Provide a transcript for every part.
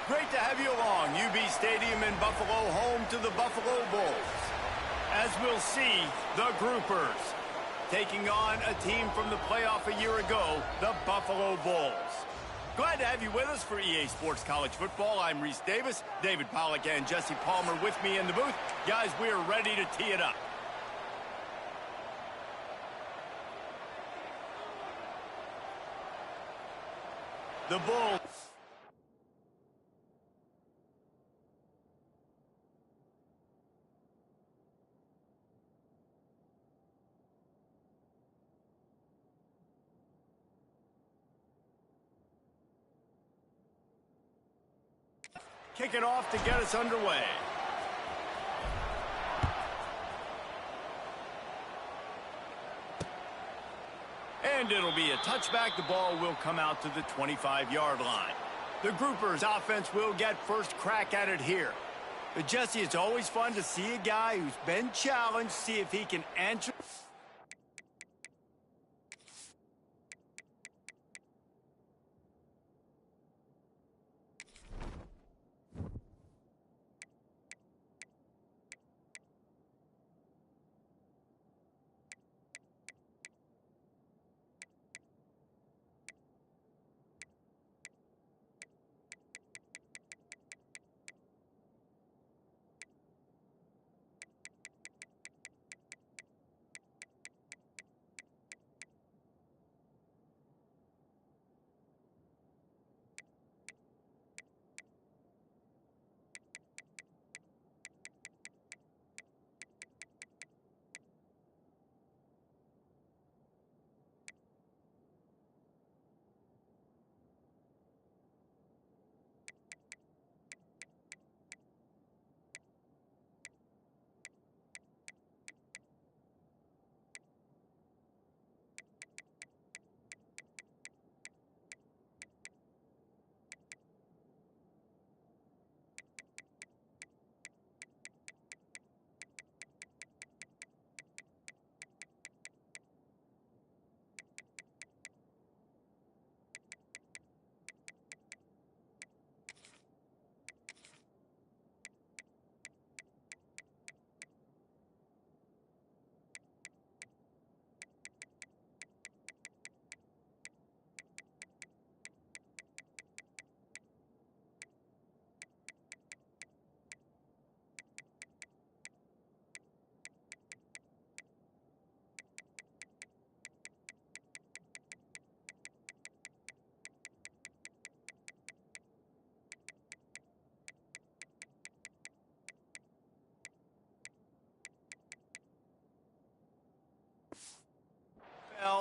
Great to have you along. UB Stadium in Buffalo, home to the Buffalo Bulls. As we'll see, the Groupers taking on a team from the playoff a year ago, the Buffalo Bulls. Glad to have you with us for EA Sports College Football. I'm Reese Davis, David Pollack and Jesse Palmer with me in the booth. Guys, we are ready to tee it up. The Bulls. Kick it off to get us underway. And it'll be a touchback. The ball will come out to the 25-yard line. The Groupers' offense will get first crack at it here. But Jesse, it's always fun to see a guy who's been challenged, see if he can answer.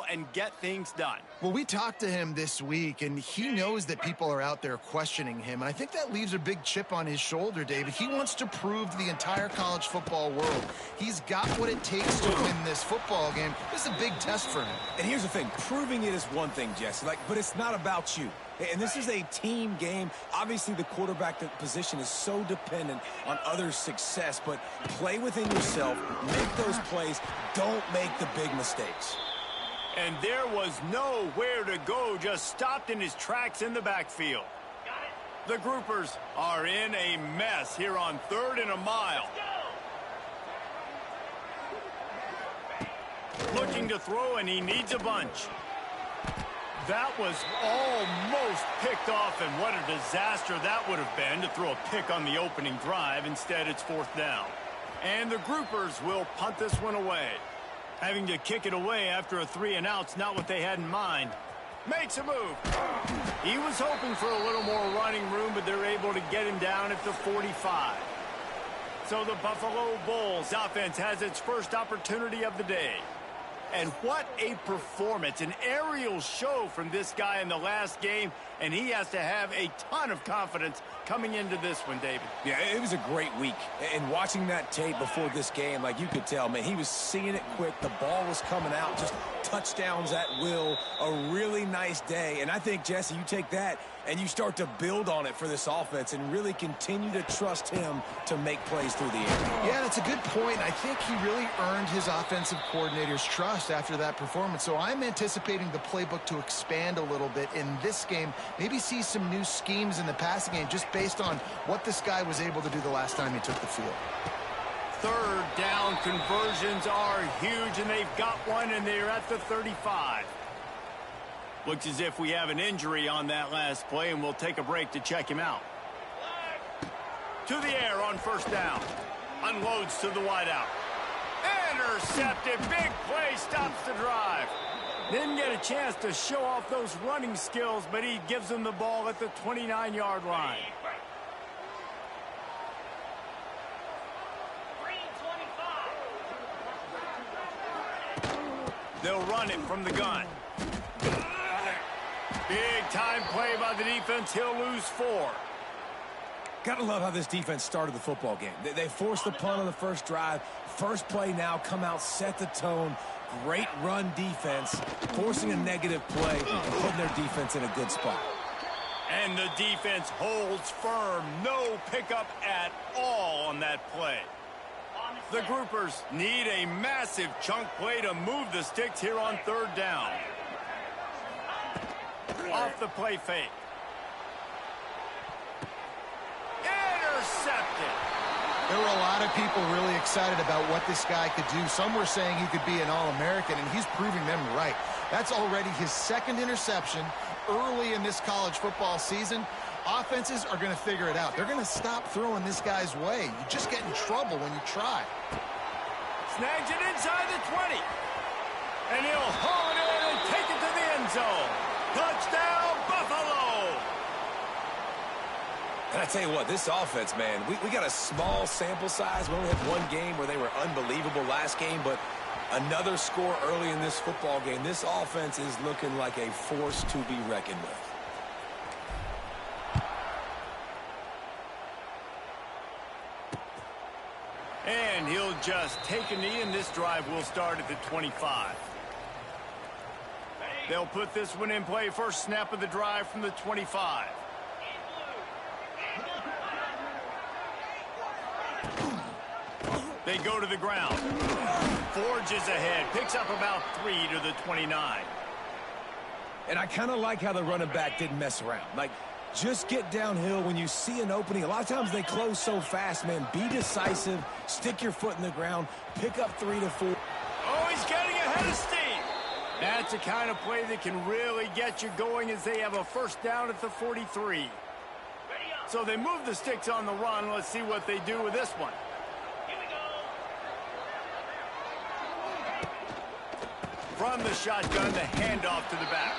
And get things done. Well, we talked to him this week, and he knows that people are out there questioning him, and I think that leaves a big chip on his shoulder, David. He wants to prove to the entire college football world he's got what it takes to win this football game. This is a big test for him. And here's the thing. Proving it is one thing, Jesse, but it's not about you. And this is a team game. Obviously, the quarterback position is so dependent on others' success, but play within yourself, make those plays, don't make the big mistakes. And there was nowhere to go, just stopped in his tracks in the backfield. The Groupers are in a mess here on 3rd and a mile. Looking to throw, and he needs a bunch. That was almost picked off, and what a disaster that would have been to throw a pick on the opening drive. Instead, it's 4th down. And the Groupers will punt this one away. Having to kick it away after a 3-and-out's not what they had in mind. Makes a move. He was hoping for a little more running room, but they're able to get him down at the 45. So the Buffalo Bulls offense has its first opportunity of the day. And what a performance, an aerial show from this guy in the last game, and he has to have a ton of confidence coming into this one, David. Yeah, it was a great week. And watching that tape before this game, like you could tell, man, he was seeing it quick. The ball was coming out, just touchdowns at will. A really nice day. And I think, Jesse, you take that and you start to build on it for this offense and really continue to trust him to make plays through the air. Yeah, that's a good point. I think he really earned his offensive coordinator's trust after that performance. So I'm anticipating the playbook to expand a little bit in this game. Maybe see some new schemes in the passing game just based on what this guy was able to do the last time he took the field. Third down conversions are huge, and they've got one, and they're at the 35. Looks as if we have an injury on that last play, and we'll take a break to check him out. To the air on first down. Unloads to the wideout. Intercepted. Big play. Stops the drive. Didn't get a chance to show off those running skills, but he gives them the ball at the 29-yard line. They'll run it from the gun. Big-time play by the defense. He'll lose 4. Gotta love how this defense started the football game. They forced the punt on the first drive. First play now, come out, set the tone. Great run defense, forcing a negative play and putting their defense in a good spot. And the defense holds firm. No pickup at all on that play. The groupers need a massive chunk play to move the sticks here on third down. Off the play fake. Intercepted. There were a lot of people really excited about what this guy could do. Some were saying he could be an All-American, and he's proving them right. That's already his second interception early in this college football season. Offenses are going to figure it out. They're going to stop throwing this guy's way. You just get in trouble when you try. Snags it inside the 20. And he'll haul it in and take it to the end zone. Touchdown, Buffalo! And I tell you what, this offense, man, we got a small sample size. We only have one game where they were unbelievable last game, but another score early in this football game. This offense is looking like a force to be reckoned with. And he'll just take a knee, and this drive will start at the 25. They'll put this one in play. First snap of the drive from the 25. They go to the ground. Forges ahead. Picks up about 3 to the 29. And I kind of like how the running back didn't mess around. Like, just get downhill when you see an opening. A lot of times they close so fast, man. Be decisive. Stick your foot in the ground. Pick up 3 to 4. Oh, he's getting ahead of steam. That's the kind of play that can really get you going as they have a first down at the 43. So they move the sticks on the run. Let's see what they do with this one. From the shotgun, the handoff to the back.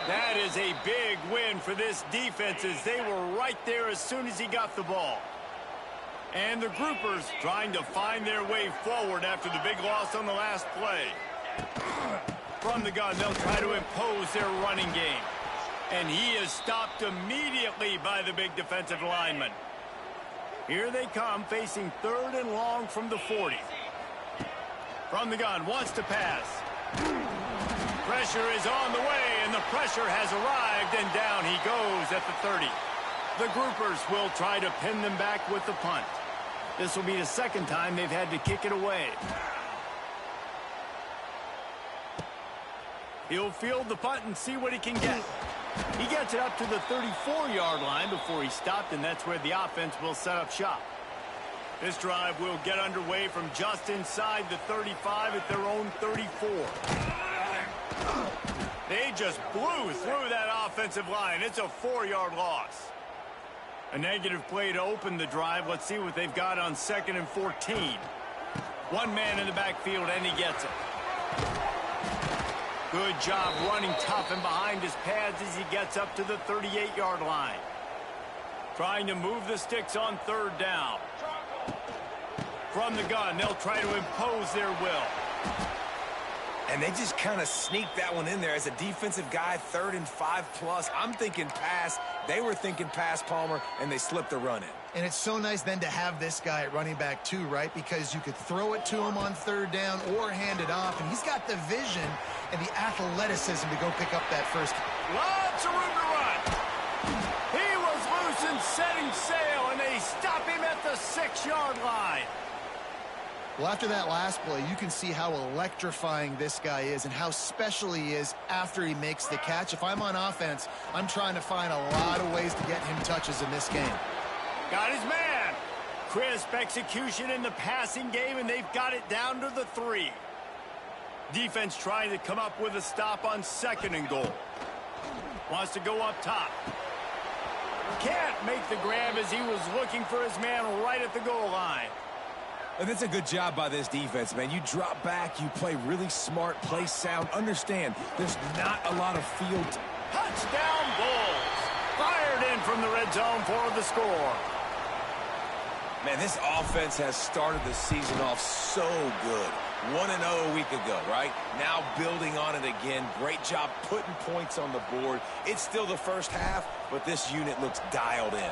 That is a big win for this defense as they were right there as soon as he got the ball. And the groupers trying to find their way forward after the big loss on the last play. From the gun, they'll try to impose their running game. And he is stopped immediately by the big defensive lineman. Here they come, facing third and long from the 40. From the gun, wants to pass. Pressure is on the way, and the pressure has arrived, and down he goes at the 30. The groupers will try to pin them back with the punt. This will be the second time they've had to kick it away. He'll field the punt and see what he can get. He gets it up to the 34-yard line before he stopped, and that's where the offense will set up shop. This drive will get underway from just inside the 35 at their own 34. They just blew through that offensive line. It's a 4-yard loss. A negative play to open the drive. Let's see what they've got on 2nd and 14. One man in the backfield, and he gets it. Good job running tough and behind his pads as he gets up to the 38-yard line. Trying to move the sticks on third down. From the gun, they'll try to impose their will. And they just kind of sneaked that one in there as a defensive guy, 3rd and 5+. I'm thinking pass. They were thinking pass, Palmer, and they slipped the run in. And it's so nice then to have this guy at running back too, right? Because you could throw it to him on third down or hand it off, and he's got the vision and the athleticism to go pick up that first. Lots of room to run. He was loose and setting sail, and they stop him at the 6-yard line. Well, after that last play, you can see how electrifying this guy is and how special he is after he makes the catch. If I'm on offense, I'm trying to find a lot of ways to get him touches in this game. Got his man. Crisp execution in the passing game, and they've got it down to the 3. Defense trying to come up with a stop on 2nd and goal. Wants to go up top. Can't make the grab as he was looking for his man right at the goal line. And that's a good job by this defense, man. You drop back, you play really smart, play sound. Understand, there's not a lot of field. Touchdown Bulls. Fired in from the red zone for the score. Man, this offense has started the season off so good. 1-0 a week ago, right? Now building on it again. Great job putting points on the board. It's still the first half, but this unit looks dialed in.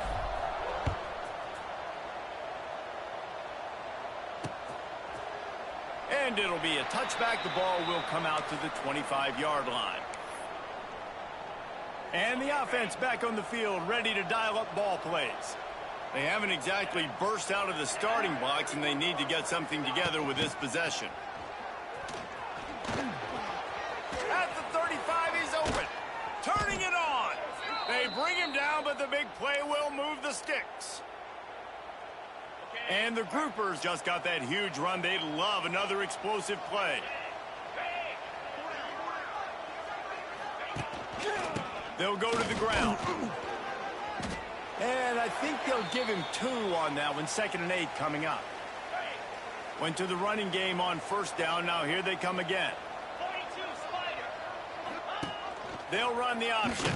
And it'll be a touchback. The ball will come out to the 25-yard line. And the offense back on the field, ready to dial up ball plays. They haven't exactly burst out of the starting blocks, and they need to get something together with this possession. At the 35, he's open. Turning it on. They bring him down, but the big play will move the sticks. And the groupers just got that huge run. They'd love another explosive play. They'll go to the ground. And I think they'll give him 2 on that one. 2nd and 8 coming up. Went to the running game on 1st down. Now here they come again. They'll run the option.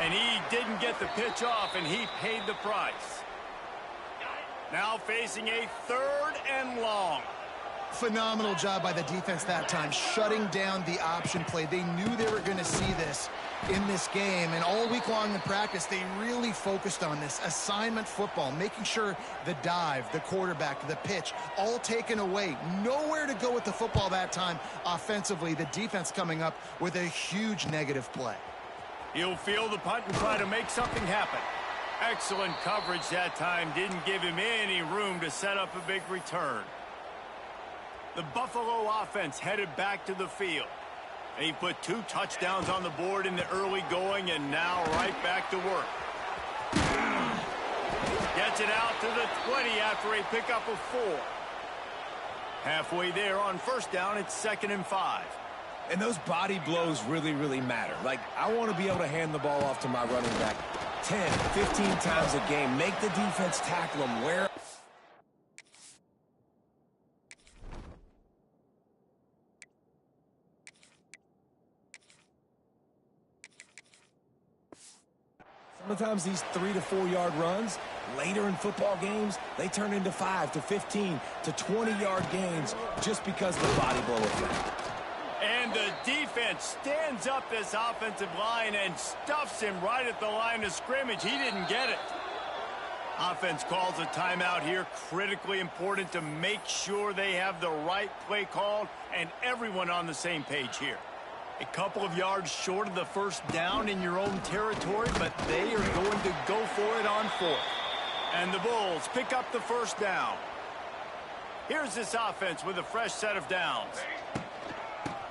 And he didn't get the pitch off, and he paid the price. Now facing a 3rd and long. Phenomenal job by the defense that time, shutting down the option play. They knew they were going to see this in this game, and all week long in practice, they really focused on this assignment football, making sure the dive, the quarterback, the pitch, all taken away. Nowhere to go with the football that time offensively. The defense coming up with a huge negative play. He'll field the punt and try to make something happen. Excellent coverage that time. Didn't give him any room to set up a big return. The Buffalo offense headed back to the field. He put 2 touchdowns on the board in the early going, and now right back to work. Gets it out to the 20 after a pickup of 4. Halfway there on 1st down, it's 2nd and 5. And those body blows really, really matter. Like, I want to be able to hand the ball off to my running back 10, 15 times a game. Make the defense tackle him where... Sometimes these 3 to 4 yard runs, later in football games, they turn into 5 to 15 to 20-yard gains just because of the body blow effect. And the defense stands up this offensive line and stuffs him right at the line of scrimmage. He didn't get it. Offense calls a timeout here. Critically important to make sure they have the right play called and everyone on the same page here. A couple of yards short of the 1st down in your own territory, but they are going to go for it on 4th. And the Bulls pick up the 1st down. Here's this offense with a fresh set of downs.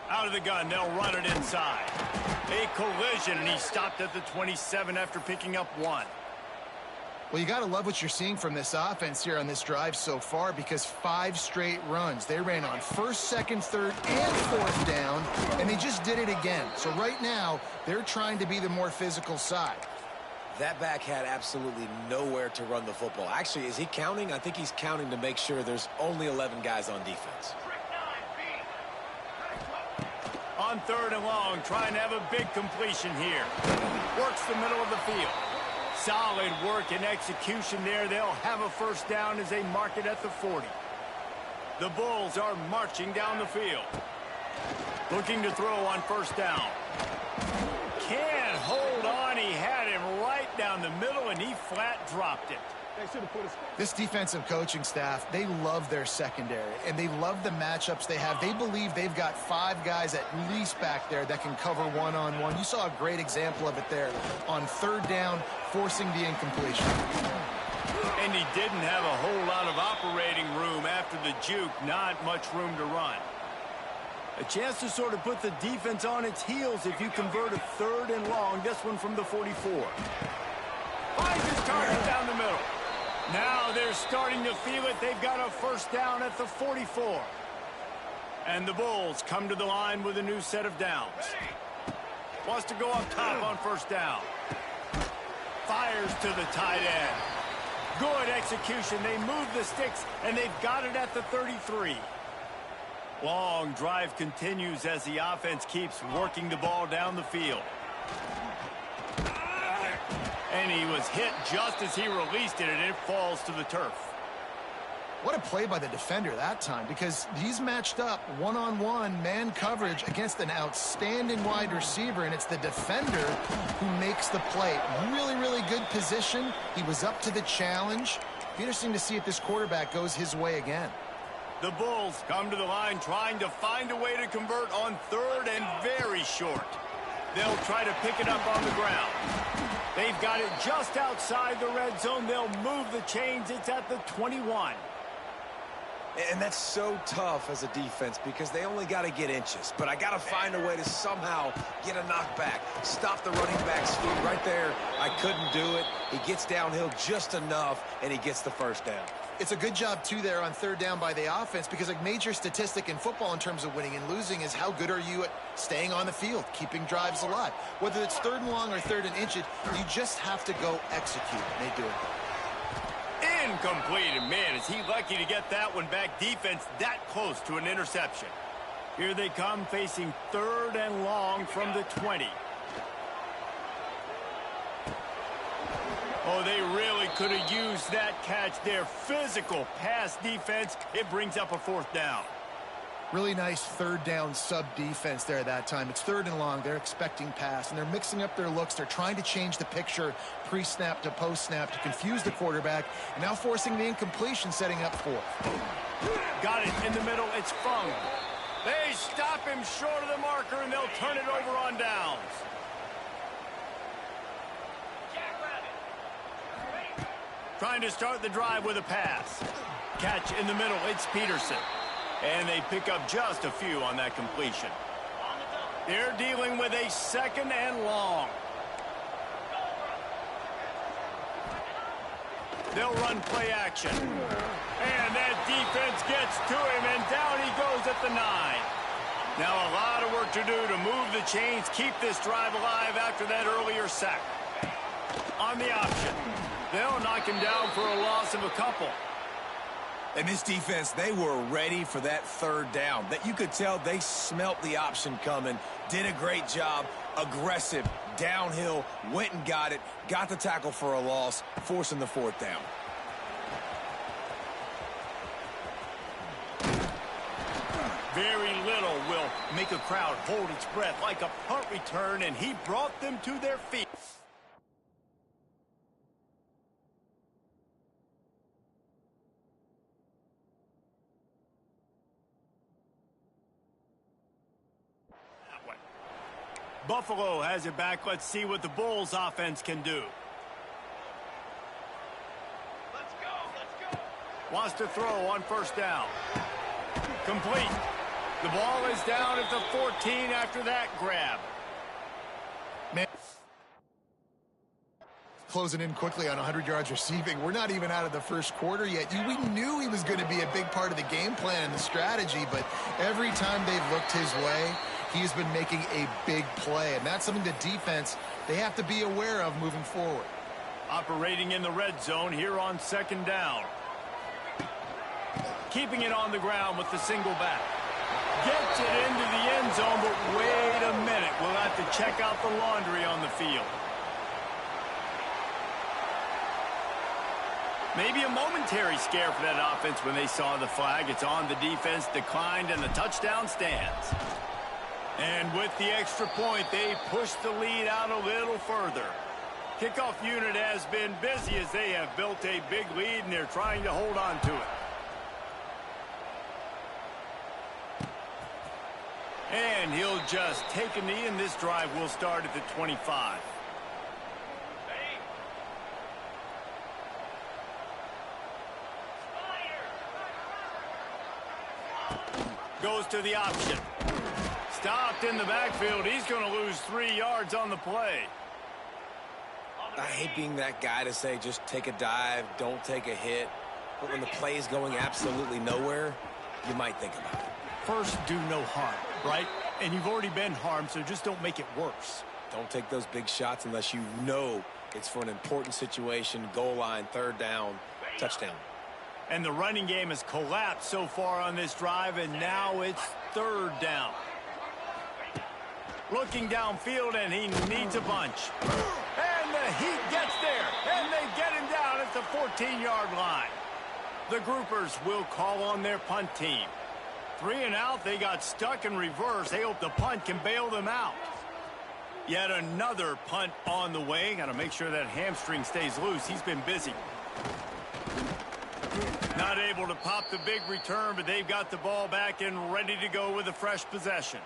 Out of the gun, they'll run it inside. A collision, and he stopped at the 27 after picking up 1. Well, you got to love what you're seeing from this offense here on this drive so far, because 5 straight runs. They ran on 1st, 2nd, 3rd, and 4th down, and they just did it again. So right now, they're trying to be the more physical side. That back had absolutely nowhere to run the football. Actually, is he counting? I think he's counting to make sure there's only 11 guys on defense. On on 3rd and long, trying to have a big completion here. Works the middle of the field. Solid work and execution there. They'll have a first down as they mark it at the 40. The Bulls are marching down the field. Looking to throw on 1st down. Can't hold on. He had him right down the middle, and he flat dropped it. This defensive coaching staff, they love their secondary, and they love the matchups they have. They believe they've got 5 guys at least back there that can cover one-on-one. You saw a great example of it there on 3rd down, forcing the incompletion. And he didn't have a whole lot of operating room after the juke. Not much room to run. A chance to sort of put the defense on its heels if you convert a 3rd and long. This one from the 44. Finds his target down the middle. Now they're starting to feel it. They've got a first down at the 44. And the Bulls come to the line with a new set of downs. Wants to go up top on 1st down. Fires to the tight end. Good execution. They move the sticks, and they've got it at the 33. Long drive continues as the offense keeps working the ball down the field. And he was hit just as he released it, and it falls to the turf. What a play by the defender that time, because he's matched up one-on-one man coverage against an outstanding wide receiver, and it's the defender who makes the play. Really, really good position. He was up to the challenge. Be interesting to see if this quarterback goes his way again. The Bulls come to the line trying to find a way to convert on 3rd and very short. They'll try to pick it up on the ground. They've got it just outside the red zone. They'll move the chains. It's at the 21. And that's so tough as a defense because they only got to get inches. But I got to find a way to somehow get a knockback. Stop the running back's feet right there. I couldn't do it. He gets downhill just enough, and he gets the first down. It's a good job, too, there on 3rd down by the offense, because a major statistic in football in terms of winning and losing is how good are you at staying on the field, keeping drives alive. Whether it's 3rd and long or 3rd and inches, you just have to go execute. They do it. Incomplete, and man, is he lucky to get that one back. Defense that close to an interception. Here they come facing 3rd and long from the 20. Oh, they really could have used that catch there. Physical pass defense. It brings up a 4th down. Really nice 3rd down sub-defense there that time. It's 3rd and long. They're expecting pass, and they're mixing up their looks. They're trying to change the picture pre-snap to post-snap to confuse the quarterback, and now forcing the incompletion, setting up 4th. Got it in the middle. It's Fung. They stop him short of the marker, and they'll turn it over on downs. Trying to start the drive with a pass. Catch in the middle. It's Peterson. And they pick up just a few on that completion. They're dealing with a 2nd and long. They'll run play action. And that defense gets to him, and down he goes at the 9. Now a lot of work to do to move the chains, keep this drive alive after that earlier sack. On the option. They'll knock him down for a loss of a couple. And this defense, they were ready for that 3rd down. That you could tell they smelt the option coming, did a great job, aggressive, downhill, went and got it, got the tackle for a loss, forcing the 4th down. Very little will make a crowd hold its breath like a punt return, and he brought them to their feet. Buffalo has it back. Let's see what the Bulls offense can do. Let's go. Wants to throw on 1st down. Complete. The ball is down at the 14 after that grab. Man, closing in quickly on 100 yards receiving. We're not even out of the 1st quarter yet. We knew he was going to be a big part of the game plan and the strategy, but every time they've looked his way, he's been making a big play, and that's something the defense, they have to be aware of moving forward. Operating in the red zone here on 2nd down. Keeping it on the ground with the single back. Get Gets it into the end zone, but wait a minute. We'll have to check out the laundry on the field. Maybe a momentary scare for that offense when they saw the flag. It's on, the defense declined, and the touchdown stands. And with the extra point, they push the lead out a little further. Kickoff unit has been busy as they have built a big lead, and they're trying to hold on to it. And he'll just take a knee, and this drive will start at the 25. Goes to the option. Stopped in the backfield. He's going to lose 3 yards on the play. I hate being that guy to say just take a dive, don't take a hit. But when the play is going absolutely nowhere, you might think about it. First, do no harm, right? And you've already been harmed, so just don't make it worse. Don't take those big shots unless you know it's for an important situation, goal line, third down, touchdown. And the running game has collapsed so far on this drive, and now it's third down. Looking downfield, and he needs a bunch. And the Heat gets there, and they get him down at the 14-yard line. The groupers will call on their punt team. 3 and out, they got stuck in reverse. They hope the punt can bail them out. Yet another punt on the way. Got to make sure that hamstring stays loose. He's been busy. Not able to pop the big return, but they've got the ball back and ready to go with a fresh possession.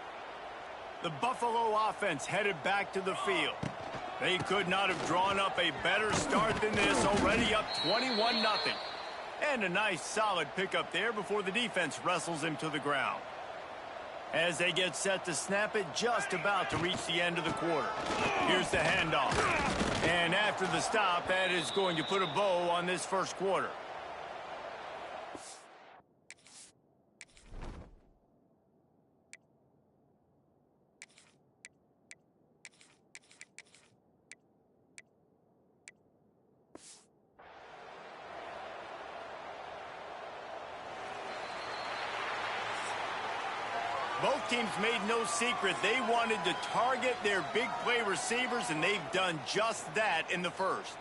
The Buffalo offense headed back to the field. They could not have drawn up a better start than this, already up 21-0. And a nice solid pickup there before the defense wrestles him to the ground. As they get set to snap it, just about to reach the end of the quarter. Here's the handoff. And after the stop, that is going to put a bow on this first quarter. Both teams made no secret they wanted to target their big play receivers, and they've done just that in the first.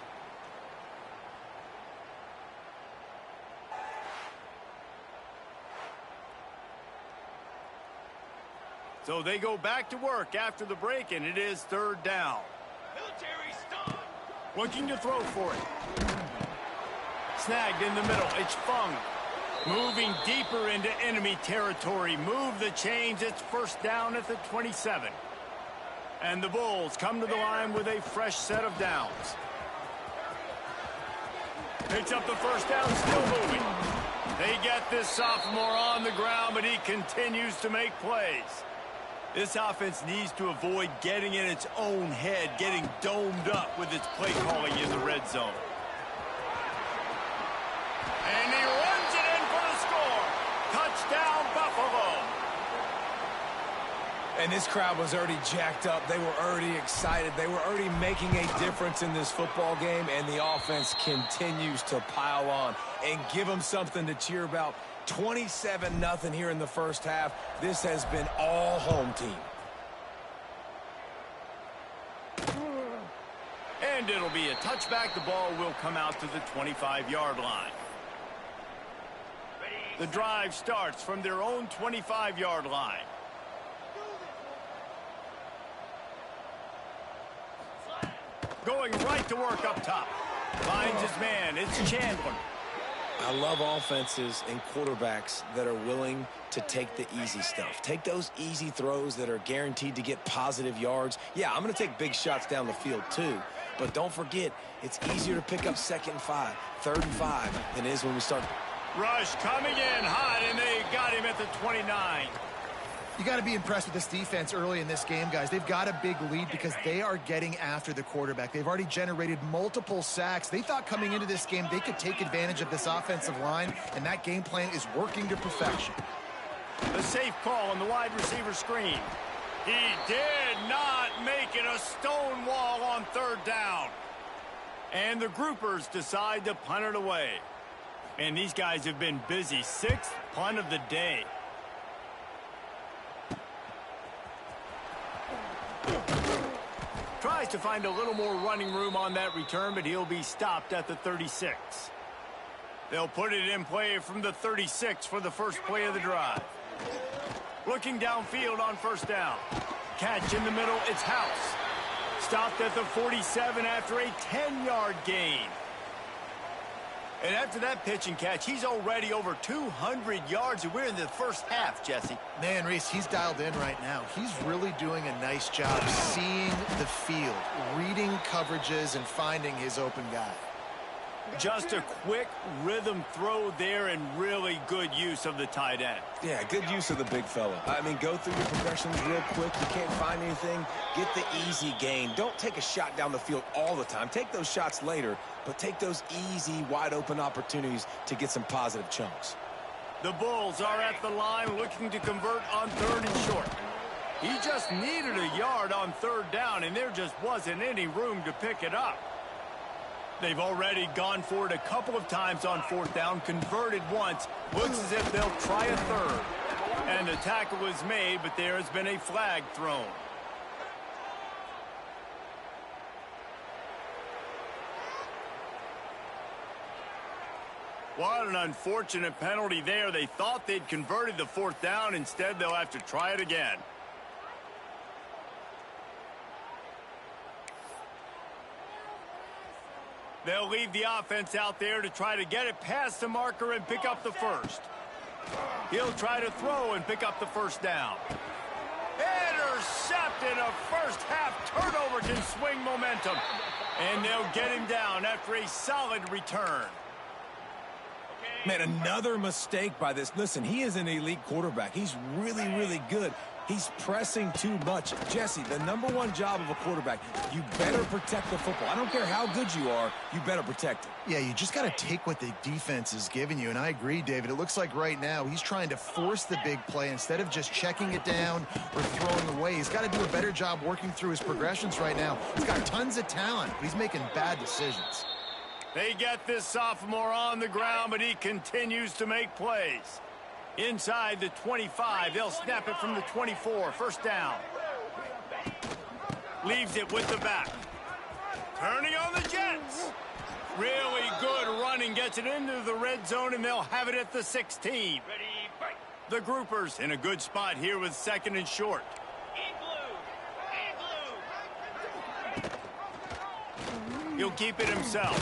So they go back to work after the break, and it is third down. Military stop. Looking to throw for it. Snagged in the middle. It's Fung. Moving deeper into enemy territory. Move the chains. It's first down at the 27. And the Bulls come to the line with a fresh set of downs. Picks up the first down, still moving. They get this sophomore on the ground, but he continues to make plays. This offense needs to avoid getting in its own head, getting domed up with its play calling in the red zone. And he runs it in for the score. Touchdown, Buffalo. And this crowd was already jacked up. They were already excited. They were already making a difference in this football game, and the offense continues to pile on and give them something to cheer about. 27-0 here in the first half. This has been all home team. And it'll be a touchback. The ball will come out to the 25-yard line. The drive starts from their own 25-yard line. Going right to work up top. Finds his man. It's Chandler. I love offenses and quarterbacks that are willing to take the easy stuff. Take those easy throws that are guaranteed to get positive yards. Yeah, I'm going to take big shots down the field too. But don't forget, it's easier to pick up 2nd and 5, 3rd and 5 than it is when we start. Rush coming in hot, and they got him at the 29. You got to be impressed with this defense early in this game, guys. They've got a big lead because they are getting after the quarterback. They've already generated multiple sacks. They thought coming into this game they could take advantage of this offensive line, and that game plan is working to perfection. The safe call on the wide receiver screen. He did not make it. A stone wall on 3rd down. And the groupers decide to punt it away. And these guys have been busy. 6th punt of the day. tries to find a little more running room on that return, but he'll be stopped at the 36. They'll put it in play from the 36 for the first play of the drive. Looking downfield on first down. Catch in the middle, it's House. Stopped at the 47 after a 10-yard gain. And after that pitch and catch, he's already over 200 yards, and we're in the first half, Jesse. Man, Reese, he's dialed in right now. He's really doing a nice job seeing the field, reading coverages, and finding his open guy. Just a quick rhythm throw there and really good use of the tight end. Yeah, good use of the big fella. I mean, go through your progressions real quick. You can't find anything. Get the easy gain. Don't take a shot down the field all the time. Take those shots later, but take those easy, wide-open opportunities to get some positive chunks. The Bulls are at the line looking to convert on 3rd and short. He just needed a yard on 3rd down, and there just wasn't any room to pick it up. They've already gone for it a couple of times on 4th down, converted once. Looks as if they'll try a 3rd. And the tackle was made, but there has been a flag thrown. What an unfortunate penalty there. They thought they'd converted the 4th down. Instead, they'll have to try it again. They'll leave the offense out there to try to get it past the marker and pick up the first. He'll try to throw and pick up the first down. Intercepted. A first half turnover can swing momentum. And they'll get him down after a solid return. Man, another mistake by this. Listen, he is an elite quarterback. He's really, really good. He's pressing too much. Jesse, the #1 job of a quarterback, you better protect the football. I don't care how good you are, you better protect it. Yeah, you just got to take what the defense is giving you, and I agree, David. It looks like right now he's trying to force the big play instead of just checking it down or throwing away. He's got to do a better job working through his progressions right now. He's got tons of talent, but he's making bad decisions. They get this sophomore on the ground, but he continues to make plays. Inside the 25, they'll snap it from the 24. First down. Leaves it with the back. Turning on the Jets. Really good running. Gets it into the red zone, and they'll have it at the 16. The Groupers in a good spot here with 2nd and short. He'll keep it himself.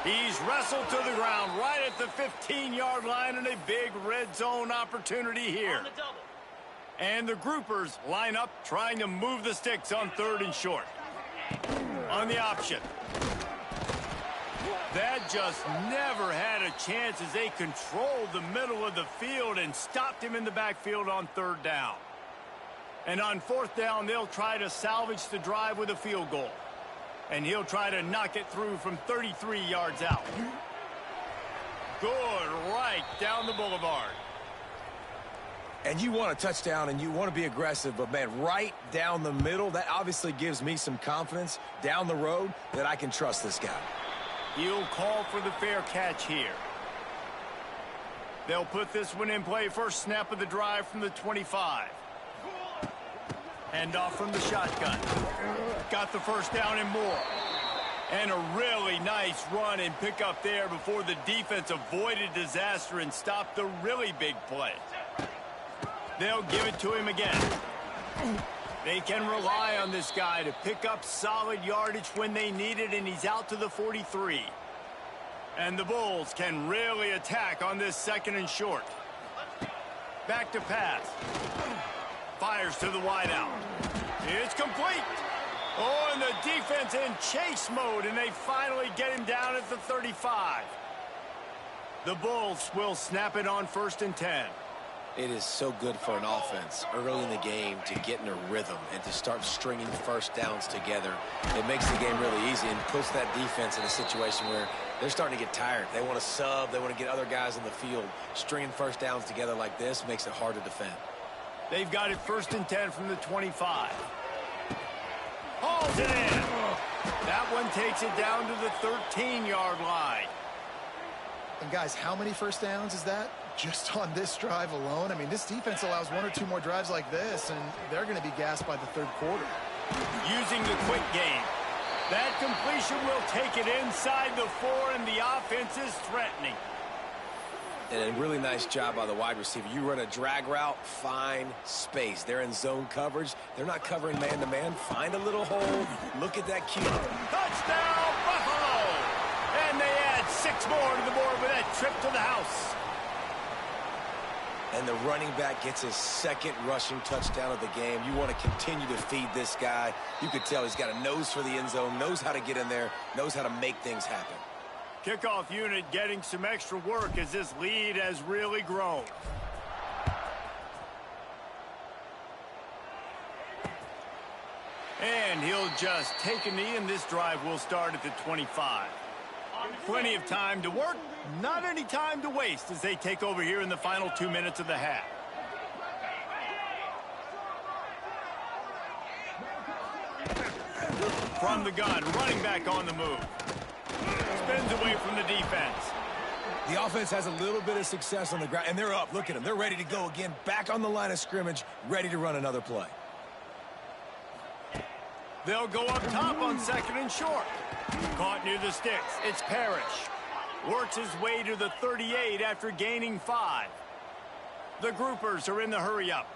He's wrestled to the ground right at the 15-yard line, and a big red zone opportunity here. And the Groupers line up trying to move the sticks on 3rd and short. On the option. That just never had a chance as they controlled the middle of the field and stopped him in the backfield on 3rd down. And on 4th down, they'll try to salvage the drive with a field goal. And he'll try to knock it through from 33 yards out. Good right down the boulevard. And you want a touchdown and you want to be aggressive, but, man, right down the middle, that obviously gives me some confidence down the road that I can trust this guy. He'll call for the fair catch here. They'll put this one in play. First snap of the drive from the 25. Hand off from the shotgun. Got the first down and more. And a really nice run and pick up there before the defense avoided disaster and stopped the really big play. They'll give it to him again. They can rely on this guy to pick up solid yardage when they need it, and he's out to the 43. And the Bulls can really attack on this 2nd and short. Back to pass. Fires to the wideout. It's complete. Oh, and the defense in chase mode, and they finally get him down at the 35. The Bulls will snap it on 1st and 10. It is so good for an offense early in the game to get in a rhythm and to start stringing first downs together. It makes the game really easy and puts that defense in a situation where they're starting to get tired. They want to sub. They want to get other guys in the field. Stringing first downs together like this makes it hard to defend. They've got it 1st and 10 from the 25. Hauls it in. That one takes it down to the 13-yard line. And, guys, how many first downs is that? Just on this drive alone? I mean, this defense allows 1 or 2 more drives like this, and they're going to be gassed by the 3rd quarter. Using the quick game. That completion will take it inside the 4, and the offense is threatening. And a really nice job by the wide receiver. You run a drag route, find space. They're in zone coverage. They're not covering man-to-man. Find a little hole. Look at that cue. Touchdown, Buffalo! And they add 6 more to the board with that trip to the house. And the running back gets his 2nd rushing touchdown of the game. You want to continue to feed this guy. You could tell he's got a nose for the end zone, knows how to get in there, knows how to make things happen. Kickoff unit getting some extra work as this lead has really grown. And he'll just take a knee, and this drive will start at the 25. Plenty of time to work, not any time to waste as they take over here in the final 2 minutes of the half. From the gun, running back on the move. Spins away from the defense. The offense has a little bit of success on the ground, and they're up. Look at them. They're ready to go again, back on the line of scrimmage, ready to run another play. They'll go up top on 2nd and short. Caught near the sticks. It's Parrish. Works his way to the 38 after gaining 5. The groupers are in the hurry-up.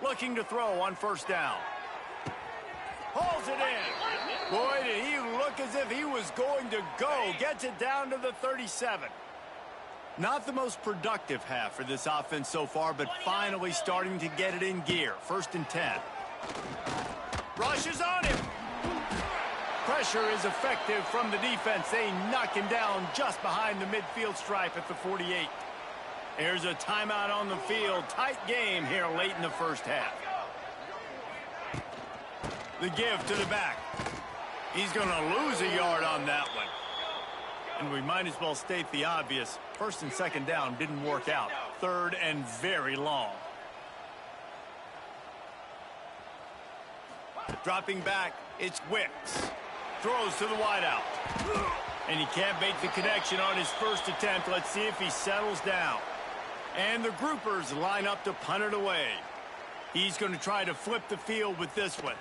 Looking to throw on 1st down. Hauls it in. Boy, did he look as if he was going to go. Gets it down to the 37. Not the most productive half for this offense so far, but finally starting to get it in gear. 1st and 10. Rushes on him. Pressure is effective from the defense. They knock him down just behind the midfield stripe at the 48. There's a timeout on the field. Tight game here late in the 1st half. The give to the back. He's going to lose a yard on that one. And we might as well state the obvious. 1st and 2nd down didn't work out. 3rd and very long. Dropping back, it's Wicks. Throws to the wideout. And he can't make the connection on his 1st attempt. Let's see if he settles down. And the groupers line up to punt it away. He's going to try to flip the field with this one.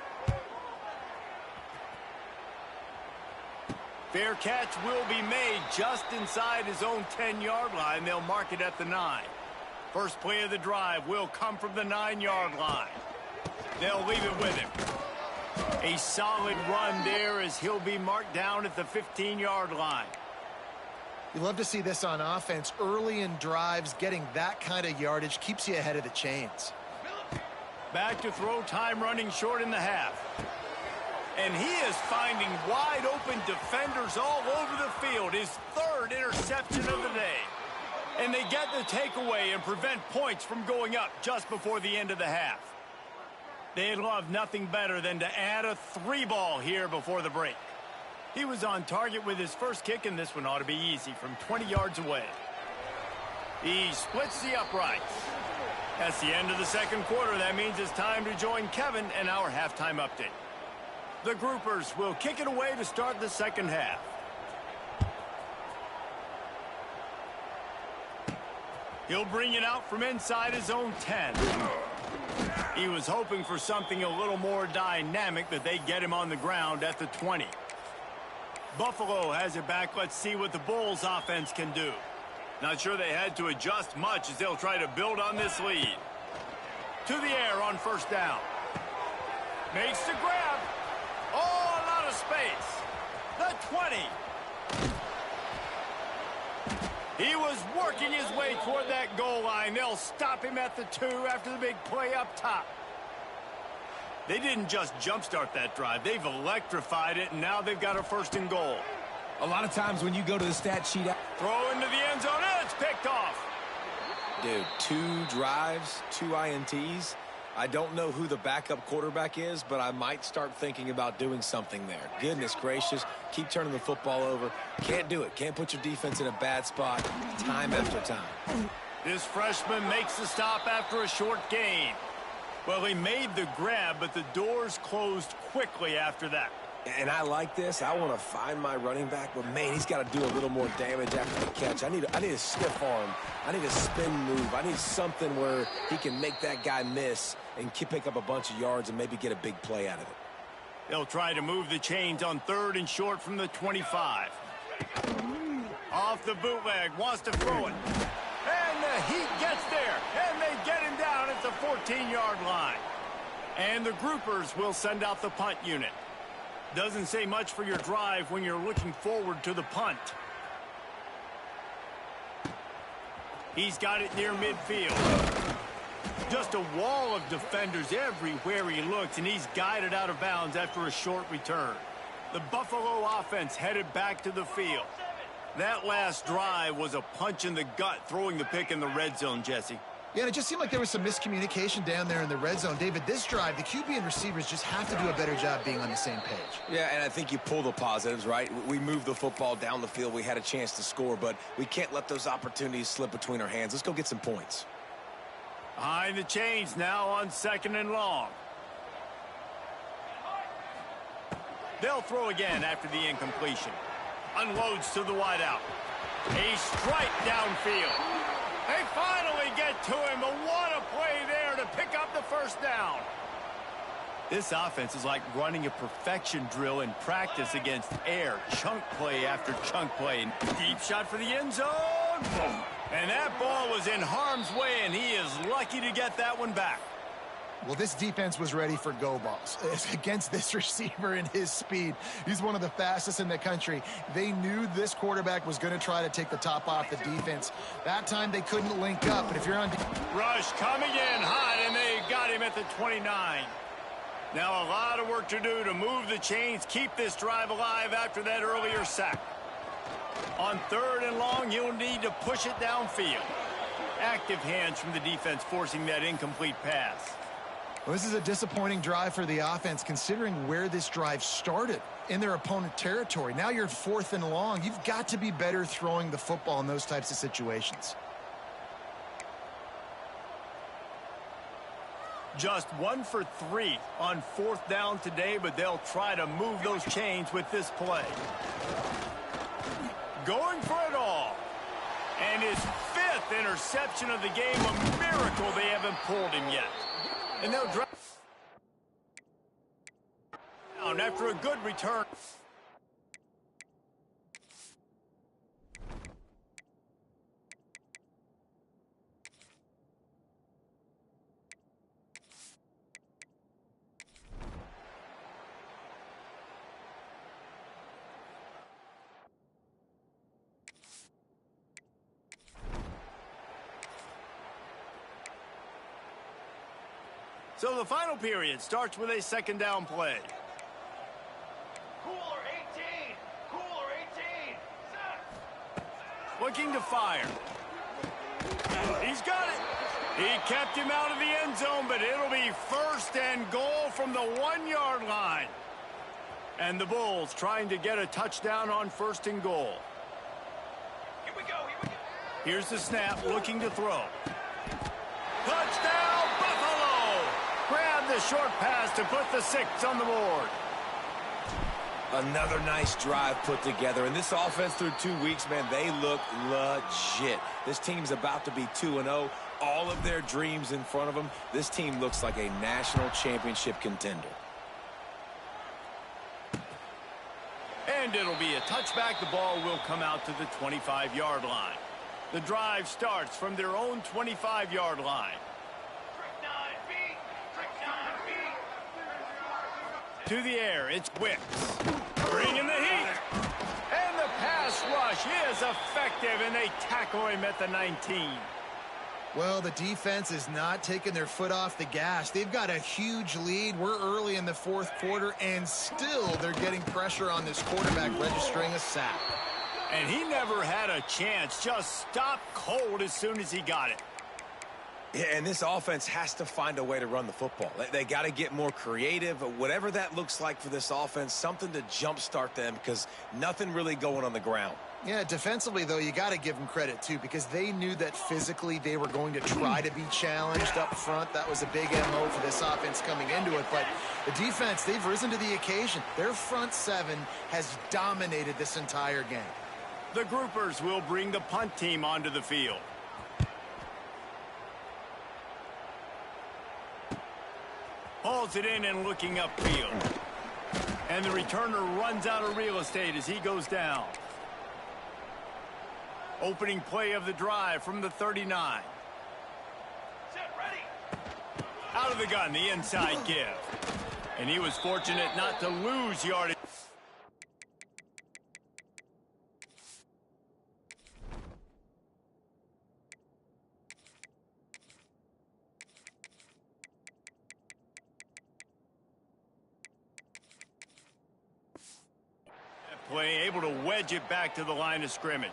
Fair catch will be made just inside his own 10-yard line. They'll mark it at the 9. First play of the drive will come from the 9-yard line. They'll leave it with him. A solid run there as he'll be marked down at the 15-yard line. You love to see this on offense. Early in drives, getting that kind of yardage keeps you ahead of the chains. Back to throw, time running short in the half. And he is finding wide open defenders all over the field. His 3rd interception of the day. And they get the takeaway and prevent points from going up just before the end of the half. They'd love nothing better than to add a 3-ball here before the break. He was on target with his 1st kick, and this one ought to be easy from 20 yards away. He splits the uprights. That's the end of the 2nd quarter. That means it's time to join Kevin and our halftime update. The groupers will kick it away to start the 2nd half. He'll bring it out from inside his own 10. He was hoping for something a little more dynamic, but they get him on the ground at the 20. Buffalo has it back. Let's see what the Bulls offense can do. Not sure they had to adjust much as they'll try to build on this lead. To the air on 1st down. Makes the grab. Oh, a lot of space. The 20. He was working his way toward that goal line. They'll stop him at the 2 after the big play up top. They didn't just jumpstart that drive. They've electrified it, and now they've got a 1st and goal. A lot of times when you go to the stat sheet... Throw into the end zone, and it's picked off. Dude, 2 drives, 2 INTs. I don't know who the backup quarterback is, but I might start thinking about doing something there. Goodness gracious, keep turning the football over. Can't do it. Can't put your defense in a bad spot time after time. This freshman makes the stop after a short gain. Well, he made the grab, but the doors closed quickly after that. And I like this. I want to find my running back, but, man, he's got to do a little more damage after the catch. I need a stiff arm. I need a spin move. I need something where he can make that guy miss and pick up a bunch of yards and maybe get a big play out of it. They'll try to move the chains on 3rd and short from the 25. Off the bootleg, wants to throw it. And the Heat gets there, and they get him down at the 14-yard line. And the groupers will send out the punt unit. Doesn't say much for your drive when you're looking forward to the punt. He's got it near midfield. Just a wall of defenders everywhere he looks, and he's guided out of bounds after a short return. The Buffalo offense headed back to the field. That last drive was a punch in the gut, throwing the pick in the red zone, Jesse. Yeah, and it just seemed like there was some miscommunication down there in the red zone. David, this drive, the QB and receivers just have to do a better job being on the same page. Yeah, and I think you pull the positives, right? We moved the football down the field. We had a chance to score, but we can't let those opportunities slip between our hands. Let's go get some points. Behind the chains now on 2nd and long. They'll throw again after the incompletion. Unloads to the wideout. A strike downfield. They finally get to him, but what a play there to pick up the first down. This offense is like running a perfection drill in practice against air. Chunk play after chunk play. And deep shot for the end zone. And that ball was in harm's way, and he is lucky to get that one back. Well, this defense was ready for go balls against this receiver and his speed. He's one of the fastest in the country. They knew this quarterback was going to try to take the top off the defense. That time they couldn't link up, but if you're on... Rush coming in hot, and they got him at the 29. Now a lot of work to do to move the chains, keep this drive alive after that earlier sack. On 3rd and long, you'll need to push it downfield. Active hands from the defense forcing that incomplete pass. Well, this is a disappointing drive for the offense considering where this drive started in their opponent territory. Now you're 4th and long. You've got to be better throwing the football in those types of situations. Just 1 for 3 on 4th down today, but they'll try to move those chains with this play. Going for it all. And his 5th interception of the game, a miracle they haven't pulled him yet. And they'll drop down after a good return. So the final period starts with a 2nd down play. Cooler 18! Cooler 18! Set! Looking to fire. He's got it. He kept him out of the end zone, but it'll be 1st and goal from the 1-yard line. And the Bulls trying to get a touchdown on 1st and goal. Here we go, here we go. Here's the snap, looking to throw. Touchdown, Buffalo! Grab the short pass to put the 6 on the board. Another nice drive put together. And this offense through 2 weeks, man, they look legit. This team's about to be 2-0. All of their dreams in front of them. This team looks like a national championship contender. And it'll be a touchback. The ball will come out to the 25-yard line. The drive starts from their own 25-yard line. To the air, it's Wicks. Bringing the heat. And the pass rush is effective, and they tackle him at the 19. Well, the defense is not taking their foot off the gas. They've got a huge lead. We're early in the 4th quarter, and still they're getting pressure on this quarterback, registering a sack. And he never had a chance. Just stopped cold as soon as he got it. Yeah, and this offense has to find a way to run the football. They got to get more creative. Whatever that looks like for this offense, something to jumpstart them because nothing really going on the ground. Yeah, defensively, though, you got to give them credit, too, because they knew that physically they were going to try to be challenged up front. That was a big MO for this offense coming into it. But the defense, they've risen to the occasion. Their front seven has dominated this entire game. The groupers will bring the punt team onto the field. Hauls it in and looking upfield. And the returner runs out of real estate as he goes down. Opening play of the drive from the 39. Set, ready. Out of the gun, the inside give. And he was fortunate not to lose yardage. Play able to wedge it back to the line of scrimmage.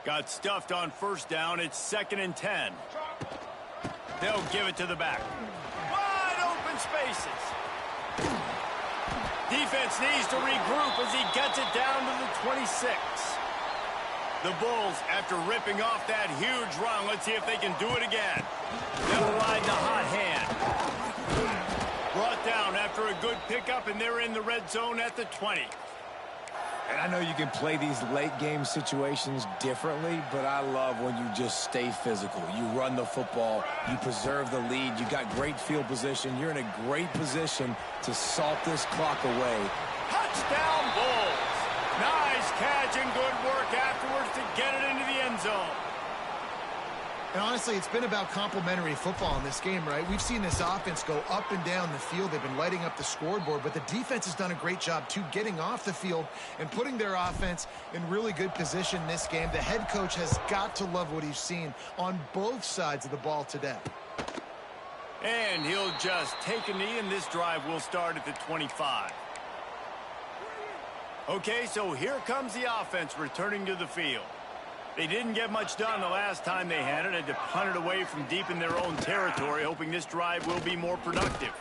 Got stuffed on first down. It's 2nd and 10. They'll give it to the back. Wide open spaces. Defense needs to regroup as he gets it down to the 26. The Bulls, after ripping off that huge run, let's see if they can do it again. They'll ride the hot hand. Brought down after a good pickup, and they're in the red zone at the 20. And I know you can play these late-game situations differently, but I love when you just stay physical. You run the football, you preserve the lead, you got great field position, you're in a great position to salt this clock away. Touchdown, Bulls! Nice catch and good work afterwards to get it into the end zone. And honestly, it's been about complementary football in this game, right? We've seen this offense go up and down the field. They've been lighting up the scoreboard, but the defense has done a great job, too, getting off the field and putting their offense in really good position in this game. The head coach has got to love what he's seen on both sides of the ball today. And he'll just take a knee, and this drive will start at the 25. Okay, so here comes the offense returning to the field. They didn't get much done the last time they had it. Had to punt it away from deep in their own territory, hoping this drive will be more productive.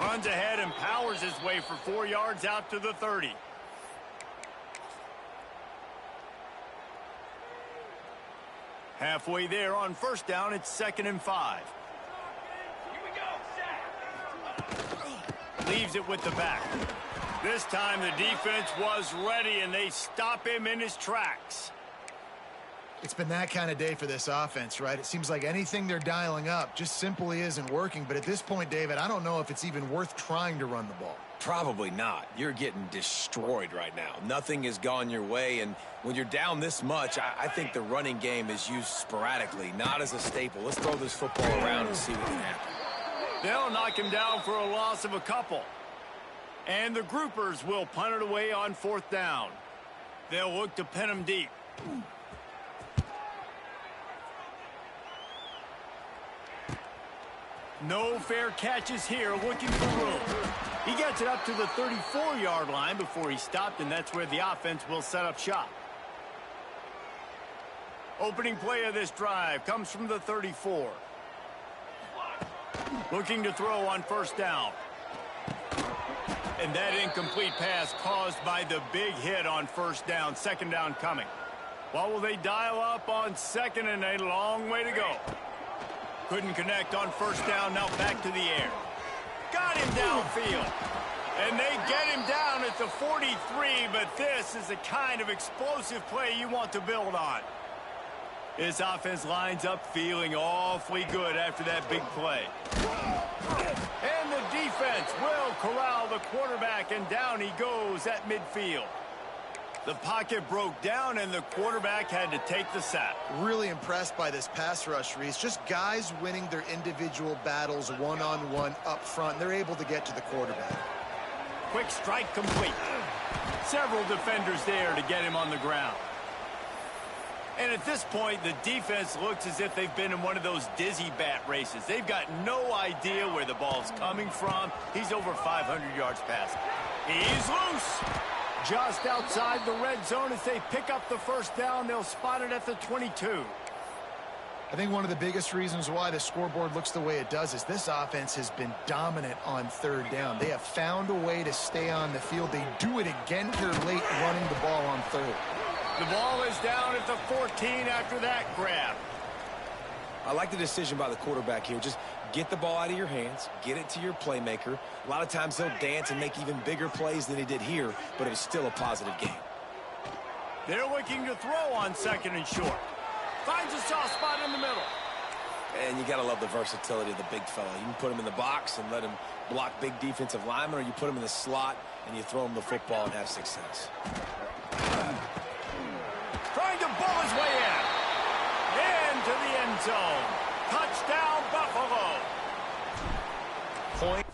Runs ahead and powers his way for 4 yards out to the 30. Halfway there on first down, it's 2nd and 5. Here we go, set. Leaves it with the back. This time the defense was ready, and they stop him in his tracks. It's been that kind of day for this offense, right? It seems like anything they're dialing up just simply isn't working. But at this point, David, I don't know if it's even worth trying to run the ball. Probably not. You're getting destroyed right now. Nothing has gone your way, and when you're down this much, I think the running game is used sporadically, not as a staple. Let's throw this football around and see what can happen. They'll knock him down for a loss of a couple. And the groupers will punt it away on 4th down. They'll look to pin him deep. No fair catches here, looking for room. He gets it up to the 34-yard line before he stopped, and that's where the offense will set up shop. Opening play of this drive comes from the 34. Looking to throw on first down. And that incomplete pass caused by the big hit on first down. 2nd down coming. What will they dial up on 2nd, and a long way to go? Couldn't connect on first down, now back to the air. Got him downfield. And they get him down at the 43, but this is the kind of explosive play you want to build on. This offense lines up feeling awfully good after that big play. And the defense will corral the quarterback, and down he goes at midfield. The pocket broke down, and the quarterback had to take the sack. Really impressed by this pass rush, Reese. Just guys winning their individual battles one-on-one up front. They're able to get to the quarterback. Quick strike complete. Several defenders there to get him on the ground. And at this point, the defense looks as if they've been in one of those dizzy bat races. They've got no idea where the ball's coming from. He's over 500 yards passing. He's loose. Just outside the red zone as they pick up the first down. They'll spot it at the 22. I think one of the biggest reasons why the scoreboard looks the way it does is this offense has been dominant on 3rd down. They have found a way to stay on the field. They do it again here late, running the ball on 3rd. The ball is down at the 14 after that grab. I like the decision by the quarterback here. Just get the ball out of your hands, get it to your playmaker. A lot of times he'll dance and make even bigger plays than he did here, but it was still a positive game. They're looking to throw on 2nd and short. Finds a soft spot in the middle. And you got to love the versatility of the big fella. You can put him in the box and let him block big defensive linemen, or you put him in the slot and you throw him the football and have success. Trying to bull his way in. Into the end zone. Touchdown, Buffalo. Point.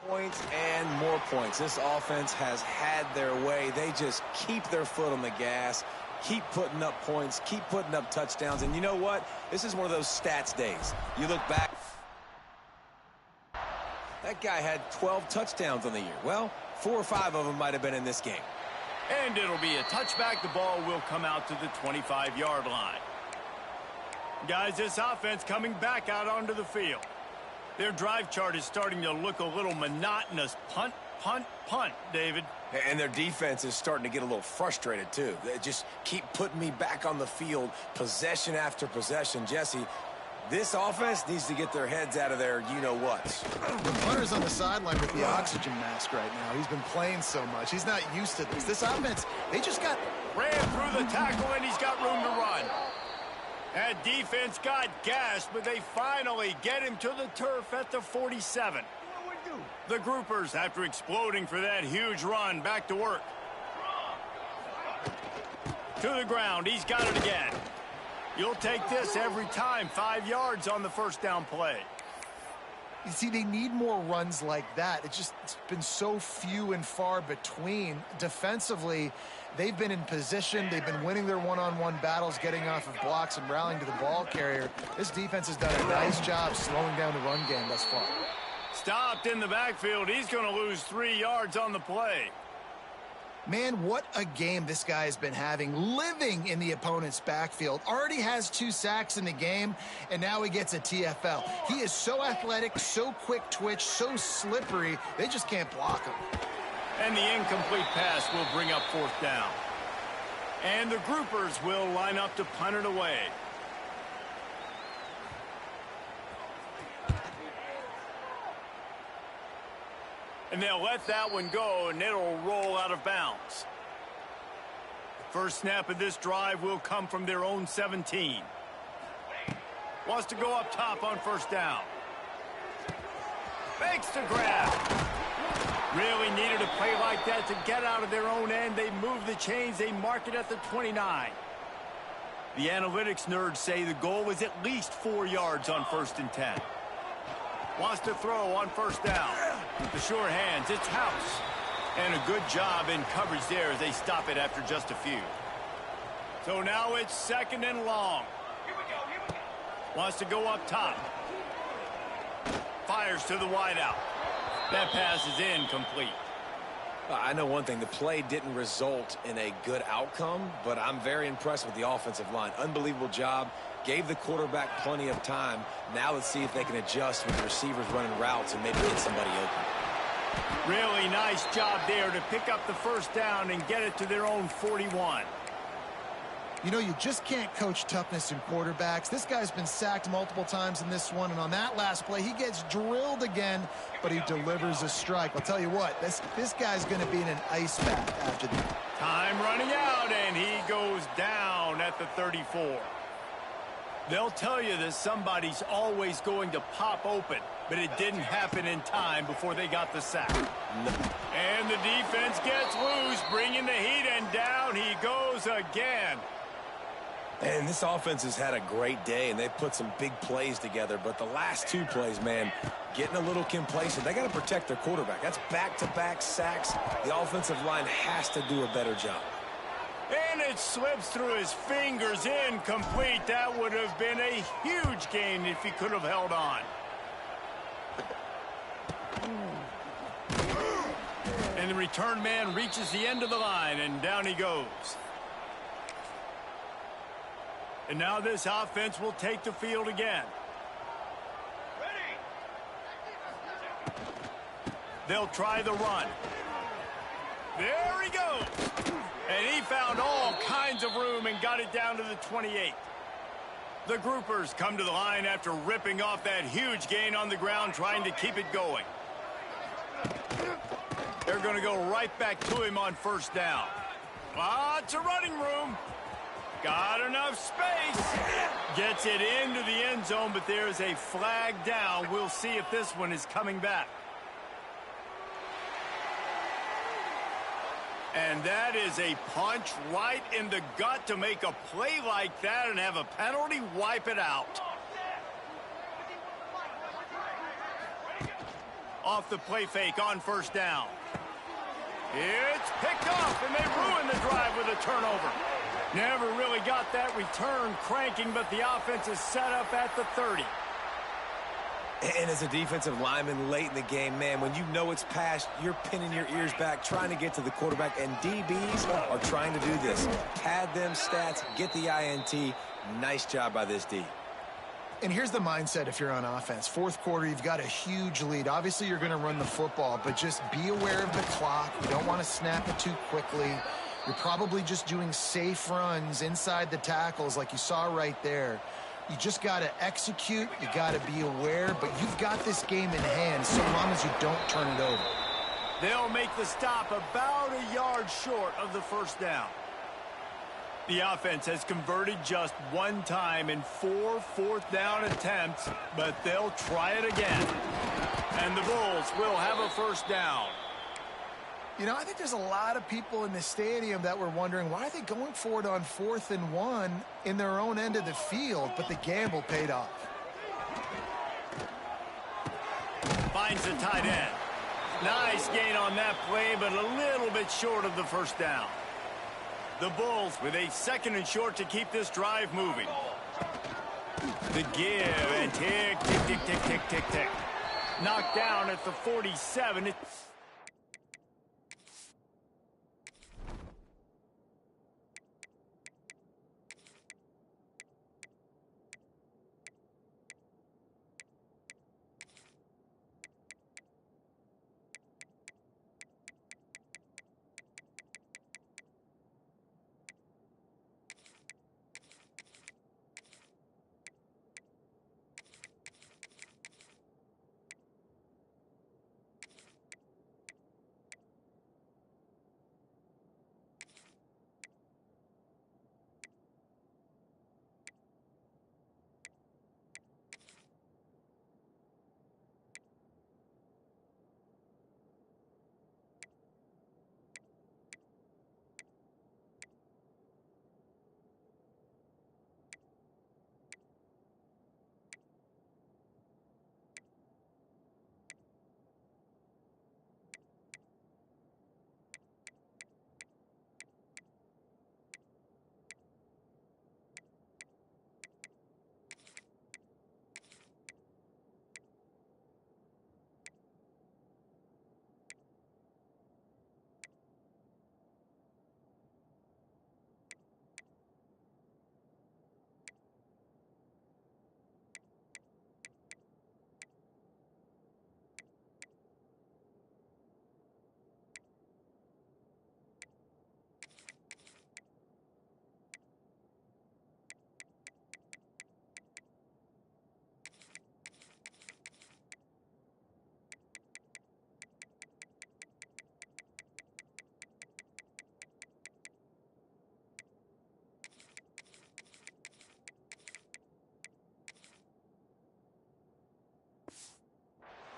Points and more points. This offense has had their way. They just keep their foot on the gas, keep putting up points, keep putting up touchdowns. And you know what? This is one of those stats days. You look back, that guy had 12 touchdowns on the year. Well, 4 or 5 of them might have been in this game. And it'll be a touchback. The ball will come out to the 25-yard line. Guys, this offense coming back out onto the field. Their drive chart is starting to look a little monotonous. Punt, punt, punt, David. And their defense is starting to get a little frustrated, too. They just keep putting me back on the field, possession after possession. Jesse, this offense needs to get their heads out of their you-know-whats. The punter's on the sideline with the oxygen mask right now. He's been playing so much. He's not used to this. This offense, they just got... Ran through the tackle, and he's got room to run. That defense got gassed, but they finally get him to the turf at the 47. The groupers, after exploding for that huge run, back to work. To the ground. He's got it again. You'll take this every time. 5 yards on the first down play. You see, they need more runs like that. It's been so few and far between. Defensively, they've been in position. They've been winning their one-on-one battles, getting off of blocks and rallying to the ball carrier. This defense has done a nice job slowing down the run game thus far. Stopped in the backfield. He's going to lose 3 yards on the play. Man, what a game this guy has been having, living in the opponent's backfield. Already has 2 sacks in the game, and now he gets a TFL. He is so athletic, so quick twitch, so slippery, they just can't block him. And the incomplete pass will bring up 4th down. And the groupers will line up to punt it away. And they'll let that one go, and it'll roll out of bounds. First snap of this drive will come from their own 17. Wants to go up top on 1st down. Makes the grab. Really needed a play like that to get out of their own end. They move the chains. They mark it at the 29. The analytics nerds say the goal is at least 4 yards on 1st and 10. Wants to throw on 1st down. The sure hands, it's House. And a good job in coverage there as they stop it after just a few. So now it's 2nd and long. Here we go. Wants to go up top. Fires to the wideout. That pass is incomplete. I know one thing, the play didn't result in a good outcome, but I'm very impressed with the offensive line. Unbelievable job. Gave the quarterback plenty of time. Now let's see if they can adjust with the receivers running routes and maybe get somebody open. Really nice job there to pick up the 1st down and get it to their own 41. You know, you just can't coach toughness in quarterbacks. This guy's been sacked multiple times in this one, and on that last play, he gets drilled again, but he delivers a strike. I'll tell you what, this guy's going to be in an ice bath after that. Time running out, and he goes down at the 34. They'll tell you that somebody's always going to pop open, but it didn't happen in time before they got the sack. And the defense gets loose, bringing the heat, and down he goes again. And this offense has had a great day, and they've put some big plays together. But the last two plays, man, getting a little complacent. They got to protect their quarterback. That's back-to-back sacks. The offensive line has to do a better job. And it slips through his fingers, incomplete. That would have been a huge gain if he could have held on. And the return man reaches the end of the line, and down he goes. And now this offense will take the field again. Ready. They'll try the run. There he goes. And he found all kinds of room and got it down to the 28. The groupers come to the line after ripping off that huge gain on the ground, trying to keep it going. They're going to go right back to him on first down. Lots of running room. Got enough space. Gets it into the end zone, but there's a flag down. We'll see if this one is coming back. And that is a punch right in the gut to make a play like that and have a penalty wipe it out. Off the play fake on first down. It's picked off, and they ruin the drive with a turnover. Never really got that return cranking, but the offense is set up at the 30. And as a defensive lineman late in the game, man, when you know it's past, you're pinning your ears back, trying to get to the quarterback, and DBs are trying to do this. Pad them stats, get the INT. Nice job by this D. And here's the mindset if you're on offense. Fourth quarter, you've got a huge lead. Obviously, you're going to run the football, but just be aware of the clock. You don't want to snap it too quickly. You're probably just doing safe runs inside the tackles like you saw right there. You just got to execute. You got to be aware, but you've got this game in hand so long as you don't turn it over. They'll make the stop about a yard short of the first down. The offense has converted just one time in 4 fourth-down attempts, but they'll try it again. And the Bulls will have a first down. You know, I think there's a lot of people in the stadium that were wondering, why are they going for it on 4th and 1 in their own end of the field? But the gamble paid off. Finds the tight end. Nice gain on that play, but a little bit short of the first down. The Bulls with a 2nd and short to keep this drive moving. The give and tick, tick, tick, tick, tick, tick, tick. Knocked down at the 47.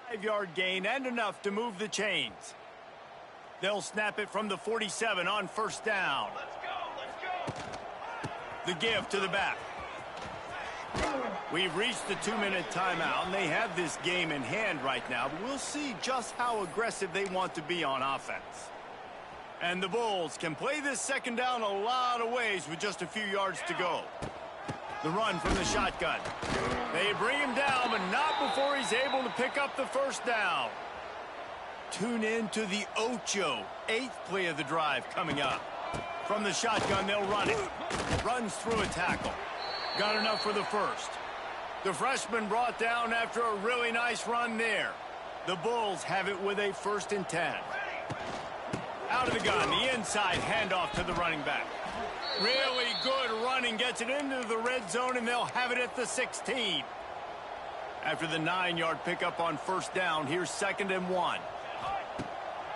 Five-yard gain and enough to move the chains. They'll snap it from the 47 on first down. Let's go. Let's go. The give to the back. We've reached the 2-minute timeout, and they have this game in hand right now, but we'll see just how aggressive they want to be on offense. And the Bulls can play this second down a lot of ways with just a few yards to go. The run from the shotgun. They bring him down, but not before he's able to pick up the first down. Tune in to the Ocho, 8th play of the drive coming up. From the shotgun, they'll run it. Runs through a tackle. Got enough for the first. The freshman brought down after a really nice run there. The Bulls have it with a 1st and 10. Out of the gun, the inside handoff to the running back. Really good running, gets it into the red zone, and they'll have it at the 16. After the 9-yard pickup on 1st down, here's 2nd and 1.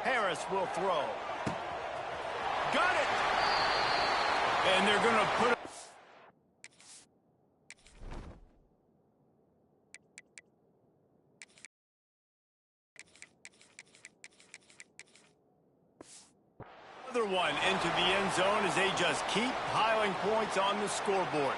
Harris will throw. Got it! And they're going to put it. Another one into the end zone as they just keep piling points on the scoreboard.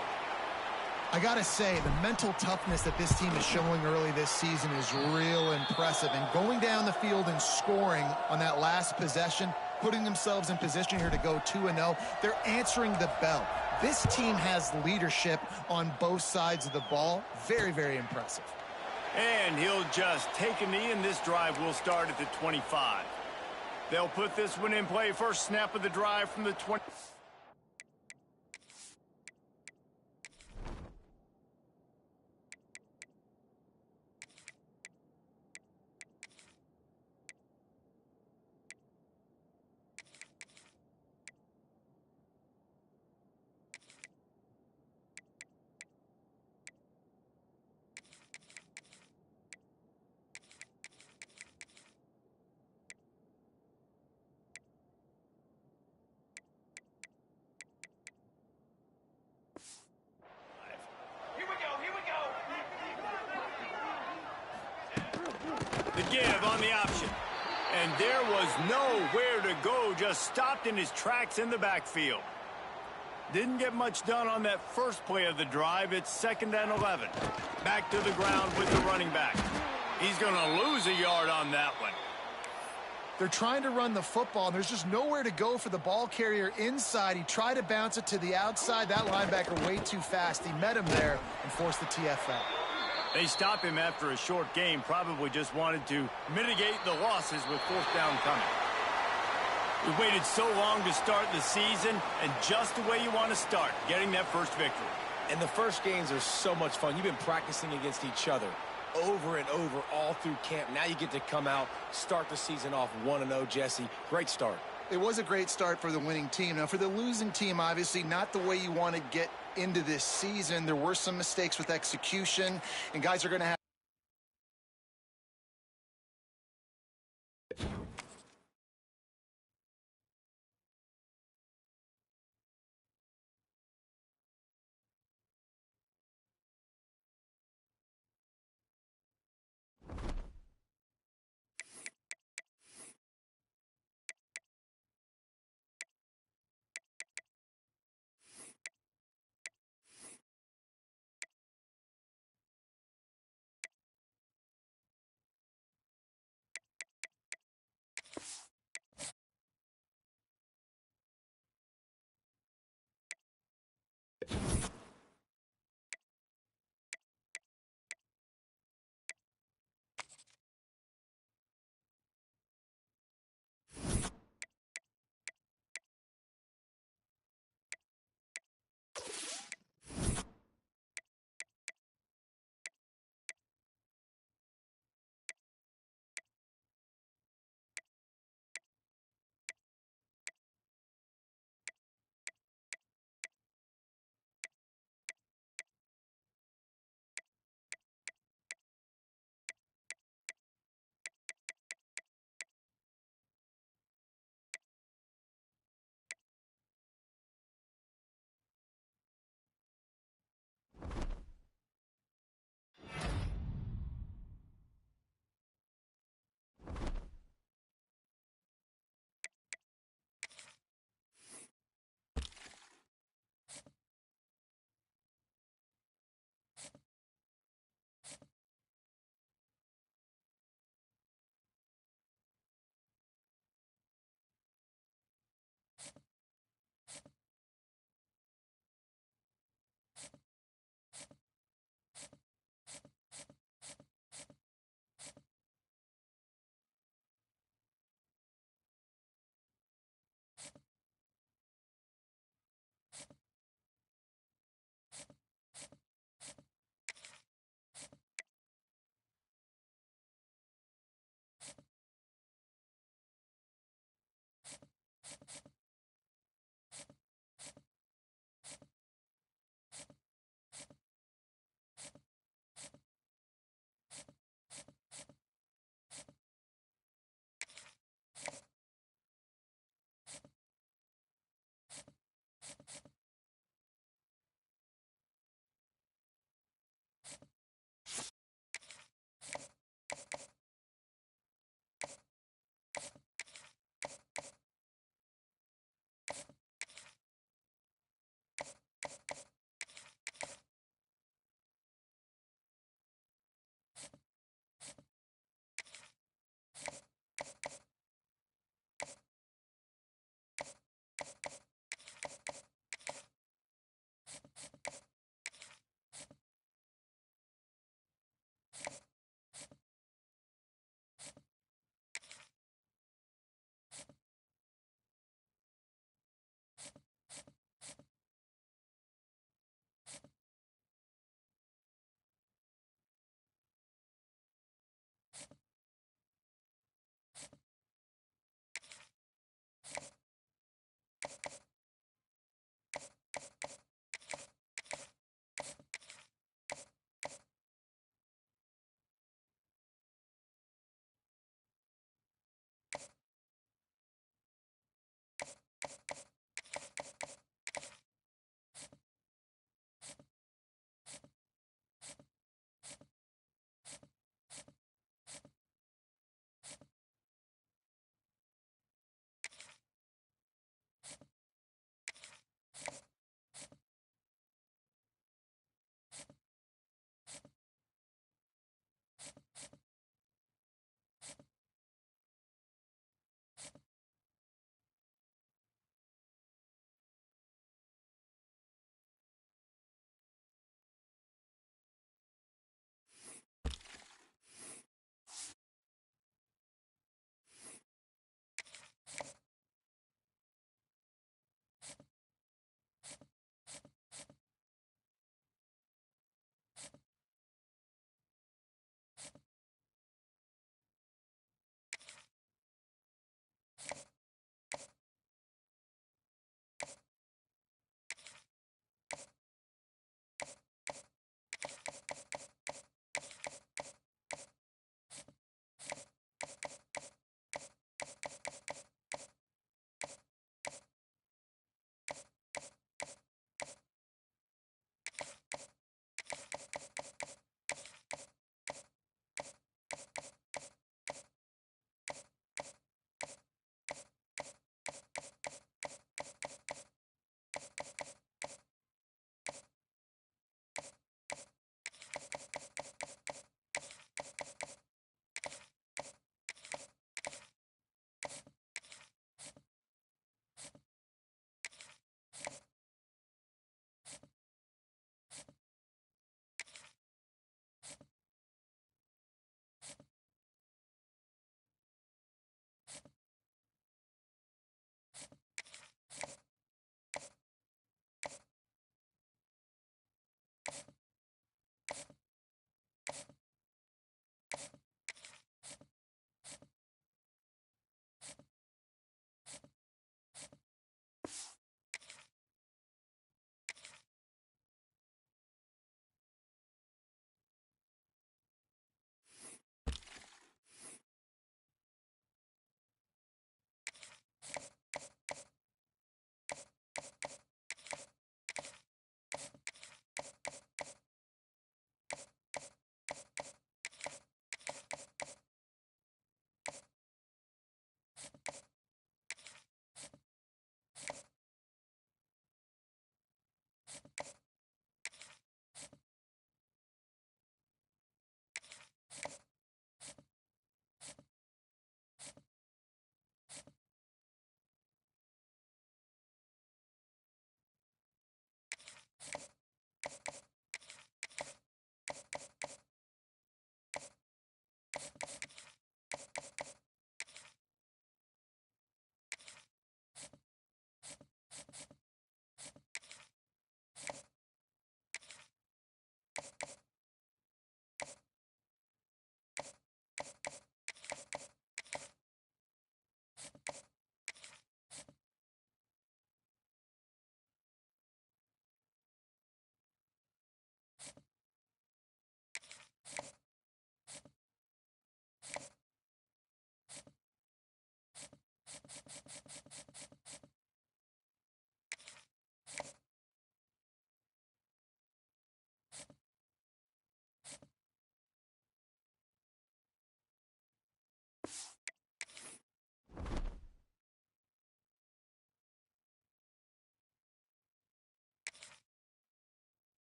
I got to say, the mental toughness that this team is showing early this season is real impressive. And going down the field and scoring on that last possession, putting themselves in position here to go 2-0, they're answering the bell. This team has leadership on both sides of the ball. Very, very impressive. And he'll just take a knee, and this drive will start at the 25. They'll put this one in play. First snap of the drive from the 20. The give on the option. And there was nowhere to go, just stopped in his tracks in the backfield. Didn't get much done on that first play of the drive. It's 2nd and 11. Back to the ground with the running back. He's going to lose a yard on that one. They're trying to run the football, and there's just nowhere to go for the ball carrier inside. He tried to bounce it to the outside. That linebacker way too fast. He met him there and forced the TFL. They stop him after a short game, probably just wanted to mitigate the losses with 4th down coming. We waited so long to start the season, and just the way you want to start, getting that first victory. And the first games are so much fun. You've been practicing against each other over and over all through camp. Now you get to come out, start the season off 1-0, Jesse. Great start. It was a great start for the winning team. Now, for the losing team, obviously not the way you want to get into this season. There were some mistakes with execution, and guys are going to have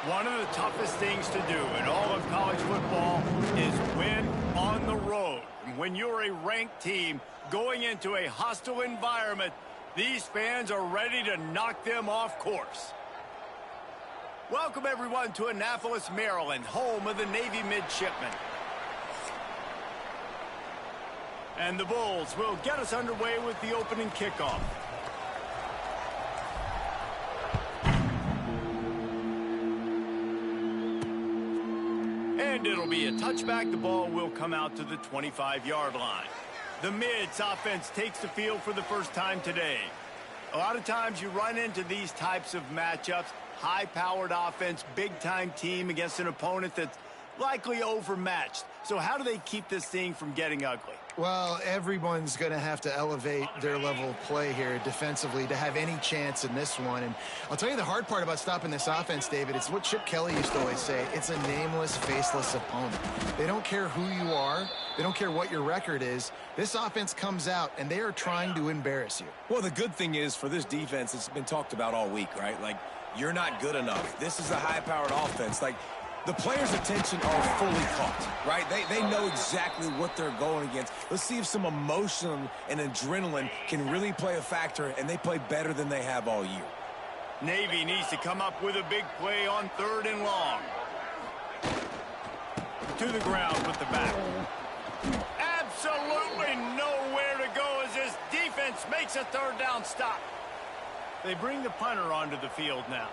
One of the toughest things to do in all of college football is win on the road. When you're a ranked team going into a hostile environment, these fans are ready to knock them off course. Welcome, everyone, to Annapolis, Maryland, home of the Navy Midshipmen. And the Bulls will get us underway with the opening kickoff. And it'll be a touchback. The ball will come out to the 25-yard line. The Mids offense takes the field for the first time today. A lot of times you run into these types of matchups. High-powered offense, big-time team against an opponent that's likely overmatched. So how do they keep this thing from getting ugly? Well, everyone's going to have to elevate their level of play here defensively to have any chance in this one. And I'll tell you the hard part about stopping this offense, David, it's what Chip Kelly used to always say. It's a nameless, faceless opponent. They don't care who you are. They don't care what your record is. This offense comes out, and they are trying to embarrass you. Well, the good thing is for this defense, it's been talked about all week, right? Like, you're not good enough. This is a high-powered offense. Like, the players' attention are fully caught, right? They know exactly what they're going against. Let's see if some emotion and adrenaline can really play a factor, and they play better than they have all year. Navy needs to come up with a big play on 3rd and long. To the ground with the back. Absolutely nowhere to go as this defense makes a 3rd down stop. They bring the punter onto the field now.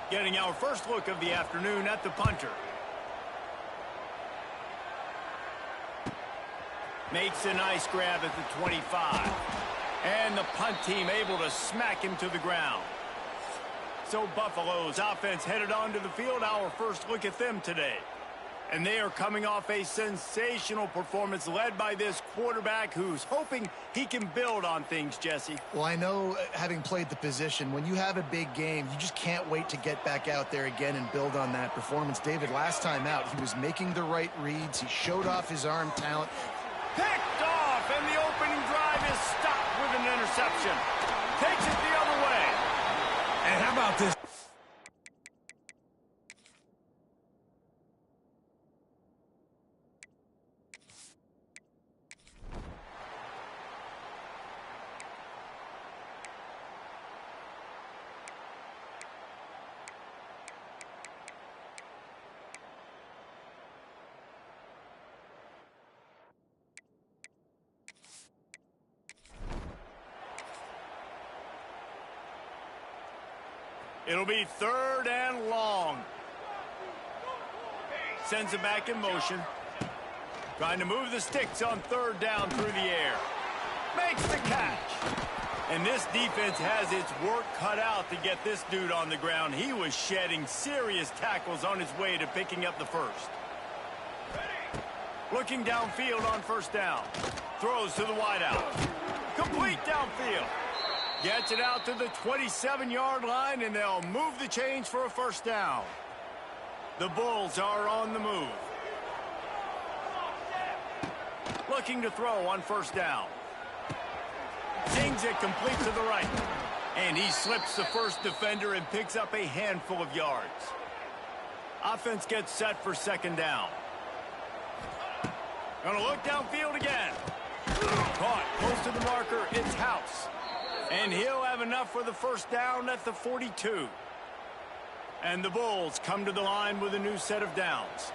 Getting our first look of the afternoon at the punter. Makes a nice grab at the 25. And the punt team able to smack him to the ground. So Buffalo's offense headed onto the field. Our first look at them today. And they are coming off a sensational performance led by this quarterback who's hoping he can build on things, Jesse. Well, I know, having played the position, when you have a big game, you just can't wait to get back out there again and build on that performance. David, last time out, he was making the right reads. He showed off his arm talent. Picked off, and the opening drive is stopped with an interception. Takes it the other way. And how about this? It'll be 3rd and long. Sends it back in motion. Trying to move the sticks on 3rd down through the air. Makes the catch. And this defense has its work cut out to get this dude on the ground. He was shedding serious tackles on his way to picking up the first. Looking downfield on 1st down. Throws to the wideout. Complete downfield. Gets it out to the 27-yard line, and they'll move the chains for a 1st down. The Bulls are on the move. Looking to throw on 1st down. Sings it complete to the right. And he slips the first defender and picks up a handful of yards. Offense gets set for 2nd down. Gonna look downfield again. Caught close to the marker. It's House. And he'll have enough for the 1st down at the 42. And the Bulls come to the line with a new set of downs.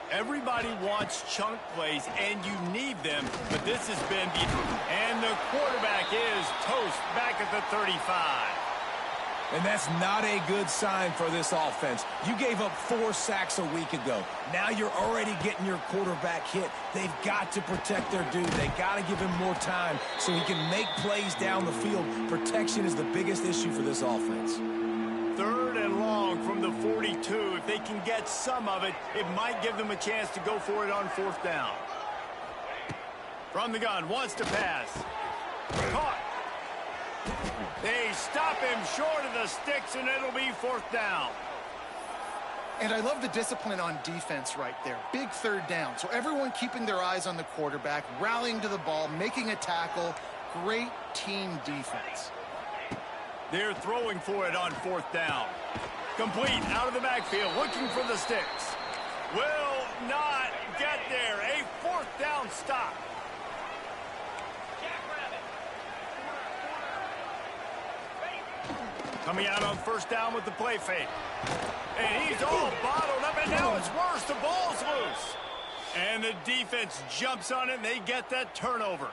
Everybody wants chunk plays, and you need them, but this has been the... And the quarterback is toast back at the 35. And that's not a good sign for this offense. You gave up 4 sacks a week ago. Now you're already getting your quarterback hit. They've got to protect their dude. They got to give him more time so he can make plays down the field. Protection is the biggest issue for this offense. 3rd and long from the 42. If they can get some of it, it might give them a chance to go for it on 4th down. From the gun, wants to pass. Caught. They stop him short of the sticks, and it'll be 4th down. And I love the discipline on defense right there. Big 3rd down. So everyone keeping their eyes on the quarterback, rallying to the ball, making a tackle. Great team defense. They're throwing for it on 4th down. Complete out of the backfield, looking for the sticks. Will not get there. A fourth down stop. Coming out on first down with the play fake. And he's all bottled up, and now it's worse. The ball's loose. And the defense jumps on it, and they get that turnover.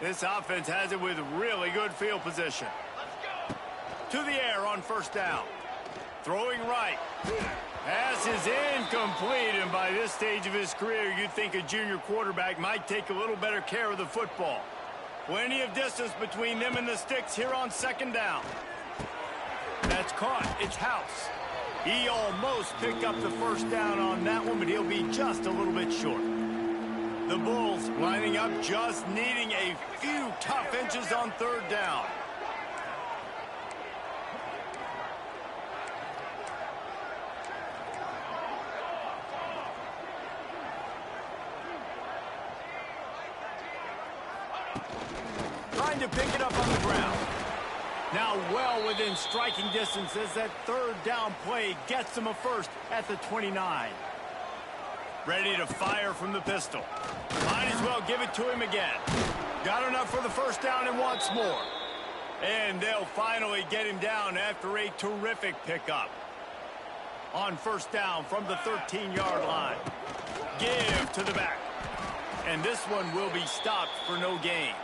This offense has it with really good field position. To the air on first down. Throwing right. Pass is incomplete, and by this stage of his career, you'd think a junior quarterback might take a little better care of the football. Plenty of distance between them and the sticks here on second down. That's caught. It's House. He almost picked up the first down on that one, but he'll be just a little bit short. The Bulls lining up, just needing a few tough inches on third down. Trying to pick it up on the ground. Now well within striking distance as that third down play gets him a first at the 29. Ready to fire from the pistol. Might as well give it to him again. Got enough for the first down and wants more. And they'll finally get him down after a terrific pickup. On first down from the 13-yard line. Give to the back. And this one will be stopped for no gain.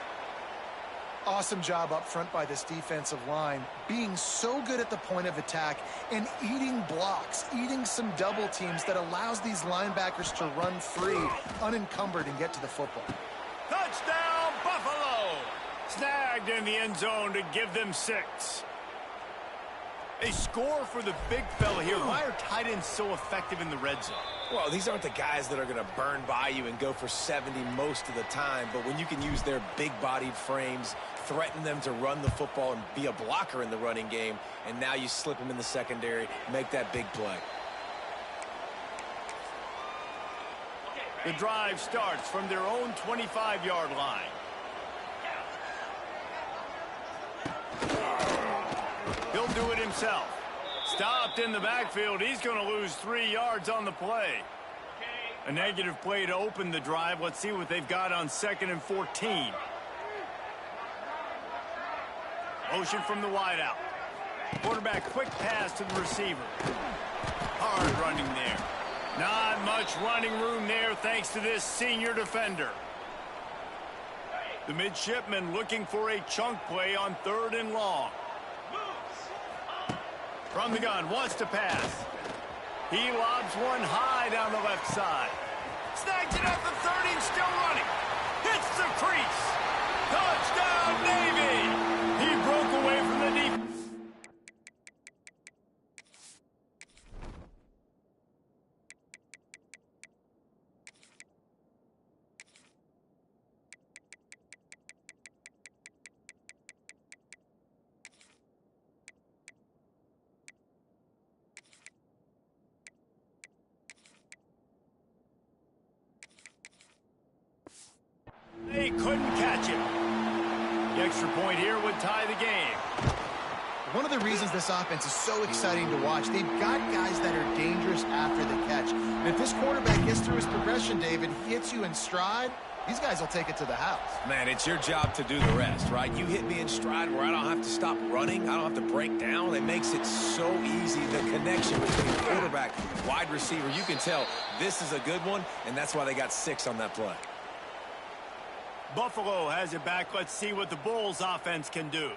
Awesome job up front by this defensive line, being so good at the point of attack and eating blocks, eating some double teams that allows these linebackers to run free, unencumbered, and get to the football. Touchdown, Buffalo! Snagged in the end zone to give them 6. A score for the big fella here. Why are tight ends so effective in the red zone? Well, these aren't the guys that are going to burn by you and go for 70 most of the time, but when you can use their big-bodied frames, threaten them to run the football and be a blocker in the running game, and now you slip them in the secondary, make that big play. The drive starts from their own 25-yard line. He'll do it himself. Stopped in the backfield. He's going to lose 3 yards on the play. A negative play to open the drive. Let's see what they've got on 2nd and 14. Motion from the wideout. Quarterback quick pass to the receiver. Hard running there. Not much running room there thanks to this senior defender. The midshipman looking for a chunk play on 3rd and long. From the gun, wants to pass. He lobs one high down the left side. Snags it at the 30, still running. Hits the crease. Touchdown, Navy! He broke away from the defense. They couldn't catch him. The extra point here would tie the game. One of the reasons this offense is so exciting to watch, they've got guys that are dangerous after the catch. And if this quarterback gets through his progression, David, he hits you in stride, these guys will take it to the house. Man, it's your job to do the rest, right? You hit me in stride where I don't have to stop running. I don't have to break down. It makes it so easy, the connection between quarterback, wide receiver. You can tell this is a good one, and that's why they got 6 on that play. Buffalo has it back. Let's see what the Bulls offense can do.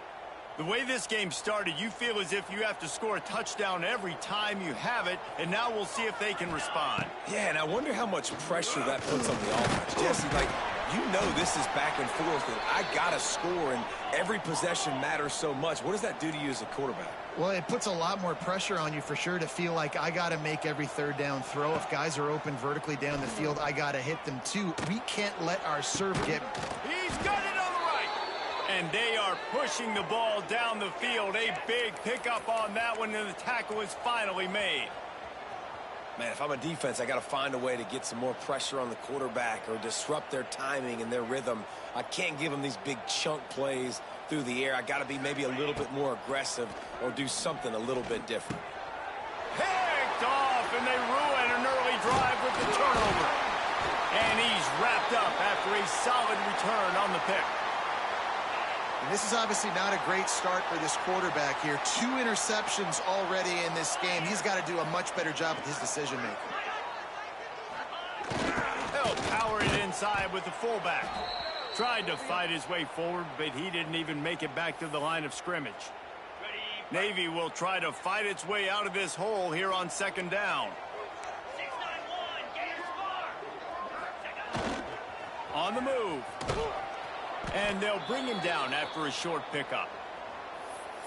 The way this game started, you feel as if you have to score a touchdown every time you have it, and now we'll see if they can respond. Yeah, and I wonder how much pressure that puts on the offense. Jesse, like, you know this is back and forth, and I got to score, and every possession matters so much. What does that do to you as a quarterback? Well, it puts a lot more pressure on you for sure to feel like I got to make every third down throw. If guys are open vertically down the field, I got to hit them too. We can't let our serve get... He's got it on the right. And they are pushing the ball down the field. A big pickup on that one, and the tackle is finally made. Man, if I'm a defense, I got to find a way to get some more pressure on the quarterback or disrupt their timing and their rhythm. I can't give them these big chunk plays through the air. I got to be maybe a little bit more aggressive or do something a little bit different. Picked off, and they ruin an early drive with the turnover. And he's wrapped up after a solid return on the pick. And this is obviously not a great start for this quarterback here. 2 interceptions already in this game. He's got to do a much better job with his decision-making. They'll power it inside with the fullback. Tried to fight his way forward, but he didn't even make it back to the line of scrimmage. Navy will try to fight its way out of this hole here on second down. On the move. And they'll bring him down after a short pickup.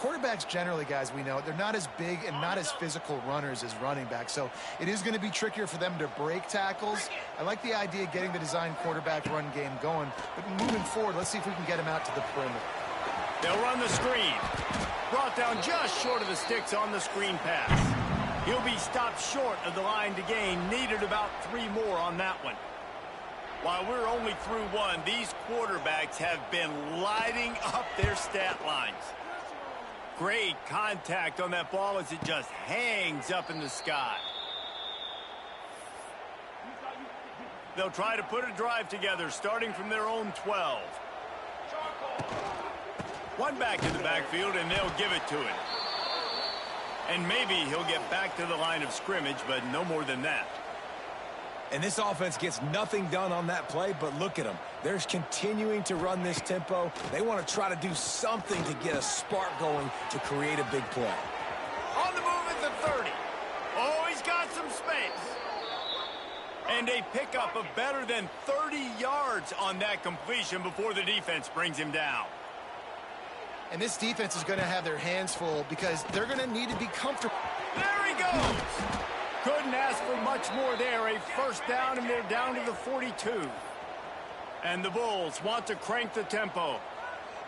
Quarterbacks generally, guys, we know, they're not as big and not as physical runners as running backs, so it is going to be trickier for them to break tackles. I like the idea of getting the design quarterback run game going, but moving forward, let's see if we can get him out to the perimeter. They'll run the screen. Brought down just short of the sticks on the screen pass. He'll be stopped short of the line to gain. Needed about 3 more on that one. While we're only through 1, these quarterbacks have been lighting up their stat lines. Great contact on that ball as it just hangs up in the sky. They'll try to put a drive together, starting from their own 12. One back in the backfield, and they'll give it to him. And maybe he'll get back to the line of scrimmage, but no more than that. And this offense gets nothing done on that play, but look at them. They're continuing to run this tempo. They want to try to do something to get a spark going to create a big play. On the move at the 30. Oh, he's got some space. And a pickup of better than 30 yards on that completion before the defense brings him down. And this defense is going to have their hands full because they're going to need to be comfortable. There he goes. Couldn't ask for much more there. A first down, and they're down to the 42. And the Bulls want to crank the tempo.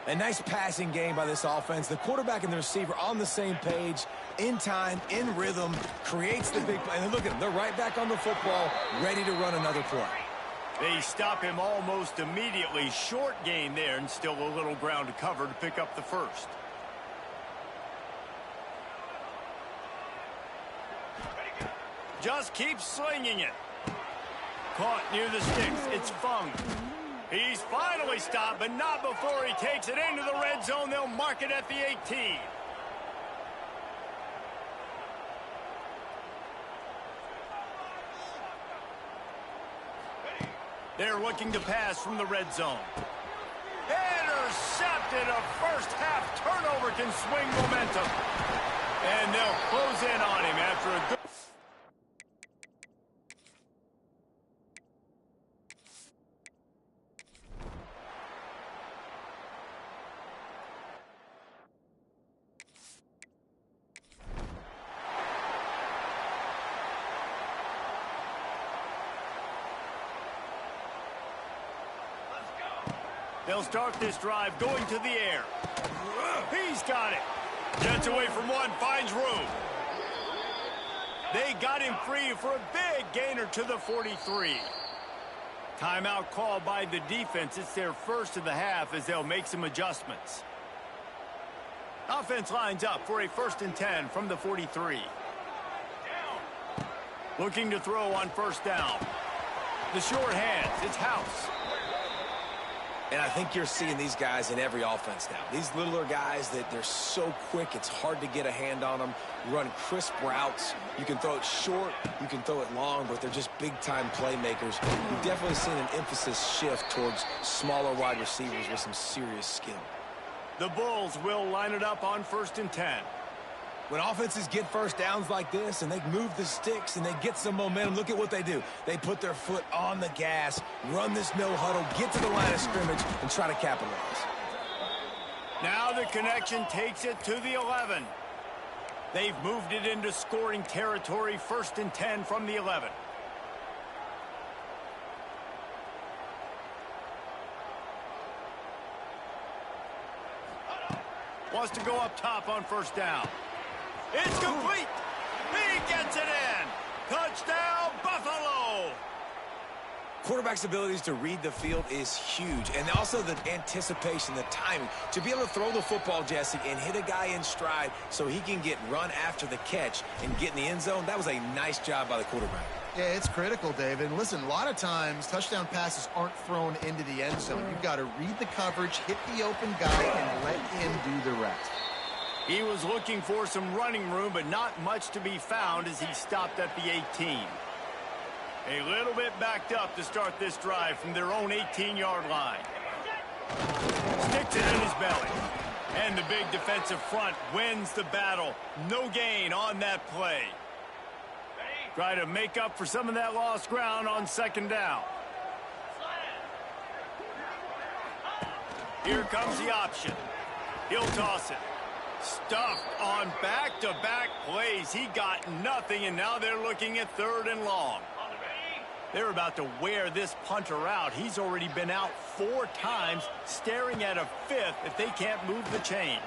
A nice passing game by this offense. The quarterback and the receiver on the same page, in time, in rhythm, creates the big play. And look at them. They're right back on the football, ready to run another play. They stop him almost immediately. Short gain there, and still a little ground to cover to pick up the first. Just keep slinging it. Caught near the sticks. It's Fung. He's finally stopped, but not before he takes it into the red zone. They'll mark it at the 18. They're looking to pass from the red zone. Intercepted. A first-half turnover can swing momentum. And they'll close in on him after a good... They'll start this drive going to the air. He's got it. Gets away from one, finds room. They got him free for a big gainer to the 43. Timeout called by the defense. It's their first of the half as they'll make some adjustments. Offense lines up for a 1st and 10 from the 43. Looking to throw on first down. The short hands, it's House. And I think you're seeing these guys in every offense now. These littler guys that they're so quick, it's hard to get a hand on them. Run crisp routes. You can throw it short, you can throw it long, but they're just big-time playmakers. You've definitely seen an emphasis shift towards smaller wide receivers with some serious skill. The Bulls will line it up on 1st and 10. When offenses get first downs like this and they move the sticks and they get some momentum, look at what they do. They put their foot on the gas, run this no huddle, get to the line of scrimmage, and try to capitalize. Now the connection takes it to the 11. They've moved it into scoring territory, 1st and 10 from the 11. Wants to go up top on first down. It's complete. He gets it in. Touchdown, Buffalo. quarterback's abilities to read the field is huge. And also the anticipation, the timing. To be able to throw the football, Jesse, and hit a guy in stride so he can get run after the catch and get in the end zone, that was a nice job by the quarterback. Yeah, it's critical, David. And listen, a lot of times touchdown passes aren't thrown into the end zone. You've got to read the coverage, hit the open guy, and let him do the rest. He was looking for some running room, but not much to be found as he stopped at the 18. A little bit backed up to start this drive from their own 18-yard line. Sticks it in his belly. And the big defensive front wins the battle. No gain on that play. Try to make up for some of that lost ground on second down. Here comes the option. He'll toss it. Stuffed on back-to-back plays. He got nothing, and now they're looking at 3rd and long. They're about to wear this punter out. He's already been out 4 times, staring at a 5th if they can't move the chains.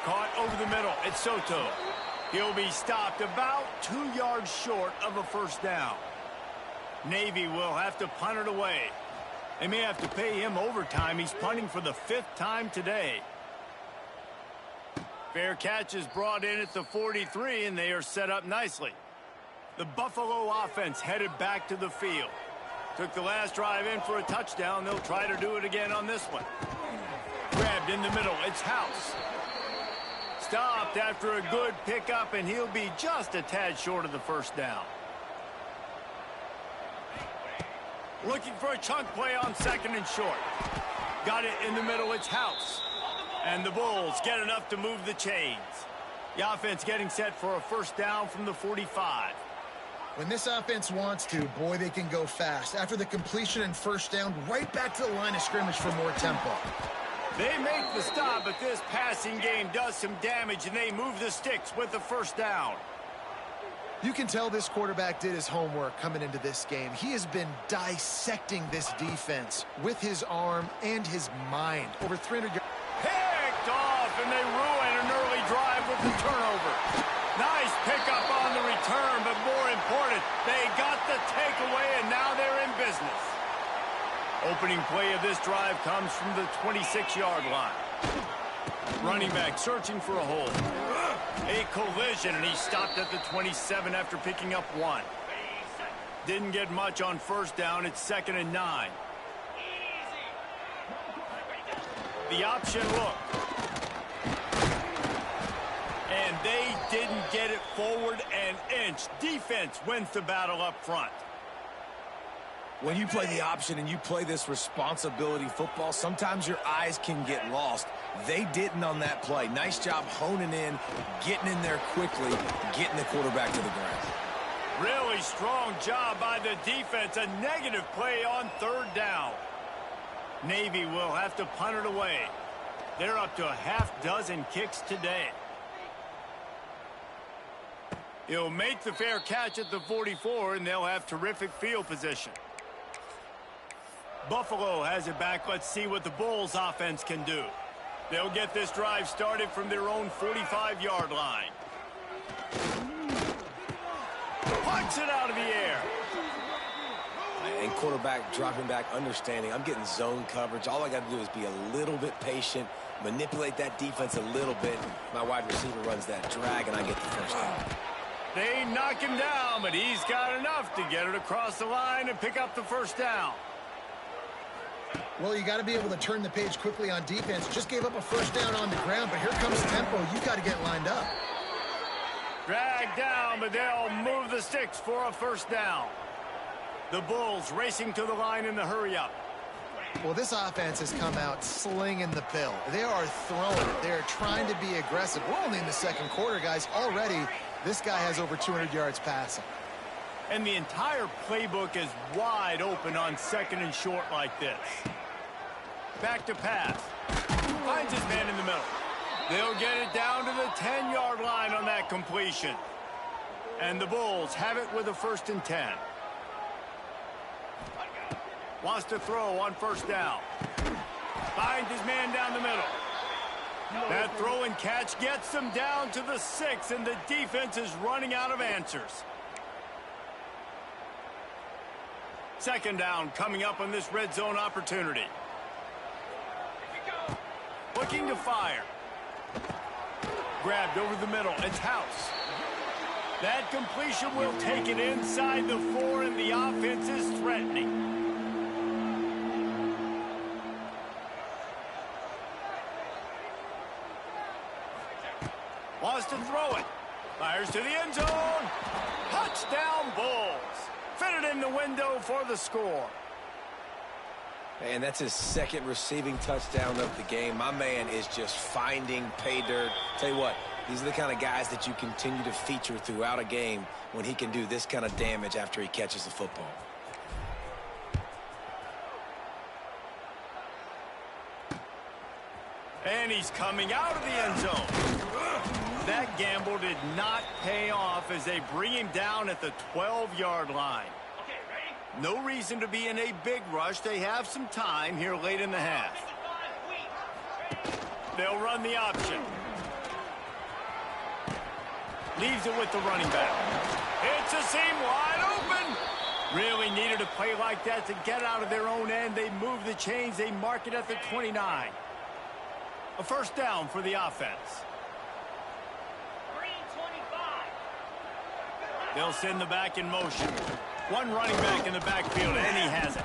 Caught over the middle. It's Soto. He'll be stopped about 2 yards short of a first down. Navy will have to punt it away. They may have to pay him overtime. He's punting for the 5th time today. Fair catch is brought in at the 43, and they are set up nicely. The Buffalo offense headed back to the field. Took the last drive in for a touchdown. They'll try to do it again on this one. Grabbed in the middle. It's House. Stopped after a good pickup, and he'll be just a tad short of the first down. Looking for a chunk play on 2nd and short. Got it in the middle. It's House. And the Bulls get enough to move the chains. The offense getting set for a first down from the 45. When this offense wants to, boy, they can go fast. After the completion and first down, right back to the line of scrimmage for more tempo. They make the stop, but this passing game does some damage, and they move the sticks with the first down. You can tell this quarterback did his homework coming into this game. He has been dissecting this defense with his arm and his mind. Over 300 yards. Picked off, and they ruin an early drive with the turnover. Nice pickup on the return, but more important, they got the takeaway, and now they're in business. Opening play of this drive comes from the 26-yard line. Running back searching for a hole. A collision, and he stopped at the 27 after picking up 1. Didn't get much on first down. It's 2nd and 9. The option look. And they didn't get it forward an inch. Defense wins the battle up front. When you play the option and you play this responsibility football, sometimes your eyes can get lost. They didn't on that play. Nice job honing in, getting in there quickly, getting the quarterback to the ground. Really strong job by the defense. A negative play on 3rd down. Navy will have to punt it away. They're up to a half-dozen kicks today. He'll make the fair catch at the 44, and they'll have terrific field position. Buffalo has it back. Let's see what the Bulls offense can do. They'll get this drive started from their own 45-yard line. Punch it out of the air. And quarterback dropping back, understanding I'm getting zone coverage. All I got to do is be a little bit patient, manipulate that defense a little bit. My wide receiver runs that drag, and I get the first down. They knock him down, but he's got enough to get it across the line and pick up the first down. Well, you got to be able to turn the page quickly on defense. Just gave up a first down on the ground, but here comes tempo. You've got to get lined up. Dragged down, but they'll move the sticks for a first down. The Bulls racing to the line in the hurry-up. Well, this offense has come out slinging the pill. They are throwing. They're trying to be aggressive. We're only in the 2nd quarter, guys. Already, this guy has over 200 yards passing. And the entire playbook is wide open on 2nd and short like this. Back to pass. Finds his man in the middle. They'll get it down to the 10-yard line on that completion. And the Bulls have it with a 1st and 10. Wants to throw on first down. Finds his man down the middle. That throw and catch gets them down to the 6, and the defense is running out of answers. Second down coming up on this red zone opportunity. Looking to fire. Grabbed over the middle. It's House. That completion will take it inside the 4, and the offense is threatening. Wants to throw it. Fires to the end zone. Touchdown, Bulls. Fitted in the window for the score. And that's his second receiving touchdown of the game. My man is just finding pay dirt. Tell you what, these are the kind of guys that you continue to feature throughout a game when he can do this kind of damage after he catches the football. And he's coming out of the end zone. That gamble did not pay off as they bring him down at the 12-yard line. No reason to be in a big rush. They have some time here late in the half. They'll run the option. Leaves it with the running back. It's a seam wide open. Really needed a play like that to get out of their own end. They move the chains. They mark it at the 29. A first down for the offense. They'll send the back in motion. One running back in the backfield, and he has it.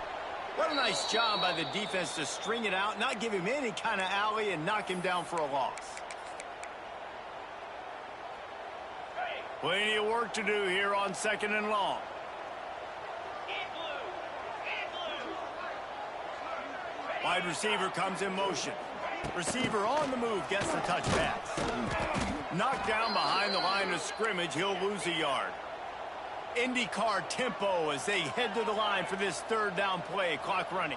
What a nice job by the defense to string it out, not give him any kind of alley, and knock him down for a loss. Plenty of work to do here on 2nd and long. Wide receiver comes in motion. Receiver on the move gets the touch pass. Knocked down behind the line of scrimmage, he'll lose a yard. IndyCar tempo as they head to the line for this third down play. Clock running.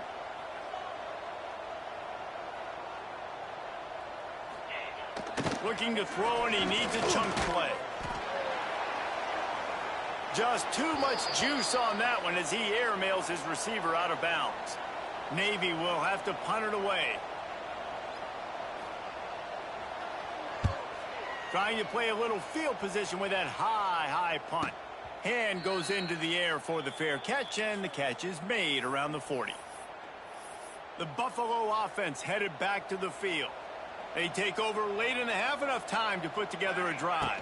Looking to throw, and he needs a chunk play. Just too much juice on that one as he airmails his receiver out of bounds. Navy will have to punt it away. Trying to play a little field position with that high punt. Hand goes into the air for the fair catch, and the catch is made around the 40. The Buffalo offense headed back to the field. They take over late in the half, enough time to put together a drive.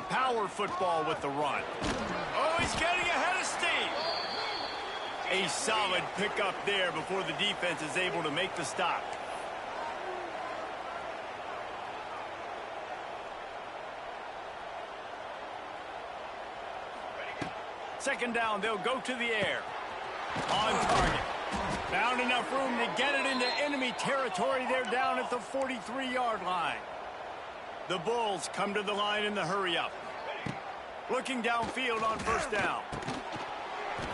Power football with the run. Oh, he's getting ahead of steam. A solid pickup there before the defense is able to make the stop. Second down, they'll go to the air. On target. Found enough room to get it into enemy territory. They're down at the 43-yard line. The Bulls come to the line in the hurry-up. Looking downfield on first down.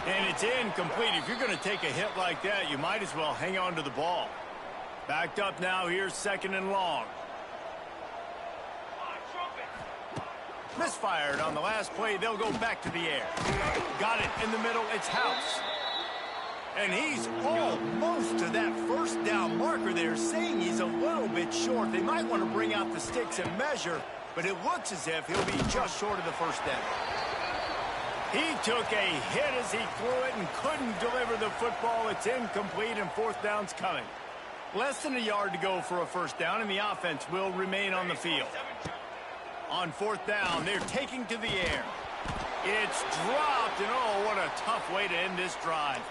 And it's incomplete. If you're going to take a hit like that, you might as well hang on to the ball. Backed up now, here's 2nd and long. Misfired on the last play. They'll go back to the air. Got it in the middle. It's House. And he's almost to that first down marker there, saying he's a little bit short. They might want to bring out the sticks and measure, but it looks as if he'll be just short of the first down. He took a hit as he threw it and couldn't deliver the football. It's incomplete, and fourth down's coming. Less than a yard to go for a first down, and the offense will remain on the field. On fourth down, they're taking to the air. It's dropped, and oh, what a tough way to end this drive.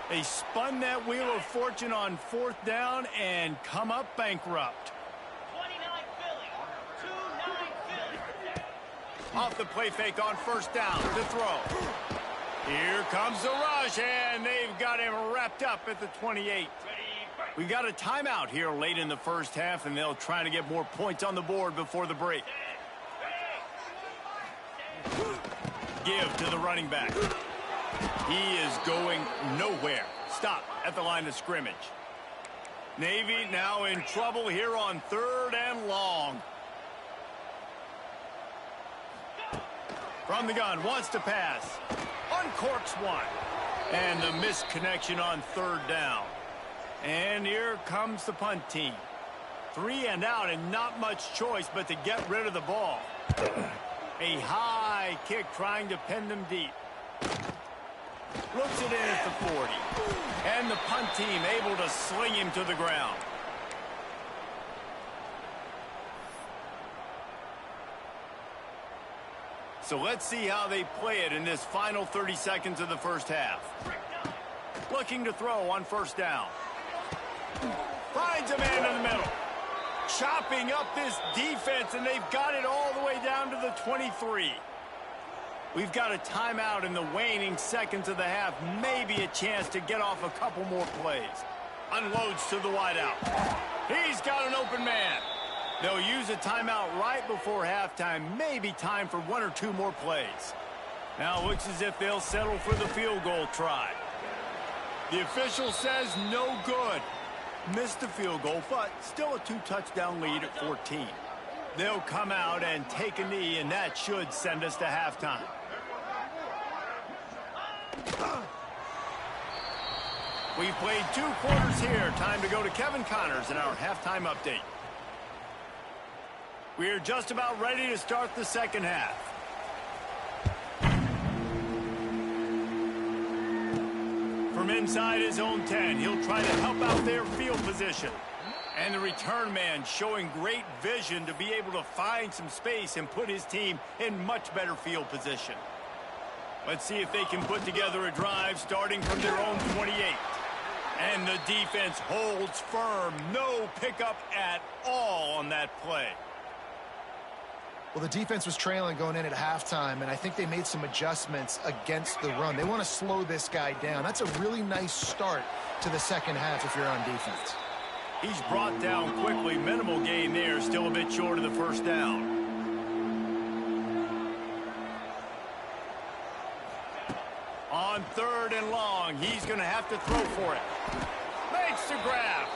They spun that wheel of fortune on fourth down and come up bankrupt. 29 Philly, 2-9 Philly. Off the play fake on first down to throw. Here comes the rush, and they've got him wrapped up at the 28. We got a timeout here late in the first half, and they'll try to get more points on the board before the break. Give to the running back. He is going nowhere. Stop at the line of scrimmage. Navy now in trouble here on 3rd and long. From the gun, wants to pass. Uncorks one. And the misconnection on 3rd down. And here comes the punt team. 3 and out, and not much choice but to get rid of the ball. A high kick trying to pin them deep. Looks it in at the 40. And the punt team able to sling him to the ground. So let's see how they play it in this final 30 seconds of the first half. Looking to throw on first down. Finds a man in the middle. Chopping up this defense, and they've got it all the way down to the 23. We've got a timeout in the waning seconds of the half. Maybe a chance to get off a couple more plays. Unloads to the wideout. He's got an open man. They'll use a timeout right before halftime. Maybe time for one or two more plays. Now it looks as if they'll settle for the field goal try. The official says no good. Missed the field goal, but still a 2-touchdown lead at 14. They'll come out and take a knee, and that should send us to halftime. We've played 2 quarters here. Time to go to Kevin Connors in our halftime update. We are just about ready to start the second half. From inside his own 10, he'll try to help out their field position. And the return man showing great vision to be able to find some space and put his team in much better field position. Let's see if they can put together a drive starting from their own 28. And the defense holds firm. No pickup at all on that play. Well, the defense was trailing going in at halftime, and I think they made some adjustments against the run. They want to slow this guy down. That's a really nice start to the second half if you're on defense. He's brought down quickly. Minimal gain there. Still a bit short of the first down. On 3rd and long, he's going to have to throw for it. Makes the grab.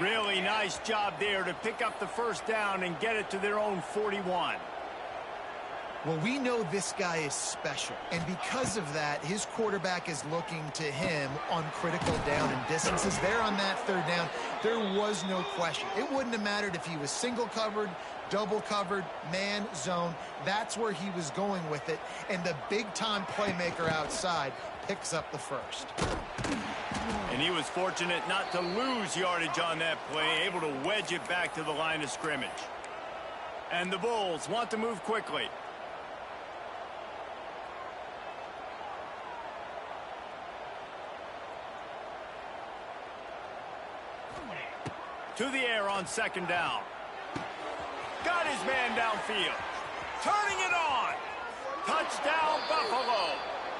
Really nice job there to pick up the first down and get it to their own 41. Well, we know this guy is special, and because of that, his quarterback is looking to him on critical down and distances. There on that 3rd down, there was no question. It wouldn't have mattered if he was single covered, double covered, man, zone. That's where he was going with it, and the big-time playmaker outside picks up the first. And he was fortunate not to lose yardage on that play, able to wedge it back to the line of scrimmage. And the Bulls want to move quickly. To the air on 2nd down. Got his man downfield. Turning it on. Touchdown, Buffalo.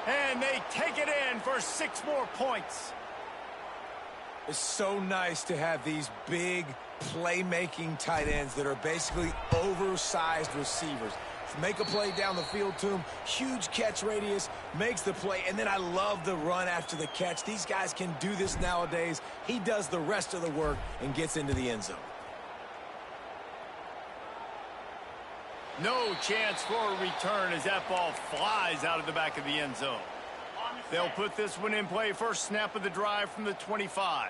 And they take it in for 6 more points. It's so nice to have these big playmaking tight ends that are basically oversized receivers. Make a play down the field to him, huge catch radius, makes the play, and then I love the run after the catch. These guys can do this nowadays. He does the rest of the work and gets into the end zone. No chance for a return as that ball flies out of the back of the end zone. They'll put this one in play. First snap of the drive from the 25.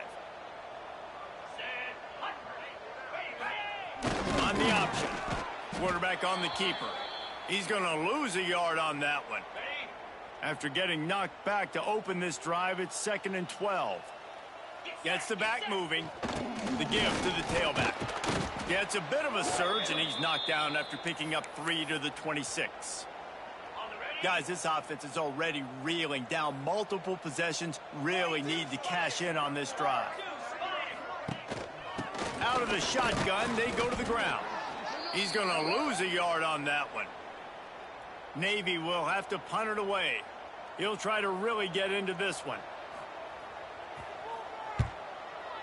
On the option. Quarterback on the keeper. He's going to lose a yard on that one. After getting knocked back to open this drive, it's 2nd and 12. Gets the back moving. The give to the tailback. Gets a bit of a surge, and he's knocked down after picking up 3 to the 26. Guys, this offense is already reeling down multiple possessions. Really need to cash in on this drive. Out of the shotgun, they go to the ground. He's going to lose a yard on that one. Navy will have to punt it away. He'll try to really get into this one.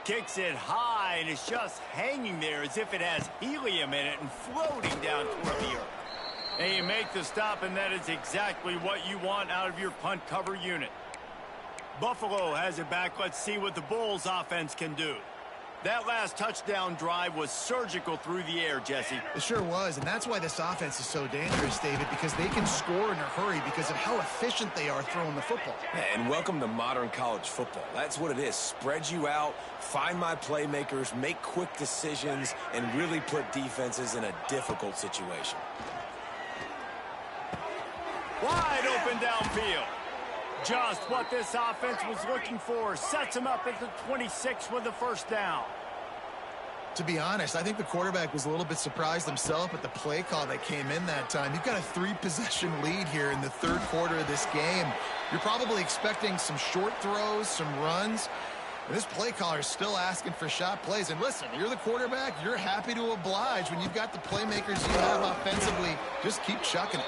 Kicks it high, and it's just hanging there as if it has helium in it and floating down toward the earth. And you make the stop, and that is exactly what you want out of your punt cover unit. Buffalo has it back. Let's see what the Bulls offense can do. That last touchdown drive was surgical through the air, Jesse. It sure was, and that's why this offense is so dangerous, David, because they can score in a hurry because of how efficient they are throwing the football. Yeah, and welcome to modern college football. That's what it is. Spread you out, find my playmakers, make quick decisions, and really put defenses in a difficult situation. Wide open downfield. Just what this offense was looking for. Sets him up at the 26 with the first down. To be honest, I think the quarterback was a little bit surprised himself at the play call that came in that time. You've got a 3-possession lead here in the third quarter of this game. You're probably expecting some short throws, some runs. And this play caller is still asking for shot plays. And listen, you're the quarterback. You're happy to oblige when you've got the playmakers you have offensively. Just keep chucking it.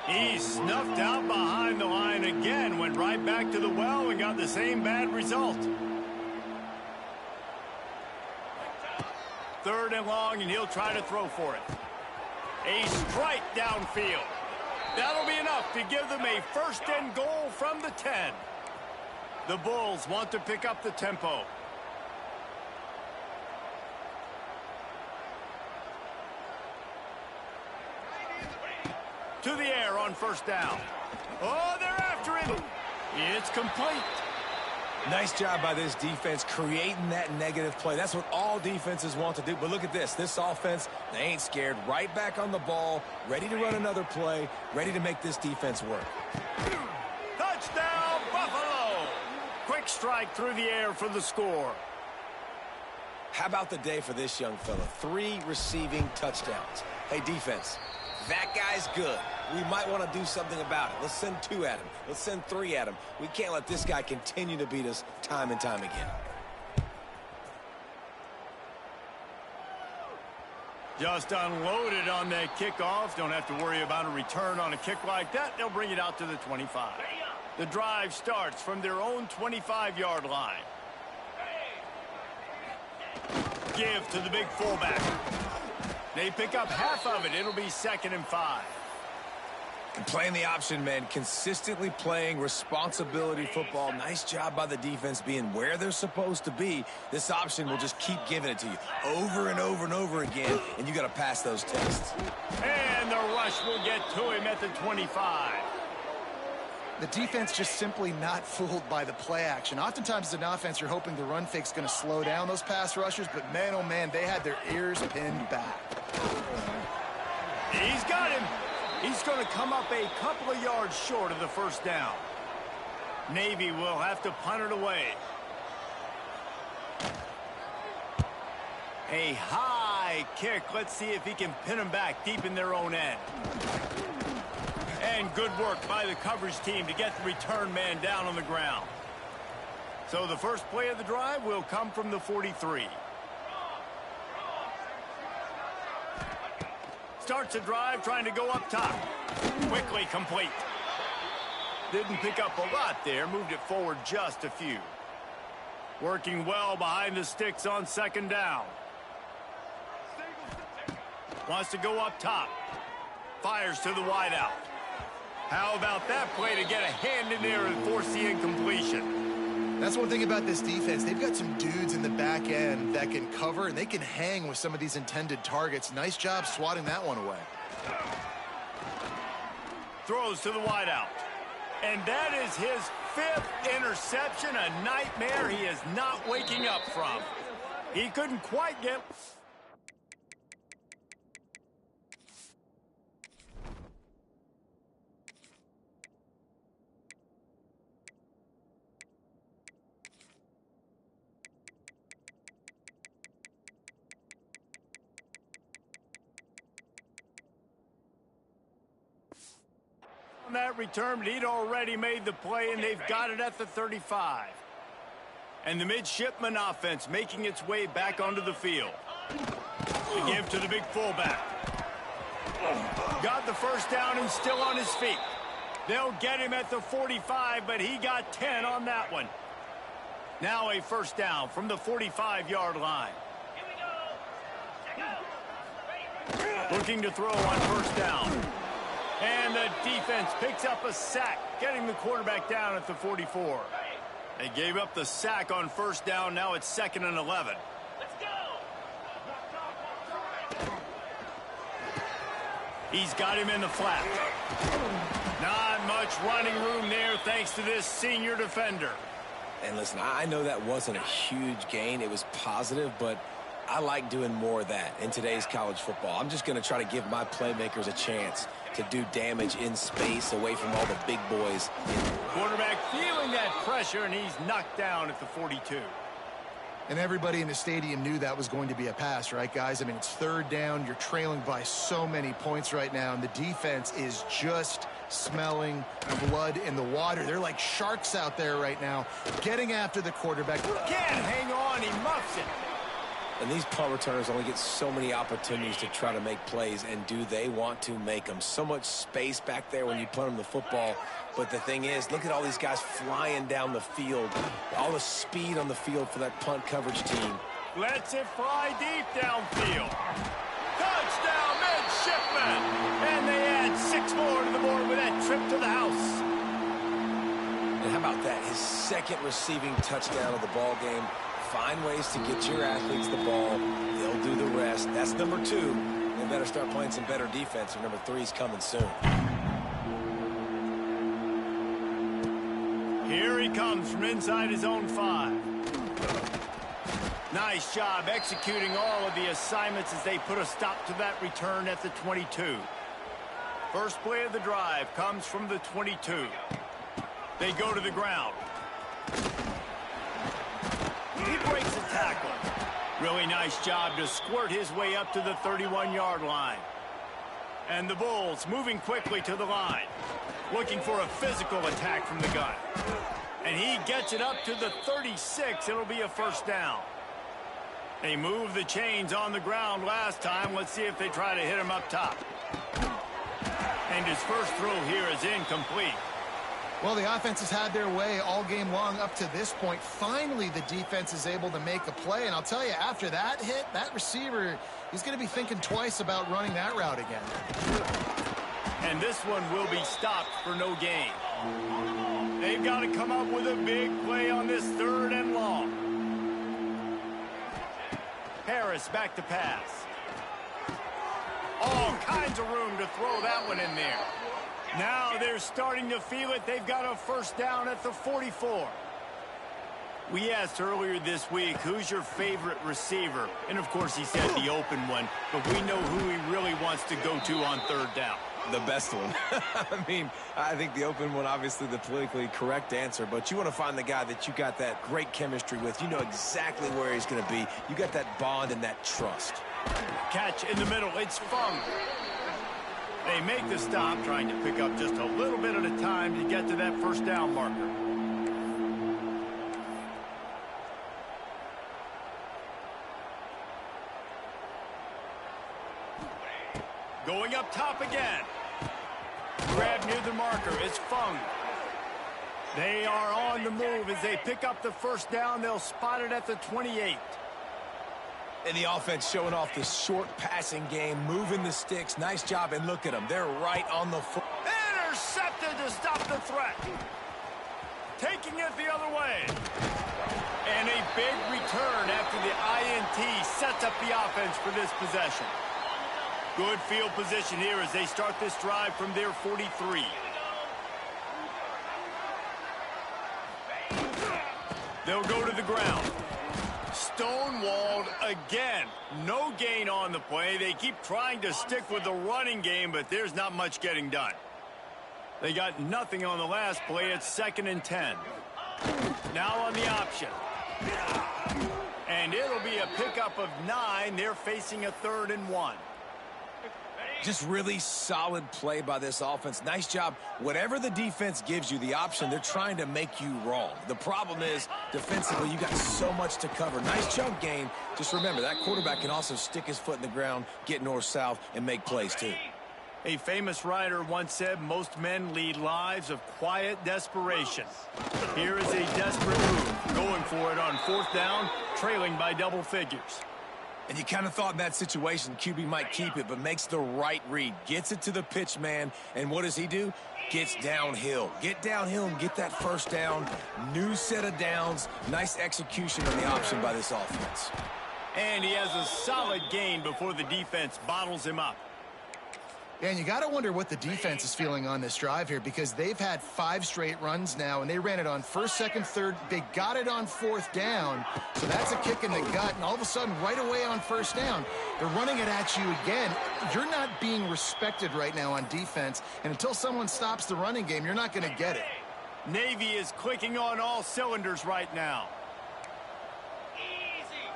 He snuffed out behind the line again, went right back to the well and got the same bad result. Third and long, and he'll try to throw for it. A strike downfield. That'll be enough to give them a first and goal from the 10. The Bulls want to pick up the tempo. To the air on first down. Oh, they're after him. It's complete. Nice job by this defense creating that negative play. That's what all defenses want to do. But look at this. This offense, they ain't scared. Right back on the ball, ready to run another play, ready to make this defense work. Touchdown, Buffalo. Quick strike through the air for the score. How about the day for this young fella? 3 receiving touchdowns. Hey, defense, that guy's good. We might want to do something about it. Let's send 2 at him. Let's send 3 at him. We can't let this guy continue to beat us time and time again. Just unloaded on that kickoff. Don't have to worry about a return on a kick like that. They'll bring it out to the 25. The drive starts from their own 25-yard line. Give to the big fullback. They pick up half of it. It'll be 2nd and 5. And playing the option, man, consistently playing responsibility football. Nice job by the defense being where they're supposed to be. This option will just keep giving it to you over and over and over again, and you got to pass those tests. And the rush will get to him at the 25. The defense just simply not fooled by the play action. Oftentimes as an offense, you're hoping the run fake's going to slow down those pass rushers, but man, oh man, they had their ears pinned back. He's got him. He's going to come up a couple of yards short of the first down. Navy will have to punt it away. A high kick. Let's see if he can pin him back deep in their own end. And good work by the coverage team to get the return man down on the ground. So the first play of the drive will come from the 43. Starts a drive trying to go up top. Quickly complete. Didn't pick up a lot there. Moved it forward just a few. Working well behind the sticks on 2nd down. Wants to go up top. Fires to the wideout. How about that play to get a hand in there and force the incompletion? That's one thing about this defense. They've got some dudes in the back end that can cover, and they can hang with some of these intended targets. Nice job swatting that one away. Throws to the wideout. And that is his 5th interception, a nightmare he is not waking up from. He couldn't quite get... on that return, but he'd already made the play, and they've got it at the 35. And the midshipman offense making its way back onto the field. To give to the big fullback. Got the first down and still on his feet. They'll get him at the 45, but he got 10 on that one. Now a first down from the 45-yard line. Looking to throw on first down. And the defense picks up a sack, getting the quarterback down at the 44. They gave up the sack on first down. Now it's 2nd and 11. Let's go. He's got him in the flat. Not much running room there thanks to this senior defender. And listen, I know that wasn't a huge gain. It was positive, but I like doing more of that in today's college football. I'm just going to try to give my playmakers a chance to do damage in space away from all the big boys. Quarterback feeling that pressure, and he's knocked down at the 42. And everybody in the stadium knew that was going to be a pass, right, guys? I mean, it's third down. You're trailing by so many points right now, and the defense is just smelling blood in the water. They're like sharks out there right now, getting after the quarterback. Can't hang on. He muffs it. And these punt returners only get so many opportunities to try to make plays, and do they want to make them? So much space back there when you punt them the football. But the thing is, look at all these guys flying down the field. All the speed on the field for that punt coverage team. Lets it fly deep downfield. Touchdown, midshipman! And they add 6 more to the board with that trip to the house. And how about that? His second receiving touchdown of the ball game. Find ways to get your athletes the ball. They'll do the rest. That's number 2. They better start playing some better defense, or number 3 is coming soon. Here he comes from inside his own 5. Nice job executing all of the assignments as they put a stop to that return at the 22. First play of the drive comes from the 22. They go to the ground. He breaks a tackle. Really nice job to squirt his way up to the 31-yard line. And the Bulls moving quickly to the line, looking for a physical attack from the gun. And he gets it up to the 36. It'll be a first down. They moved the chains on the ground last time. Let's see if they try to hit him up top. And his first throw here is incomplete. Well, the offense has had their way all game long up to this point. Finally, the defense is able to make a play. And I'll tell you, after that hit, that receiver, he's going to be thinking twice about running that route again. And this one will be stopped for no gain. They've got to come up with a big play on this 3rd and long. Harris back to pass. All kinds of room to throw that one in there. Now they're starting to feel it. They've got a first down at the 44. We asked earlier this week, who's your favorite receiver? And, of course, he said the open one. But we know who he really wants to go to on 3rd down. The best one. I mean, I think the open one, obviously the politically correct answer, but you want to find the guy that you got that great chemistry with. You know exactly where he's going to be. You got that bond and that trust. Catch in the middle. It's Fung. They make the stop, trying to pick up just a little bit at a time to get to that first down marker. Going up top again. Grab near the marker. It's Fung. They are on the move as they pick up the first down. They'll spot it at the 28. And the offense showing off this short passing game, moving the sticks. Nice job, and look at them. They're right on the foot. Intercepted to stop the threat. Taking it the other way. And a big return after the INT sets up the offense for this possession. Good field position here as they start this drive from their 43. They'll go to the ground. Stonewalled again. No gain on the play. They keep trying to stick with the running game, but there's not much getting done. They got nothing on the last play. It's 2nd and 10. Now on the option. And it'll be a pickup of 9. They're facing a 3rd and 1. Just really solid play by this offense. Nice job. Whatever the defense gives you the option, they're trying to make you wrong. The problem is, defensively, you got so much to cover. Nice chunk gain. Just remember, that quarterback can also stick his foot in the ground, get north-south, and make plays too. A famous writer once said, most men lead lives of quiet desperation. Here is a desperate move, going for it on 4th down, trailing by double figures. And you kind of thought in that situation QB might keep it, but makes the right read. Gets it to the pitch man, and what does he do? Gets downhill. Get downhill and get that first down. New set of downs. Nice execution on the option by this offense. And he has a solid gain before the defense bottles him up. And you got to wonder what the defense is feeling on this drive here, because they've had 5 straight runs now, and they ran it on first, second, third. They got it on 4th down, so that's a kick in the gut. And all of a sudden, right away on 1st down, they're running it at you again. You're not being respected right now on defense, and until someone stops the running game, you're not going to get it. Navy is clicking on all cylinders right now. Easy.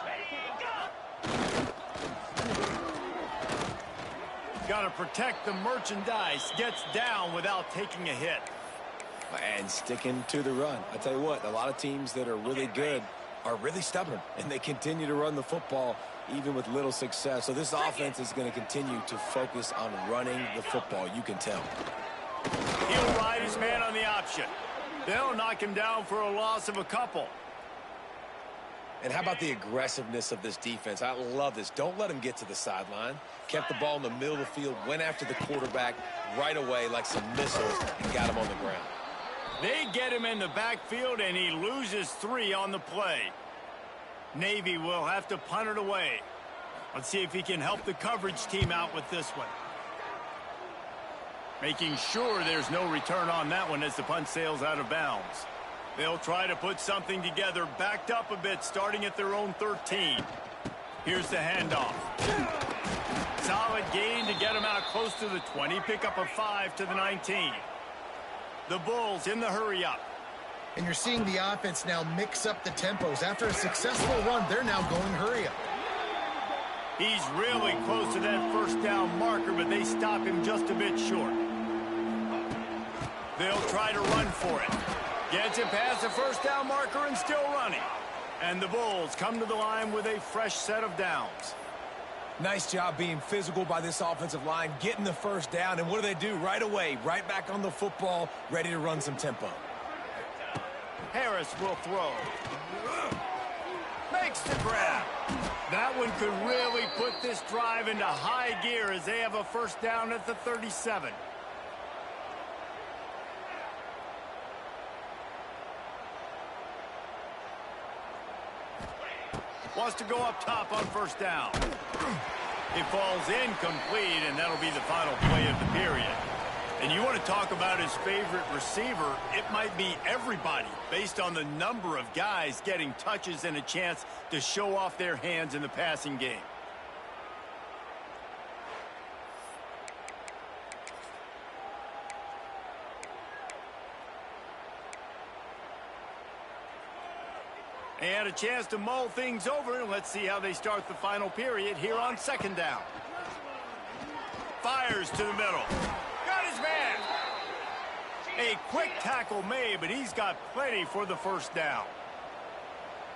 Ready, go. Got to protect the merchandise. Gets down without taking a hit. And sticking to the run. I tell you what, a lot of teams that are really good are really stubborn, and they continue to run the football even with little success. So this offense is going to continue to focus on running the football. You can tell. He'll ride his man on the option. They'll knock him down for a loss of a couple. And how about the aggressiveness of this defense? I love this. Don't let him get to the sideline. Kept the ball in the middle of the field, went after the quarterback right away like some missiles, and got him on the ground. They get him in the backfield, and he loses 3 on the play. Navy will have to punt it away. Let's see if he can help the coverage team out with this one. Making sure there's no return on that one as the punt sails out of bounds. They'll try to put something together, backed up a bit, starting at their own 13. Here's the handoff. Solid gain to get him out close to the 20. Pick up a 5 to the 19. The Bulls in the hurry up. And you're seeing the offense now mix up the tempos. After a successful run, they're now going hurry up. He's really close to that 1st down marker, but they stop him just a bit short. They'll try to run for it. Gets it past the 1st down marker and still running. And the Bulls come to the line with a fresh set of downs. Nice job being physical by this offensive line, getting the 1st down, and what do they do right away? Right back on the football, ready to run some tempo. Harris will throw. Makes the grab. That one could really put this drive into high gear as they have a 1st down at the 37. Wants to go up top on 1st down. It falls incomplete, and that'll be the final play of the period. And you want to talk about his favorite receiver, it might be everybody based on the number of guys getting touches and a chance to show off their hands in the passing game. They had a chance to mull things over. Let's see how they start the final period here on 2nd down. Fires to the middle. Got his man. A quick tackle made, but he's got plenty for the 1st down.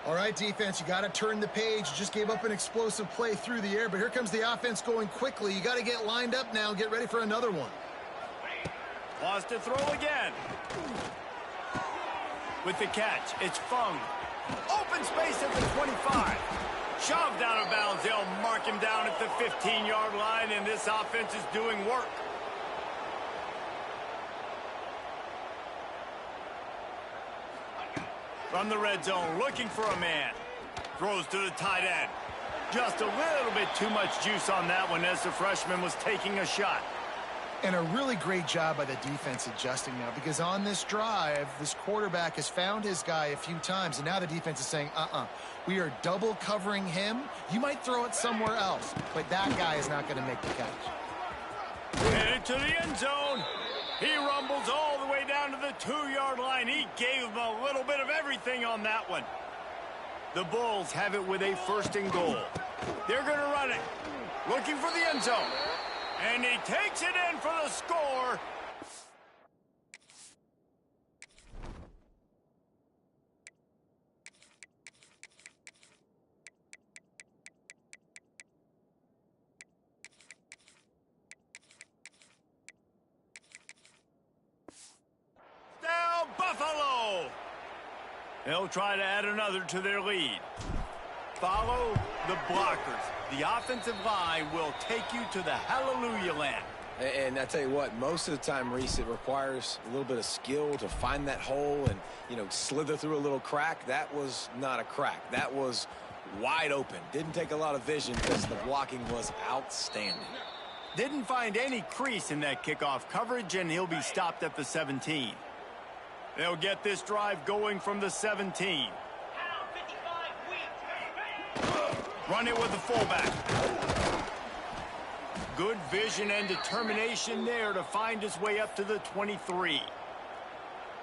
All right, defense, you got to turn the page. You just gave up an explosive play through the air, but here comes the offense going quickly. You got to get lined up now, get ready for another one. Wants to throw again. With the catch, it's Fung. Open space at the 25. Shoved out of bounds. They'll mark him down at the 15-yard line, and this offense is doing work. From the red zone, looking for a man. Throws to the tight end. Just a little bit too much juice on that one as the freshman was taking a shot. And a really great job by the defense adjusting now, because on this drive, this quarterback has found his guy a few times, and now the defense is saying, we are double covering him. You might throw it somewhere else, but that guy is not going to make the catch. Headed to the end zone. He rumbles all the way down to the 2-yard line. He gave him a little bit of everything on that one. The Bulls have it with a 1st and goal. They're going to run it. Looking for the end zone. And he takes it in for the score. Now Buffalo. They'll try to add another to their lead. Follow the blockers. The offensive line will take you to the hallelujah land. And I tell you what, most of the time, Reese, it requires a little bit of skill to find that hole and, slither through a little crack. That was not a crack. That was wide open. Didn't take a lot of vision because the blocking was outstanding. Didn't find any crease in that kickoff coverage, and he'll be stopped at the 17. They'll get this drive going from the 17. Run it with the fullback. Good vision and determination there to find his way up to the 23.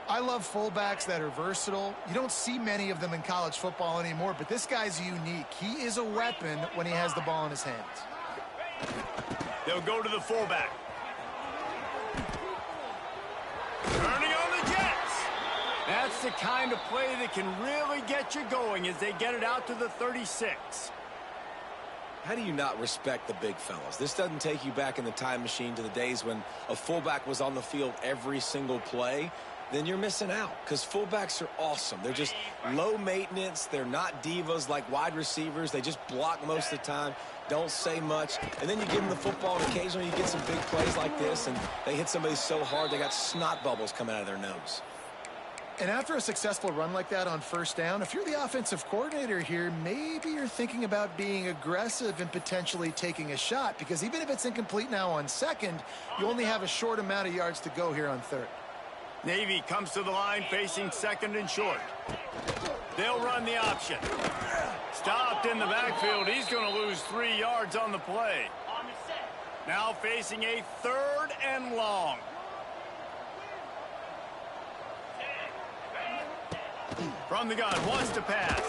I love fullbacks that are versatile. You don't see many of them in college football anymore, but this guy's unique. He is a weapon when he has the ball in his hands. They'll go to the fullback. Turning on the Jets. That's the kind of play that can really get you going as they get it out to the 36. How do you not respect the big fellas? This doesn't take you back in the time machine to the days when a fullback was on the field every single play. Then you're missing out, because fullbacks are awesome. They're just low maintenance. They're not divas like wide receivers. They just block most of the time, don't say much. And then you give them the football, and occasionally you get some big plays like this, and they hit somebody so hard they got snot bubbles coming out of their nose. And after a successful run like that on first down, if you're the offensive coordinator here, maybe you're thinking about being aggressive and potentially taking a shot, because even if it's incomplete now on second, you only have a short amount of yards to go here on third. Navy comes to the line facing second and short. They'll run the option. Stopped in the backfield. He's going to lose 3 yards on the play. Now facing a third and long. From the gun, wants to pass.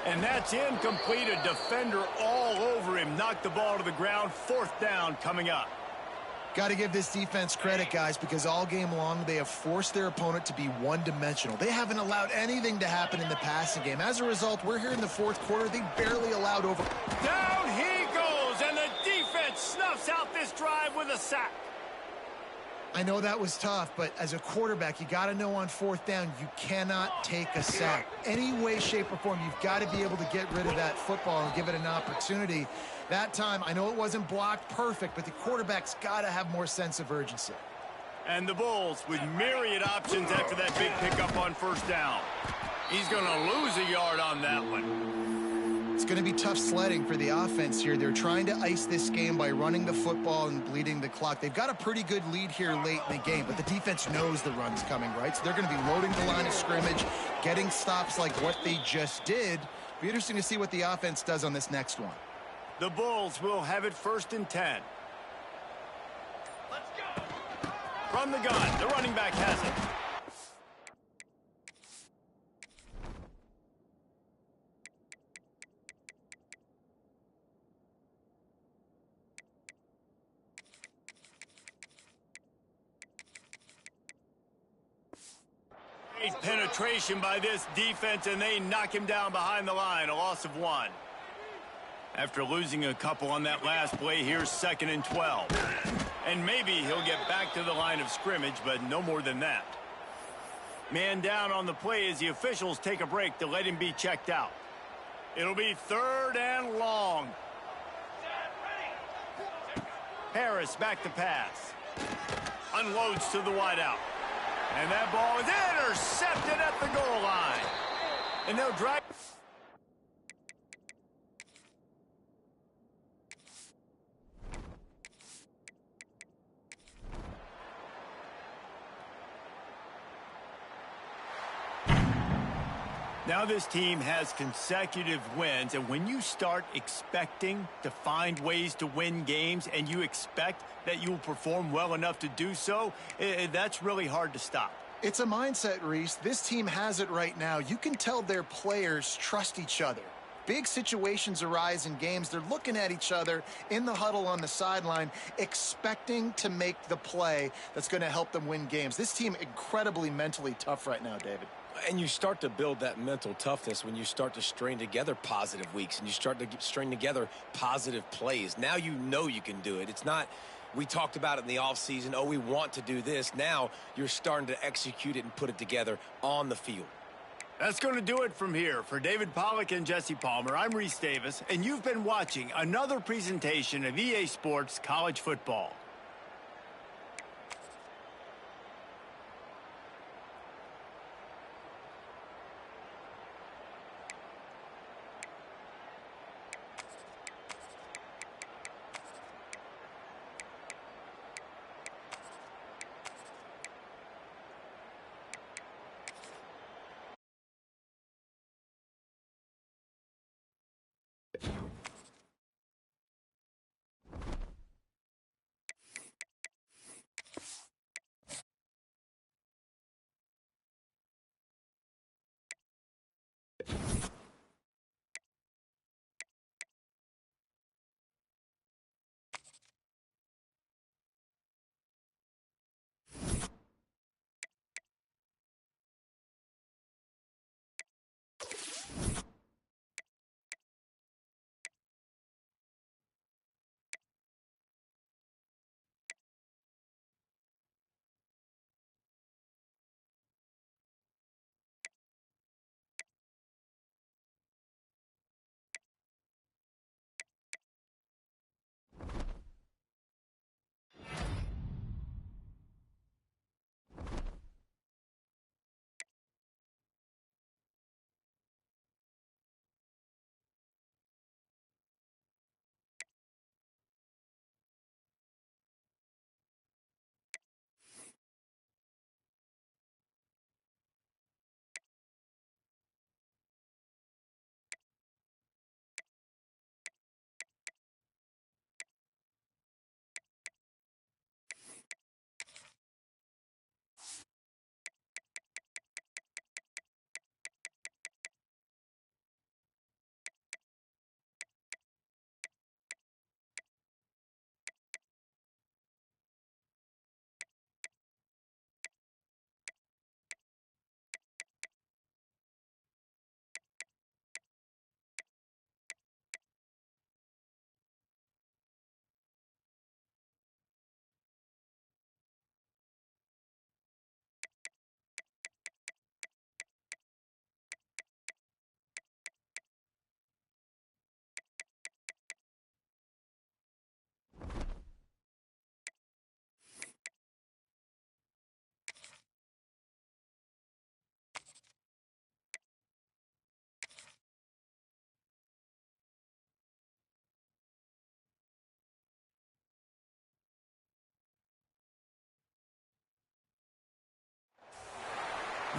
And that's incomplete. A defender all over him. Knocked the ball to the ground. Fourth down coming up. Got to give this defense credit, guys, because all game long they have forced their opponent to be one-dimensional. They haven't allowed anything to happen in the passing game. As a result, we're here in the fourth quarter. They barely allowed over. Down he goes, and the defense snuffs out this drive with a sack. I know that was tough, but as a quarterback, you got to know on fourth down, you cannot take a sack. Any way, shape, or form, you've got to be able to get rid of that football and give it an opportunity. That time, I know it wasn't blocked perfect, but the quarterback's got to have more sense of urgency. And the Bulls with myriad options after that big pickup on first down. He's going to lose a yard on that one. It's going to be tough sledding for the offense here. They're trying to ice this game by running the football and bleeding the clock. They've got a pretty good lead here late in the game, but the defense knows the run's coming, right? So they're going to be loading the line of scrimmage, getting stops like what they just did. Be interesting to see what the offense does on this next one. The Bulls will have it first and 10. Let's go. From the gun, the running back has it. Great penetration by this defense, and they knock him down behind the line, a loss of 1. After losing a couple on that last play, here's second and 12. And maybe he'll get back to the line of scrimmage, but no more than that. Man down on the play as the officials take a break to let him be checked out. It'll be third and long. Harris back to pass. Unloads to the wideout. And that ball is intercepted at the goal line. And they'll drive. Now this team has consecutive wins, and when you start expecting to find ways to win games and you expect that you'll perform well enough to do so, that's really hard to stop. It's a mindset, Reese. This team has it right now. You can tell their players trust each other. Big situations arise in games. They're looking at each other in the huddle on the sideline, expecting to make the play that's going to help them win games. This team incredibly mentally tough right now, David. And you start to build that mental toughness when you start to string together positive weeks and you start to string together positive plays. Now you know you can do it. It's not, we talked about it in the offseason, oh, we want to do this. Now you're starting to execute it and put it together on the field. That's going to do it from here. For David Pollack and Jesse Palmer, I'm Reese Davis, and you've been watching another presentation of EA Sports College Football.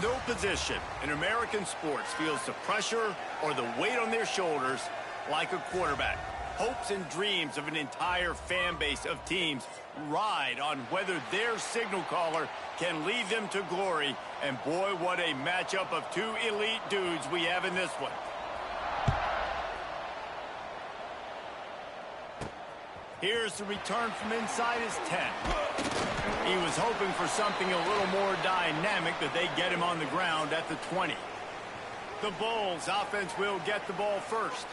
No position in American sports feels the pressure or the weight on their shoulders like a quarterback. Hopes and dreams of an entire fan base of teams ride on whether their signal caller can lead them to glory. And boy, what a matchup of two elite dudes we have in this one. Here's the return from inside his 10. He was hoping for something a little more dynamic, but they get him on the ground at the 20. The Bulls offense will get the ball first.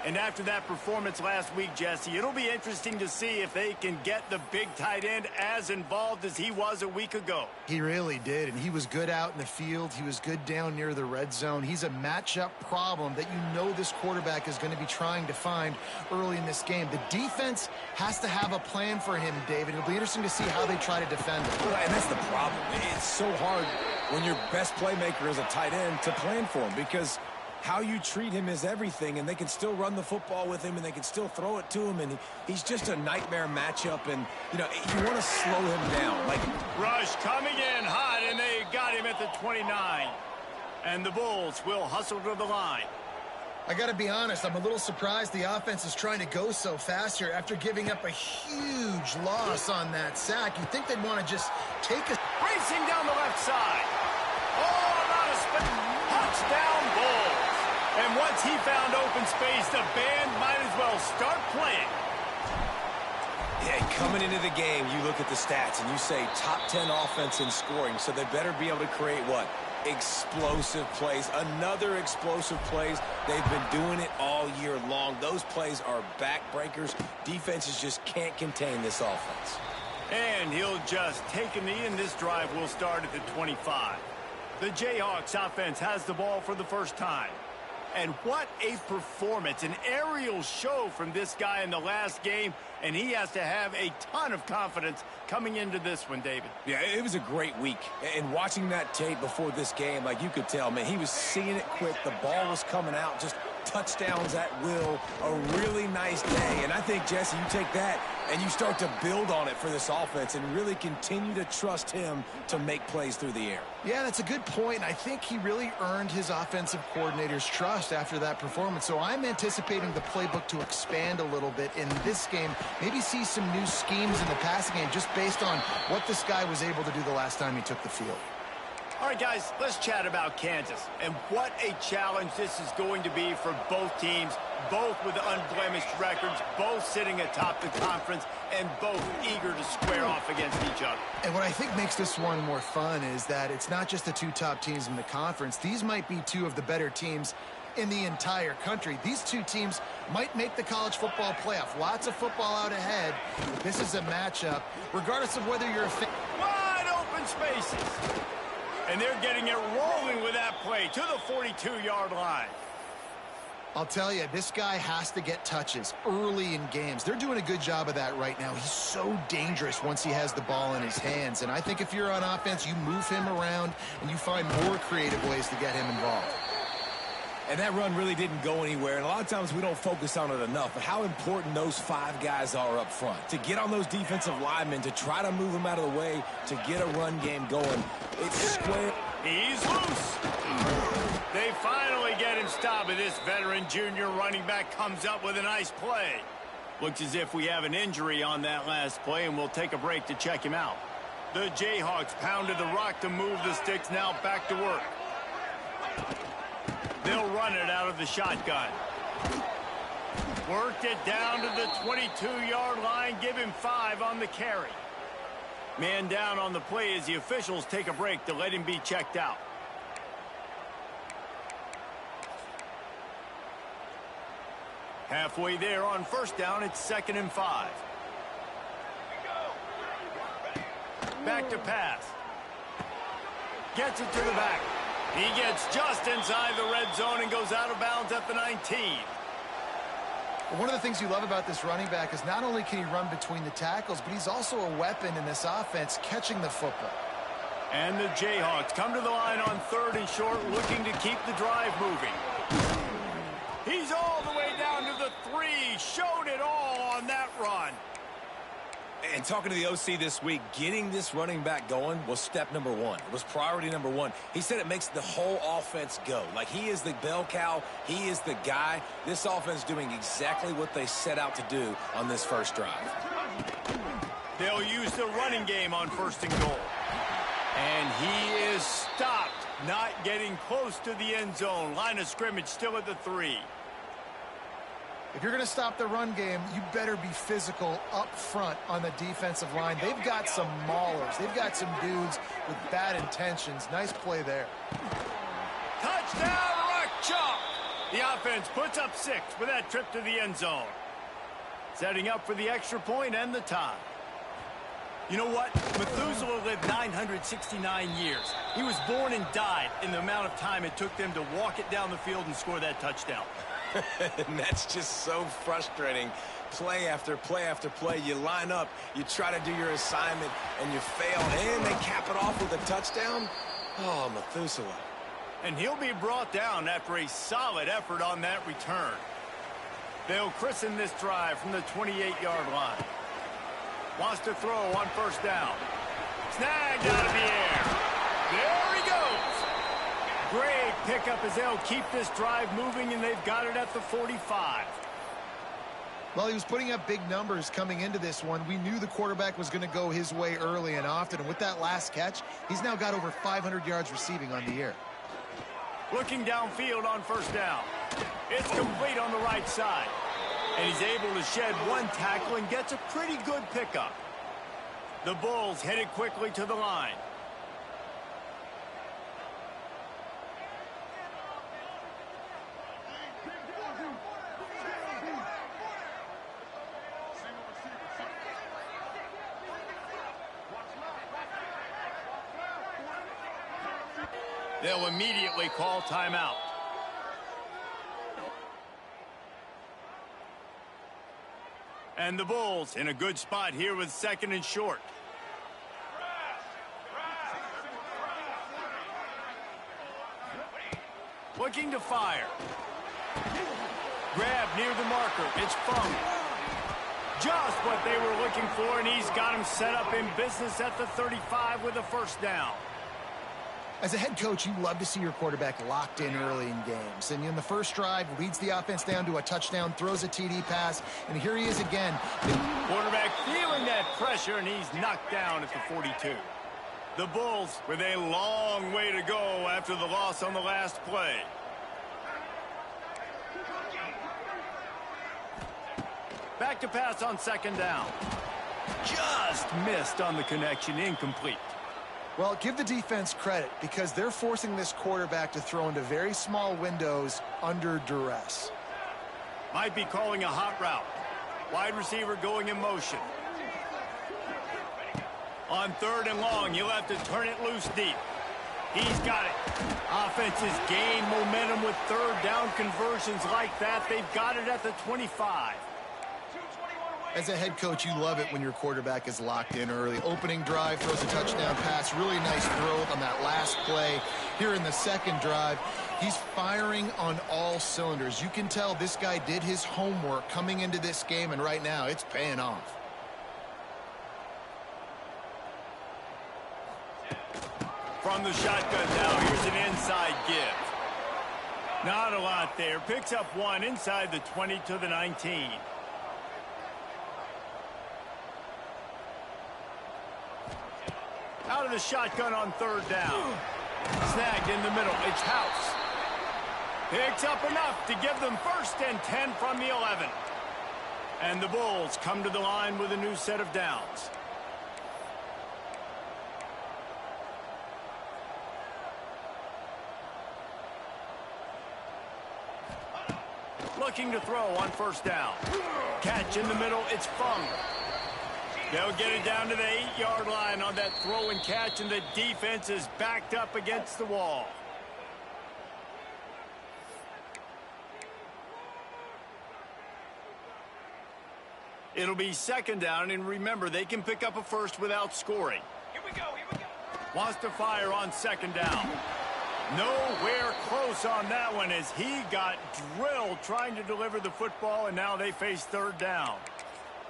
And after that performance last week, Jesse, it'll be interesting to see if they can get the big tight end as involved as he was a week ago. He really did, and he was good out in the field. He was good down near the red zone. He's a matchup problem that you know this quarterback is going to be trying to find early in this game. The defense has to have a plan for him, David. It'll be interesting to see how they try to defend him. Well, and that's the problem. It's so hard when your best playmaker is a tight end to plan for him, because how you treat him is everything, and they can still run the football with him, and they can still throw it to him, and he's just a nightmare matchup, and, you know, you want to slow him down. Like, rush coming in hot, and they got him at the 29. And the Bulls will hustle to the line. I got to be honest, I'm a little surprised the offense is trying to go so fast here after giving up a huge loss on that sack. You'd think they'd want to just take a... Racing down the left side. Oh, not a spin. Touchdown, Bulls. And once he found open space, the band might as well start playing. Yeah, coming into the game, you look at the stats and you say top 10 offense in scoring, so they better be able to create what? Explosive plays. Another explosive plays. They've been doing it all year long. Those plays are backbreakers. Defenses just can't contain this offense. And he'll just take a knee, and this drive will start at the 25. The Jayhawks offense has the ball for the first time. And what a performance, an aerial show from this guy in the last game, and he has to have a ton of confidence coming into this one, David. Yeah, it was a great week. And watching that tape before this game, like, you could tell, man, he was seeing it quick. The ball was coming out, just touchdowns at will. A really nice day. And I think, Jesse, you take that and you start to build on it for this offense and really continue to trust him to make plays through the air. Yeah, that's a good point. I think he really earned his offensive coordinator's trust after that performance. So I'm anticipating the playbook to expand a little bit in this game. Maybe see some new schemes in the passing game just based on what this guy was able to do the last time he took the field. All right, guys, let's chat about Kansas. And what a challenge this is going to be for both teams, both with unblemished records, both sitting atop the conference, and both eager to square off against each other. And what I think makes this one more fun is that it's not just the two top teams in the conference. These might be two of the better teams in the entire country. These two teams might make the college football playoff. Lots of football out ahead. This is a matchup, regardless of whether you're a fan. Wide open spaces. And they're getting it rolling with that play to the 42-yard line. I'll tell you, this guy has to get touches early in games. They're doing a good job of that right now. He's so dangerous once he has the ball in his hands. And I think if you're on offense, you move him around and you find more creative ways to get him involved. And that run really didn't go anywhere. And a lot of times we don't focus on it enough. But how important those five guys are up front. To get on those defensive linemen, to try to move them out of the way, to get a run game going. It's square. He's loose. They finally get him stopped, and this veteran junior running back comes up with a nice play. Looks as if we have an injury on that last play, and we'll take a break to check him out. The Jayhawks pounded the rock to move the sticks, now back to work. They'll run it out of the shotgun. Worked it down to the 22-yard line, give him 5 on the carry. Man down on the play as the officials take a break to let him be checked out. Halfway there on first down, it's 2nd and 5. Back to pass. Gets it to the back. He gets just inside the red zone and goes out of bounds at the 19. One of the things you love about this running back is not only can he run between the tackles, but he's also a weapon in this offense catching the football. And the Jayhawks come to the line on 3rd and short, looking to keep the drive moving. He's all the way down to the 3. Showed it all on that run. And talking to the OC this week, getting this running back going was step number one. It was priority number one. He said it makes the whole offense go. Like, he is the bell cow. He is the guy. This offense doing exactly what they set out to do on this first drive. They'll use the running game on 1st and goal. And he is stopped, not getting close to the end zone. Line of scrimmage still at the 3. If you're going to stop the run game, you better be physical up front on the defensive line. They've got some maulers. They've got some dudes with bad intentions. Nice play there. Touchdown, Rock Chalk! The offense puts up 6 with that trip to the end zone. Setting up for the extra point and the tie. You know what? Methuselah lived 969 years. He was born and died in the amount of time it took them to walk it down the field and score that touchdown. And that's just so frustrating. Play after play after play. You line up, you try to do your assignment, and you fail, and they cap it off with a touchdown. Oh, Methuselah. And he'll be brought down after a solid effort on that return. They'll christen this drive from the 28-yard line. Wants to throw on 1st down. Snagged out of the air. There he goes. Great pickup as they'll keep this drive moving, and they've got it at the 45. Well, he was putting up big numbers coming into this one. We knew the quarterback was going to go his way early and often, and with that last catch, he's now got over 500 yards receiving on the year. Looking downfield on 1st down. It's complete on the right side. And he's able to shed one tackle and gets a pretty good pickup. The Bulls headed quickly to the line. They'll immediately call timeout. And the Bulls in a good spot here with 2nd and short. Looking to fire. Grab near the marker. It's Fung. Just what they were looking for, and he's got him set up in business at the 35 with a 1st down. As a head coach, you love to see your quarterback locked in early in games. And in the first drive, leads the offense down to a touchdown, throws a TD pass, and here he is again. Quarterback feeling that pressure, and he's knocked down at the 42. The Bulls with a long way to go after the loss on the last play. Back to pass on 2nd down. Just missed on the connection, incomplete. Well, give the defense credit because they're forcing this quarterback to throw into very small windows under duress. Might be calling a hot route. Wide receiver going in motion. On 3rd and long, you'll have to turn it loose deep. He's got it. Offenses gain momentum with 3rd down conversions like that. They've got it at the 25. As a head coach, you love it when your quarterback is locked in early. Opening drive, throws a touchdown pass. Really nice throw on that last play. Here in the 2nd drive, he's firing on all cylinders. You can tell this guy did his homework coming into this game, and right now it's paying off. From the shotgun now, here's an inside give. Not a lot there. Picks up 1 inside the 20 to the 19. Out of the shotgun on 3rd down. Snagged in the middle. It's House. Picks up enough to give them 1st and 10 from the 11. And the Bulls come to the line with a new set of downs. Looking to throw on 1st down. Catch in the middle. It's Fung. They'll get it down to the 8-yard line on that throw and catch, and the defense is backed up against the wall. It'll be 2nd down, and remember, they can pick up a 1st without scoring. Here we go, here we go. Wants to fire on 2nd down. Nowhere close on that one as he got drilled trying to deliver the football, and now they face 3rd down.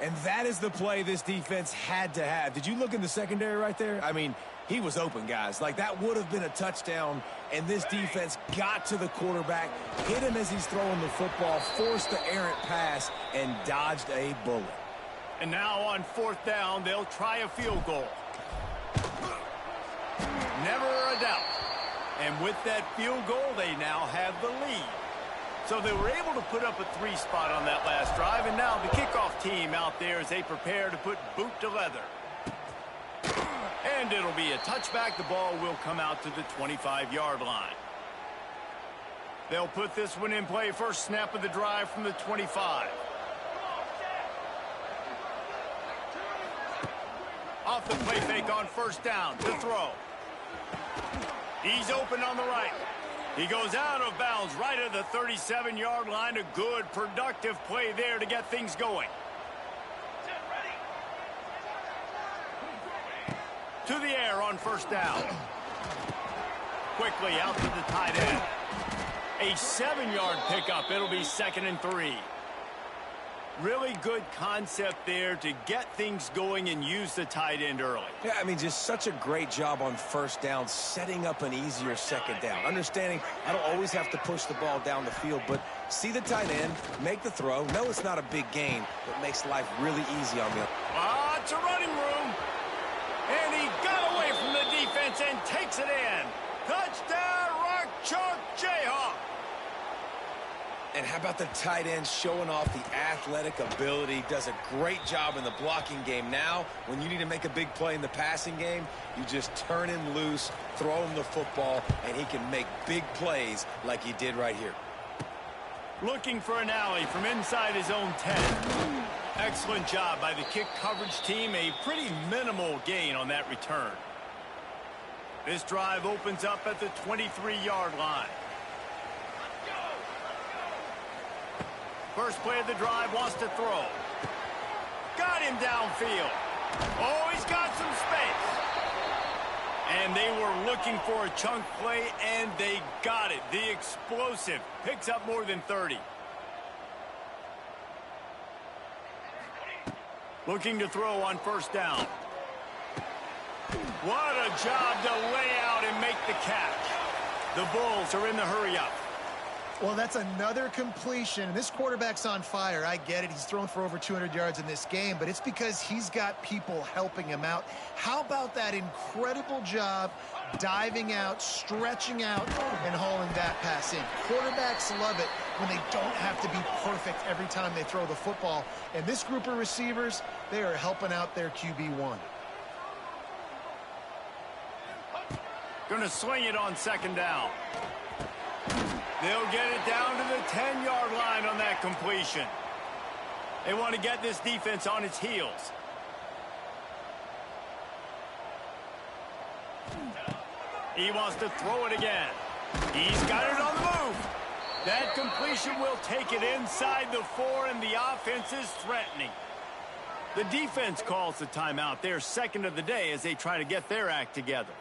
And that is the play this defense had to have. Did you look in the secondary right there? I mean, he was open, guys. Like, that would have been a touchdown, and this defense got to the quarterback, hit him as he's throwing the football, forced the errant pass, and dodged a bullet. And now on 4th down, they'll try a field goal. Never a doubt. And with that field goal, they now have the lead. So they were able to put up a 3 spot on that last drive, and now the kickoff team out there as they prepare to put boot to leather. And it'll be a touchback. The ball will come out to the 25-yard line. They'll put this one in play. First snap of the drive from the 25. Off the play fake on 1st down to throw. He's open on the right. He goes out of bounds right at the 37-yard line. A good, productive play there to get things going. To the air on 1st down. Quickly out to the tight end. A 7-yard pickup. It'll be 2nd and 3. Really good concept there to get things going and use the tight end early. Yeah, I mean, just such a great job on 1st down, setting up an easier 2nd down. Understanding I don't always have to push the ball down the field, but see the tight end, make the throw. No, it's not a big gain, but makes life really easy on me. Lots of running room. And he got away from the defense and takes it in. Touchdown, Rock Chalk Jayhawk. And how about the tight end showing off the athletic ability? Does a great job in the blocking game. Now, when you need to make a big play in the passing game, you just turn him loose, throw him the football, and he can make big plays like he did right here. Looking for an alley from inside his own 10. Excellent job by the kick coverage team. A pretty minimal gain on that return. This drive opens up at the 23-yard line. First play of the drive, wants to throw. Got him downfield. Oh, he's got some space. And they were looking for a chunk play, and they got it. The explosive picks up more than 30. Looking to throw on 1st down. What a job to lay out and make the catch. The Bulls are in the hurry-up. Well, that's another completion. This quarterback's on fire. I get it. He's thrown for over 200 yards in this game, but it's because he's got people helping him out. How about that incredible job diving out, stretching out, and hauling that pass in? Quarterbacks love it when they don't have to be perfect every time they throw the football. And this group of receivers, they are helping out their QB1. Going to sling it on 2nd down. They'll get it down to the 10-yard line on that completion. They want to get this defense on its heels. He wants to throw it again. He's got it on the move. That completion will take it inside the 4, and the offense is threatening. The defense calls the timeout. They're 2nd of the day as they try to get their act together.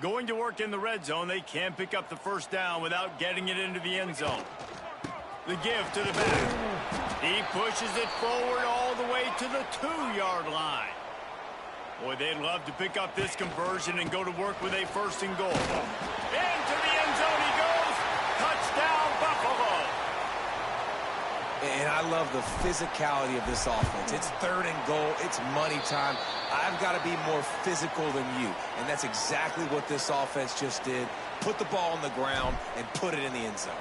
Going to work in the red zone. They can't pick up the 1st down without getting it into the end zone. The give to the back. He pushes it forward all the way to the 2-yard line. Boy, they'd love to pick up this conversion and go to work with a 1st and goal. Into the end zone he goes. Touchdown, Buffalo. And I love the physicality of this offense. It's 3rd and goal. It's money time. I've got to be more physical than you. And that's exactly what this offense just did. Put the ball on the ground and put it in the end zone.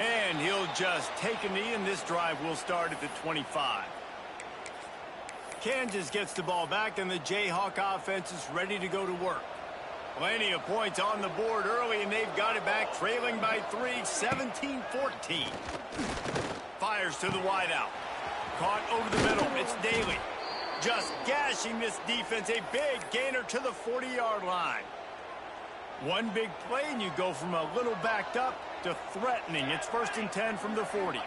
And he'll just take a knee, and this drive will start at the 25. Kansas gets the ball back, and the Jayhawk offense is ready to go to work. Plenty of points on the board early, and they've got it back, trailing by 3, 17-14. Fires to the wideout. Caught over the middle. It's Daly. Just gashing this defense. A big gainer to the 40-yard line. One big play, and you go from a little backed up to threatening. It's 1st and 10 from the 40.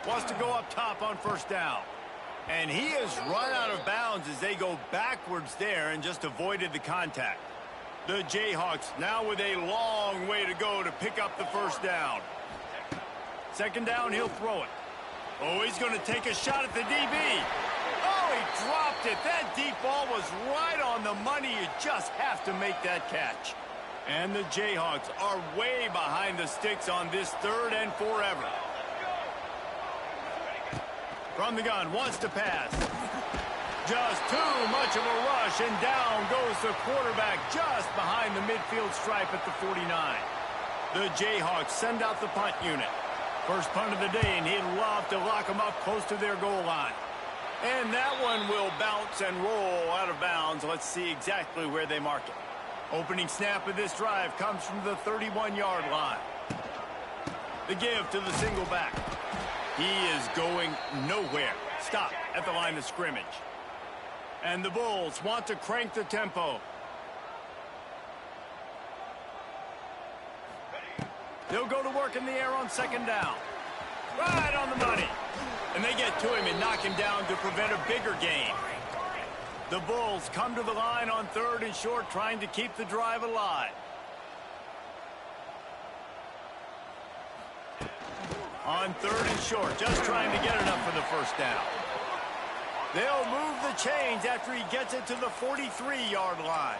Wants to go up top on 1st down. And he has run out of bounds as they go backwards there and just avoided the contact. The Jayhawks now with a long way to go to pick up the first down. Second down, he'll throw it. Oh, he's going to take a shot at the DB. Oh, he dropped it. That deep ball was right on the money. You just have to make that catch. And the Jayhawks are way behind the sticks on this third and forever. From the gun, wants to pass. Just too much of a rush, and down goes the quarterback just behind the midfield stripe at the 49. The Jayhawks send out the punt unit. First punt of the day, and he'd love to lock them up close to their goal line. And that one will bounce and roll out of bounds. Let's see exactly where they mark it. Opening snap of this drive comes from the 31-yard line. The give to the single back. He is going nowhere. Stop at the line of scrimmage. And the Bulls want to crank the tempo. They'll go to work in the air on second down. Right on the money. And they get to him and knock him down to prevent a bigger gain. The Bulls come to the line on third and short, trying to keep the drive alive. On third and short, just trying to get enough for the first down. They'll move the chains after he gets it to the 43-yard line.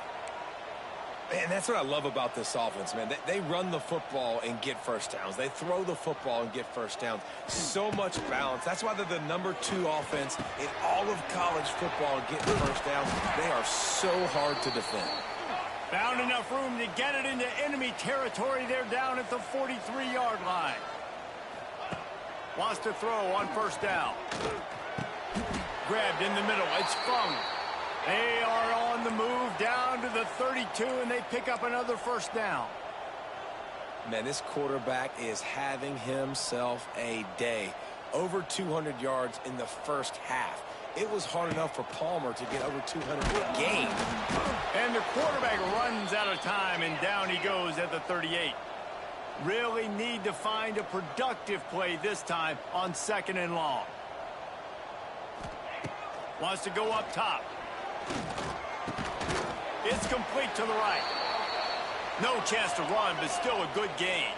And that's what I love about this offense, man. They run the football and get first downs. They throw the football and get first downs. So much balance. That's why they're the #2 offense in all of college football getting first downs. They are so hard to defend. Found enough room to get it into enemy territory. They're down at the 43-yard line. Wants to throw on first down. Grabbed in the middle. It's Fung. They are on the move down to the 32, and they pick up another first down. Man, this quarterback is having himself a day. Over 200 yards in the first half. It was hard enough for Palmer to get over 200 a game. And the quarterback runs out of time, and down he goes at the 38. Really need to find a productive play this time on second and long. Wants to go up top. It's complete to the right. No chance to run, but still a good gain.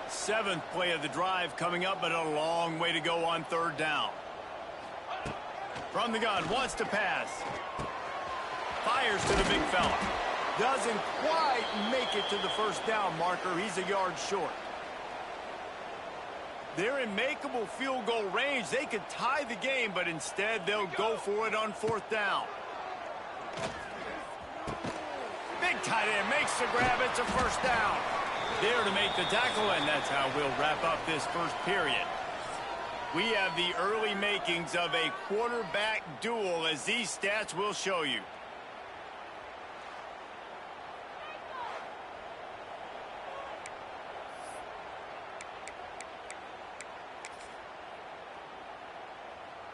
Seventh play of the drive coming up, but a long way to go on third down. From the gun, wants to pass. Fires to the big fella. Doesn't quite make it to the first down marker. He's a yard short. They're in makeable field goal range. They could tie the game, but instead they'll go for it on fourth down. Big tight end makes the grab. It's a first down. There to make the tackle, and that's how we'll wrap up this first period. We have the early makings of a quarterback duel, as these stats will show you.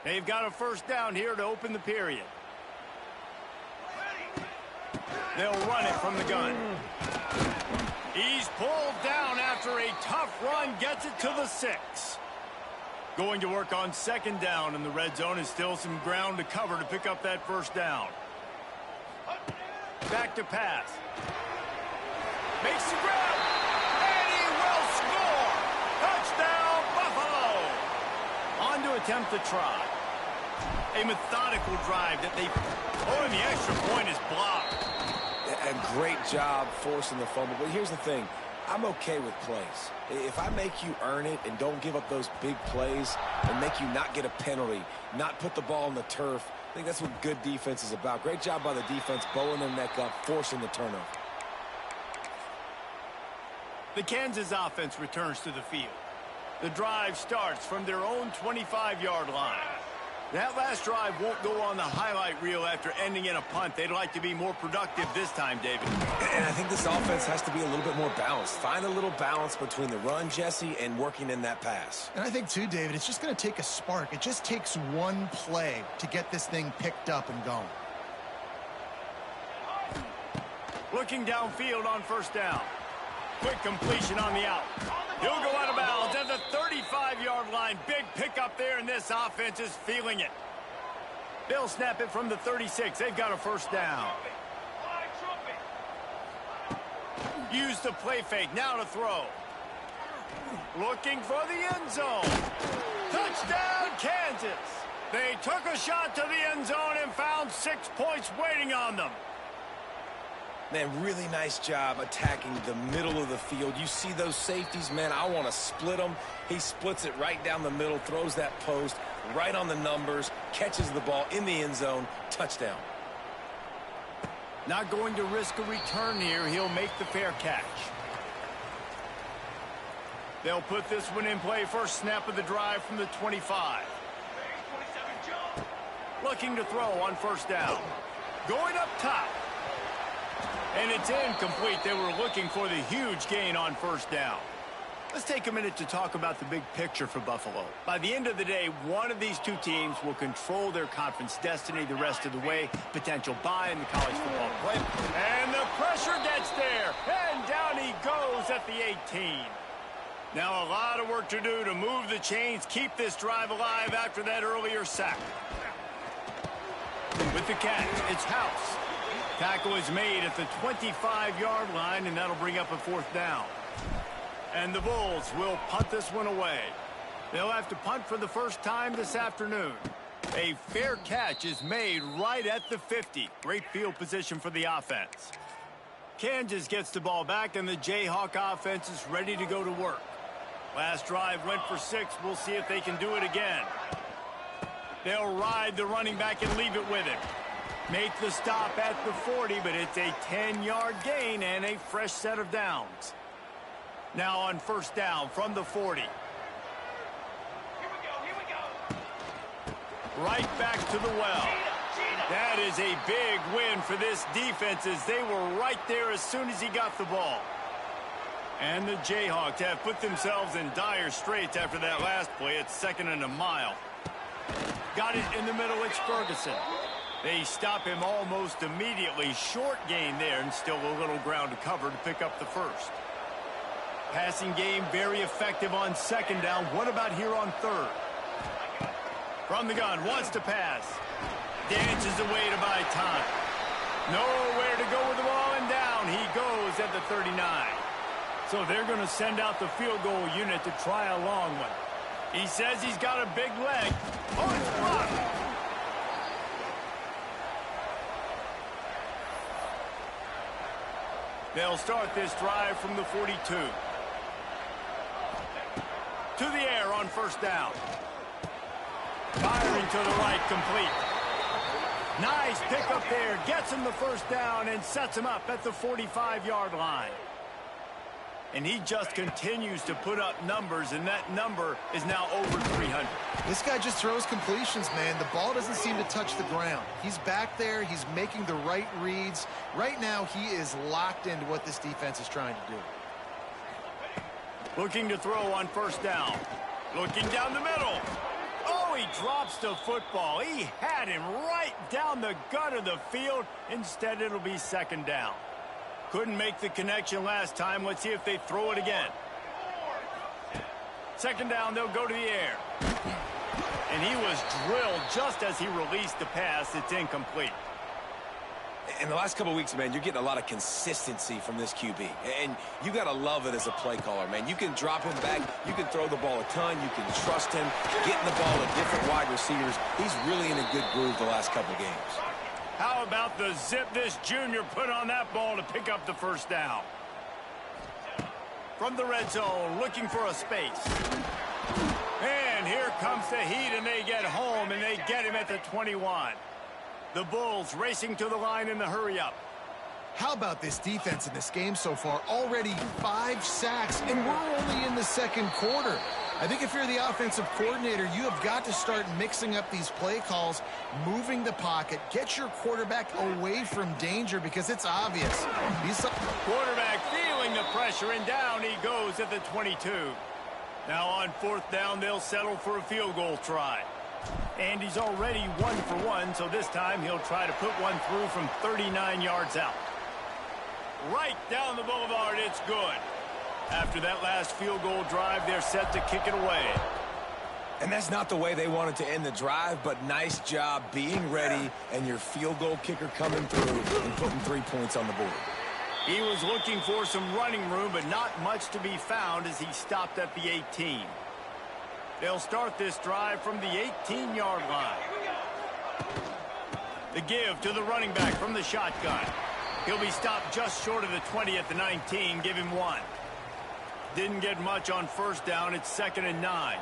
They've got a first down here to open the period. They'll run it from the gun. He's pulled down after a tough run, gets it to the 6. Going to work on second down, and the red zone is still some ground to cover to pick up that first down. Back to pass. Makes the grab, and he will score! Touchdown, Buffalo! On to attempt the try. A methodical drive that they... Oh, and the extra point is blocked. A great job forcing the fumble. But here's the thing. I'm okay with plays. If I make you earn it and don't give up those big plays and make you not get a penalty, not put the ball on the turf, I think that's what good defense is about. Great job by the defense, bowing their neck up, forcing the turnover. The Kansas offense returns to the field. The drive starts from their own 25-yard line. That last drive won't go on the highlight reel after ending in a punt. They'd like to be more productive this time, David. And I think this offense has to be a little bit more balanced. Find a little balance between the run, Jesse, and working in that pass. And I think, too, David, it's just going to take a spark. It just takes one play to get this thing picked up and going. Looking downfield on first down. Quick completion on the out. He'll go out of bounds at the 35-yard line. Big pickup there, and this offense is feeling it. They'll snap it from the 36. They've got a first down. Use the play fake, now to throw. Looking for the end zone. Touchdown, Kansas. They took a shot to the end zone and found 6 points waiting on them. Man, really nice job attacking the middle of the field. You see those safeties, man, I want to split them. He splits it right down the middle, throws that post right on the numbers, catches the ball in the end zone, touchdown. Not going to risk a return here. He'll make the fair catch. They'll put this one in play. First snap of the drive from the 25. Looking to throw on first down. Going up top. And it's incomplete. They were looking for the huge gain on first down. Let's take a minute to talk about the big picture for Buffalo. By the end of the day, one of these two teams will control their conference destiny the rest of the way. Potential bye in the college football play. And the pressure gets there. And down he goes at the 18. Now a lot of work to do to move the chains, keep this drive alive after that earlier sack. With the catch, it's House. Tackle is made at the 25-yard line, and that'll bring up a fourth down. And the Bulls will punt this one away. They'll have to punt for the first time this afternoon. A fair catch is made right at the 50. Great field position for the offense. Kansas gets the ball back, and the Jayhawk offense is ready to go to work. Last drive went for 6. We'll see if they can do it again. They'll ride the running back and leave it with him. Make the stop at the 40, but it's a 10-yard gain and a fresh set of downs. Now on first down from the 40. Right back to the well. That is a big win for this defense as they were right there as soon as he got the ball. And the Jayhawks have put themselves in dire straits after that last play. It's 2nd and a mile. Got it in the middle. It's Ferguson. They stop him almost immediately. Short gain there and still a little ground to cover to pick up the first. Passing game very effective on 2nd down. What about here on 3rd? From the gun, wants to pass. Dances away to buy time. Nowhere to go with the ball, and down he goes at the 39. So they're going to send out the field goal unit to try a long one. He says he's got a big leg. Oh, it's blocked. They'll start this drive from the 42. To the air on first down. Firing to the right, complete. Nice pick up there. Gets him the first down and sets him up at the 45-yard line. And he just continues to put up numbers, and that number is now over 300. This guy just throws completions, man. The ball doesn't seem to touch the ground. He's back there. He's making the right reads. Right now, he is locked into what this defense is trying to do. Looking to throw on first down. Looking down the middle. Oh, he drops the football. He had him right down the gut of the field. Instead, it'll be 2nd down. Couldn't make the connection last time. Let's see if they throw it again. 2nd down, they'll go to the air. And he was drilled just as he released the pass. It's incomplete. In the last couple of weeks, man, you're getting a lot of consistency from this QB. And you got to love it as a play caller, man. You can drop him back. You can throw the ball a ton. You can trust him, getting the ball to different wide receivers. He's really in a good groove the last couple of games. How about the zip this junior put on that ball to pick up the first down? From the red zone, looking for a space. And here comes the heat, and they get home, and they get him at the 21. The Bulls racing to the line in the hurry-up. How about this defense in this game so far? Already 5 sacks, and we're only in the 2nd quarter. I think if you're the offensive coordinator, you have got to start mixing up these play calls, moving the pocket, get your quarterback away from danger because it's obvious. Quarterback feeling the pressure, and down he goes at the 22. Now on 4th down, they'll settle for a field goal try. And he's already 1 for 1, so this time he'll try to put one through from 39 yards out. Right down the boulevard, it's good. After that last field goal drive, they're set to kick it away. And that's not the way they wanted to end the drive, but nice job being ready and your field goal kicker coming through and putting 3 points on the board. He was looking for some running room, but not much to be found as he stopped at the 18. They'll start this drive from the 18-yard line. The give to the running back from the shotgun. He'll be stopped just short of the 20 at the 19. Give him 1. Didn't get much on first down. It's 2nd and 9.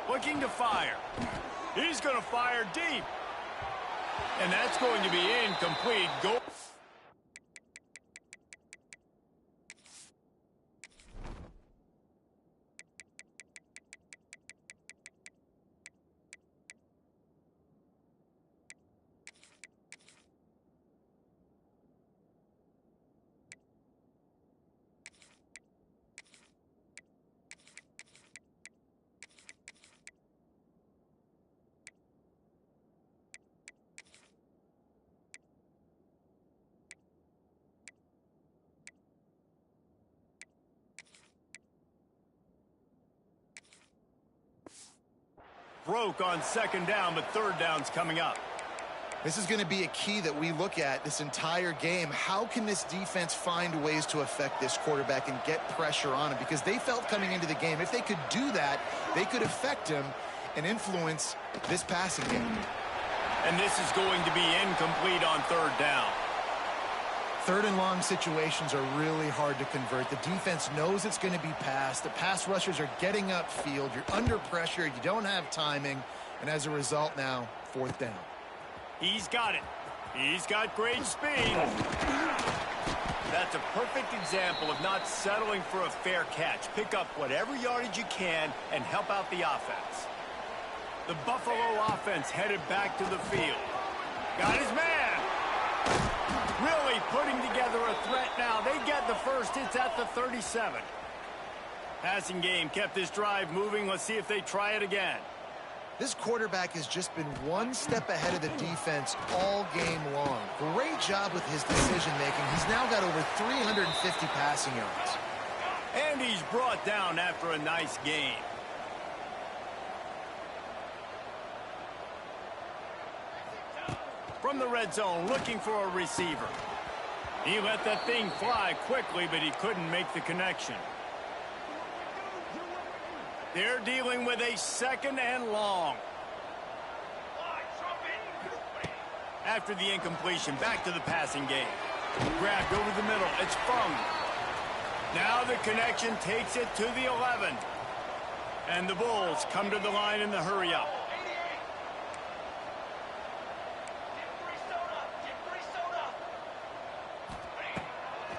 Looking to fire. He's going to fire deep. And that's going to be incomplete. Goal. Broke on 2nd down, but 3rd down's coming up. This is going to be a key that we look at this entire game. How can this defense find ways to affect this quarterback and get pressure on him? Because they felt coming into the game, if they could do that, they could affect him and influence this passing game. And this is going to be incomplete on 3rd down. 3rd and long situations are really hard to convert. The defense knows it's going to be passed. The pass rushers are getting upfield. You're under pressure. You don't have timing. And as a result now, 4th down. He's got it. He's got great speed. That's a perfect example of not settling for a fair catch. Pick up whatever yardage you can and help out the offense. The Buffalo offense headed back to the field. Got his man. Really putting together a threat now. They get the first. It's at the 37. Passing game kept this drive moving. Let's see if they try it again. This quarterback has just been one step ahead of the defense all game long. Great job with his decision-making. He's now got over 350 passing yards. And he's brought down after a nice game. From the red zone, looking for a receiver. He let that thing fly quickly, but he couldn't make the connection. They're dealing with a 2nd and long. After the incompletion, back to the passing game. Grabbed over the middle. It's Fung. Now the connection takes it to the 11. And the Bulls come to the line in the hurry-up.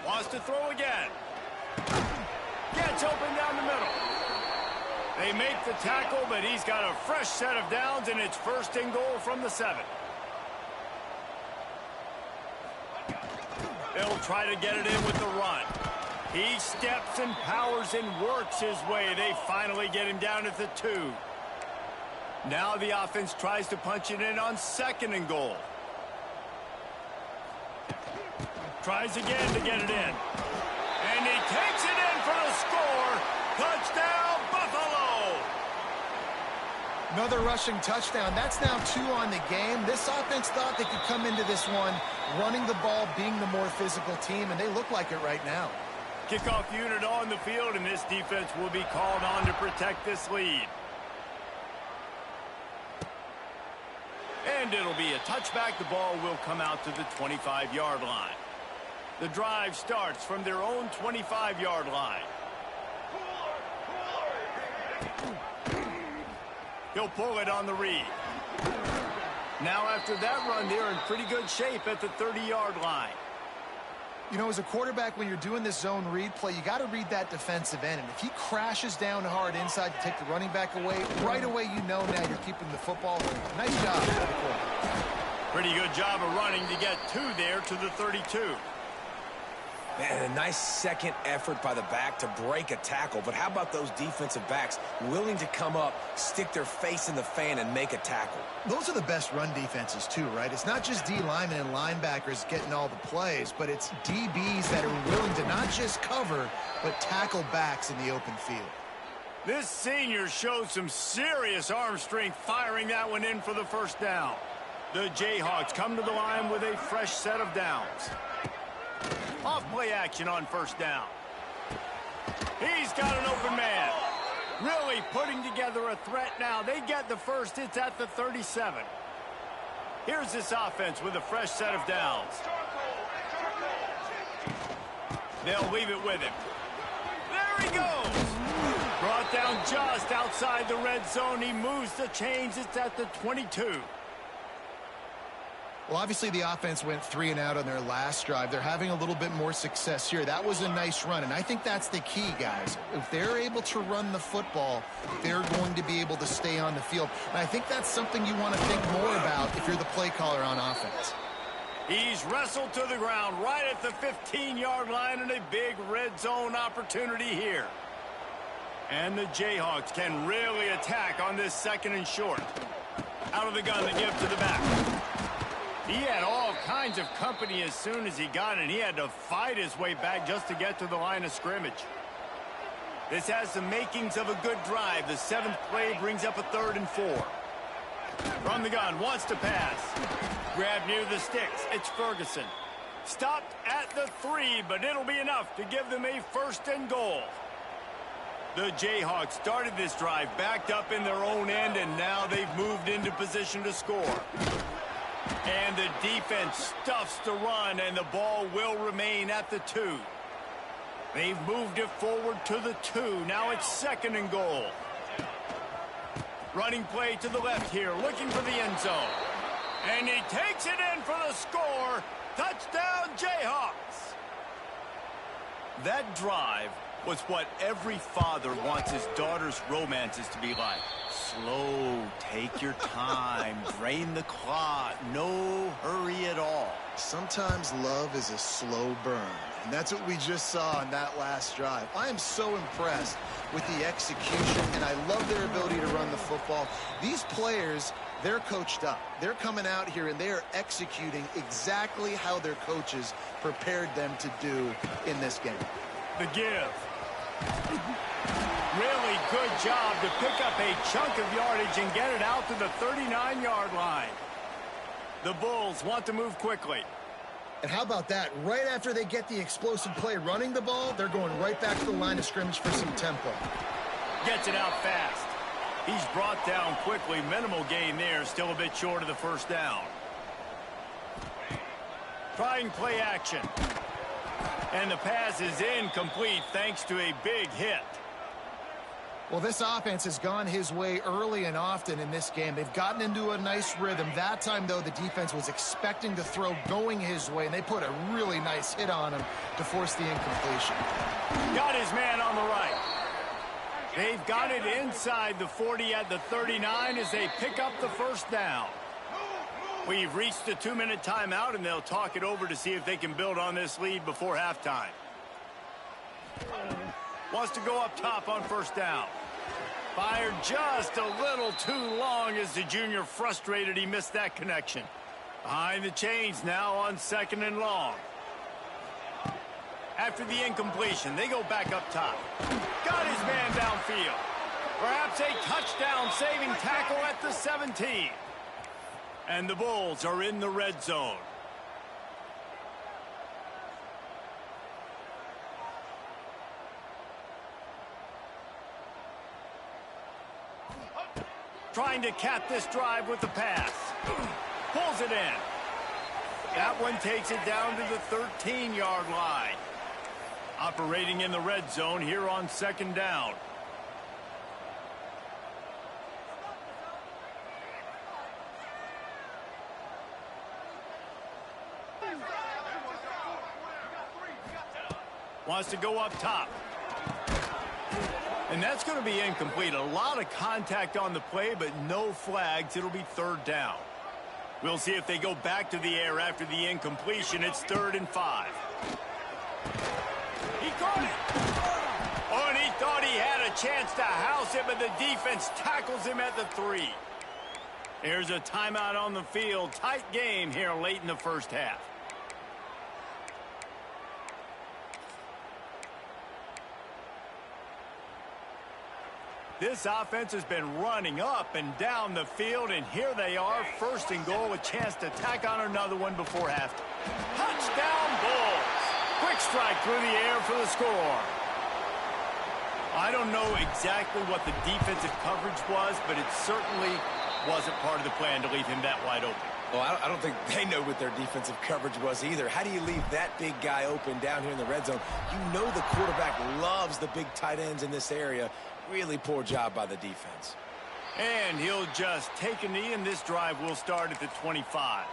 Wants to throw again. Gets open down the middle. They make the tackle, but he's got a fresh set of downs, and it's 1st and goal from the 7. They'll try to get it in with the run. He steps and powers and works his way. They finally get him down at the 2. Now the offense tries to punch it in on 2nd and goal. Tries again to get it in. And he takes it in for the score. Touchdown, Buffalo! Another rushing touchdown. That's now 2 on the game. This offense thought they could come into this one running the ball, being the more physical team, and they look like it right now. Kickoff unit on the field, and this defense will be called on to protect this lead. And it'll be a touchback. The ball will come out to the 25-yard line. The drive starts from their own 25-yard line. He'll pull it on the read. Now after that run, they're in pretty good shape at the 30-yard line. You know, as a quarterback, when you're doing this zone read play, you got to read that defensive end. And if he crashes down hard inside to take the running back away, right away you know now you're keeping the football. Nice job by the quarterback. Pretty good job of running to get 2 there to the 32. Man, a nice second effort by the back to break a tackle. But how about those defensive backs willing to come up, stick their face in the fan, and make a tackle? Those are the best run defenses, too, right? It's not just D linemen and linebackers getting all the plays, but it's DBs that are willing to not just cover, but tackle backs in the open field. This senior shows some serious arm strength firing that one in for the first down. The Jayhawks come to the line with a fresh set of downs. Off play action on first down. He's got an open man. Really putting together a threat now. They get the first. It's at the 37. Here's this offense with a fresh set of downs. They'll leave it with him. There he goes. Brought down just outside the red zone. He moves the chains. It's at the 22. Well, obviously the offense went 3 and out on their last drive. They're having a little bit more success here. That was a nice run, and I think that's the key, guys. If they're able to run the football, they're going to be able to stay on the field. And I think that's something you want to think more about if you're the play caller on offense. He's wrestled to the ground right at the 15-yard line, and a big red zone opportunity here. And the Jayhawks can really attack on this second and short. Out of the gun, they give to the back. He had all kinds of company as soon as he got it. He had to fight his way back just to get to the line of scrimmage. This has the makings of a good drive. The 7th play brings up a 3rd and 4. From the gun, wants to pass. Grab near the sticks. It's Ferguson. Stopped at the 3, but it'll be enough to give them a 1st and goal. The Jayhawks started this drive backed up in their own end, and now they've moved into position to score. And the defense stuffs the run, and the ball will remain at the 2. They've moved it forward to the 2. Now it's 2nd and goal. Running play to the left here, looking for the end zone. And he takes it in for the score. Touchdown, Jayhawks. That drive was what every father wants his daughter's romances to be like. Slow, take your time, drain the clock, no hurry at all. Sometimes love is a slow burn, and that's what we just saw on that last drive. I am so impressed with the execution, and I love their ability to run the football. These players, they're coached up. They're coming out here, and they are executing exactly how their coaches prepared them to do in this game. The give. Really good job to pick up a chunk of yardage and get it out to the 39-yard line. The Bulls want to move quickly. And how about that? Right after they get the explosive play running the ball, they're going right back to the line of scrimmage for some tempo. Gets it out fast. He's brought down quickly. Minimal gain there. Still a bit short of the 1st down. Trying play action. And the pass is incomplete thanks to a big hit. Well, this offense has gone his way early and often in this game. They've gotten into a nice rhythm. That time, though, the defense was expecting the throw going his way, and they put a really nice hit on him to force the incompletion. Got his man on the right. They've got it inside the 40 at the 39 as they pick up the 1st down. We've reached the 2-minute timeout, and they'll talk it over to see if they can build on this lead before halftime. Wants to go up top on 1st down. Fired just a little too long as the junior frustrated he missed that connection. Behind the chains now on 2nd and long. After the incompletion, they go back up top. Got his man downfield. Perhaps a touchdown-saving tackle at the 17. And the Bulls are in the red zone. Trying to cap this drive with the pass. Pulls it in. That one takes it down to the 13-yard line. Operating in the red zone here on 2nd down. Wants to go up top. And that's going to be incomplete. A lot of contact on the play, but no flags. It'll be 3rd down. We'll see if they go back to the air after the incompletion. It's 3rd and 5. He caught it. Oh, and he thought he had a chance to house it, but the defense tackles him at the 3. There's a timeout on the field. Tight game here late in the 1st half. This offense has been running up and down the field, and here they are, first and goal, a chance to tack on another one before half. Touchdown, Bulls! Quick strike through the air for the score. I don't know exactly what the defensive coverage was, but it certainly wasn't part of the plan to leave him that wide open. Well, I don't think they know what their defensive coverage was either. How do you leave that big guy open down here in the red zone? You know the quarterback loves the big tight ends in this area. Really poor job by the defense. And he'll just take a knee, and this drive will start at the 25.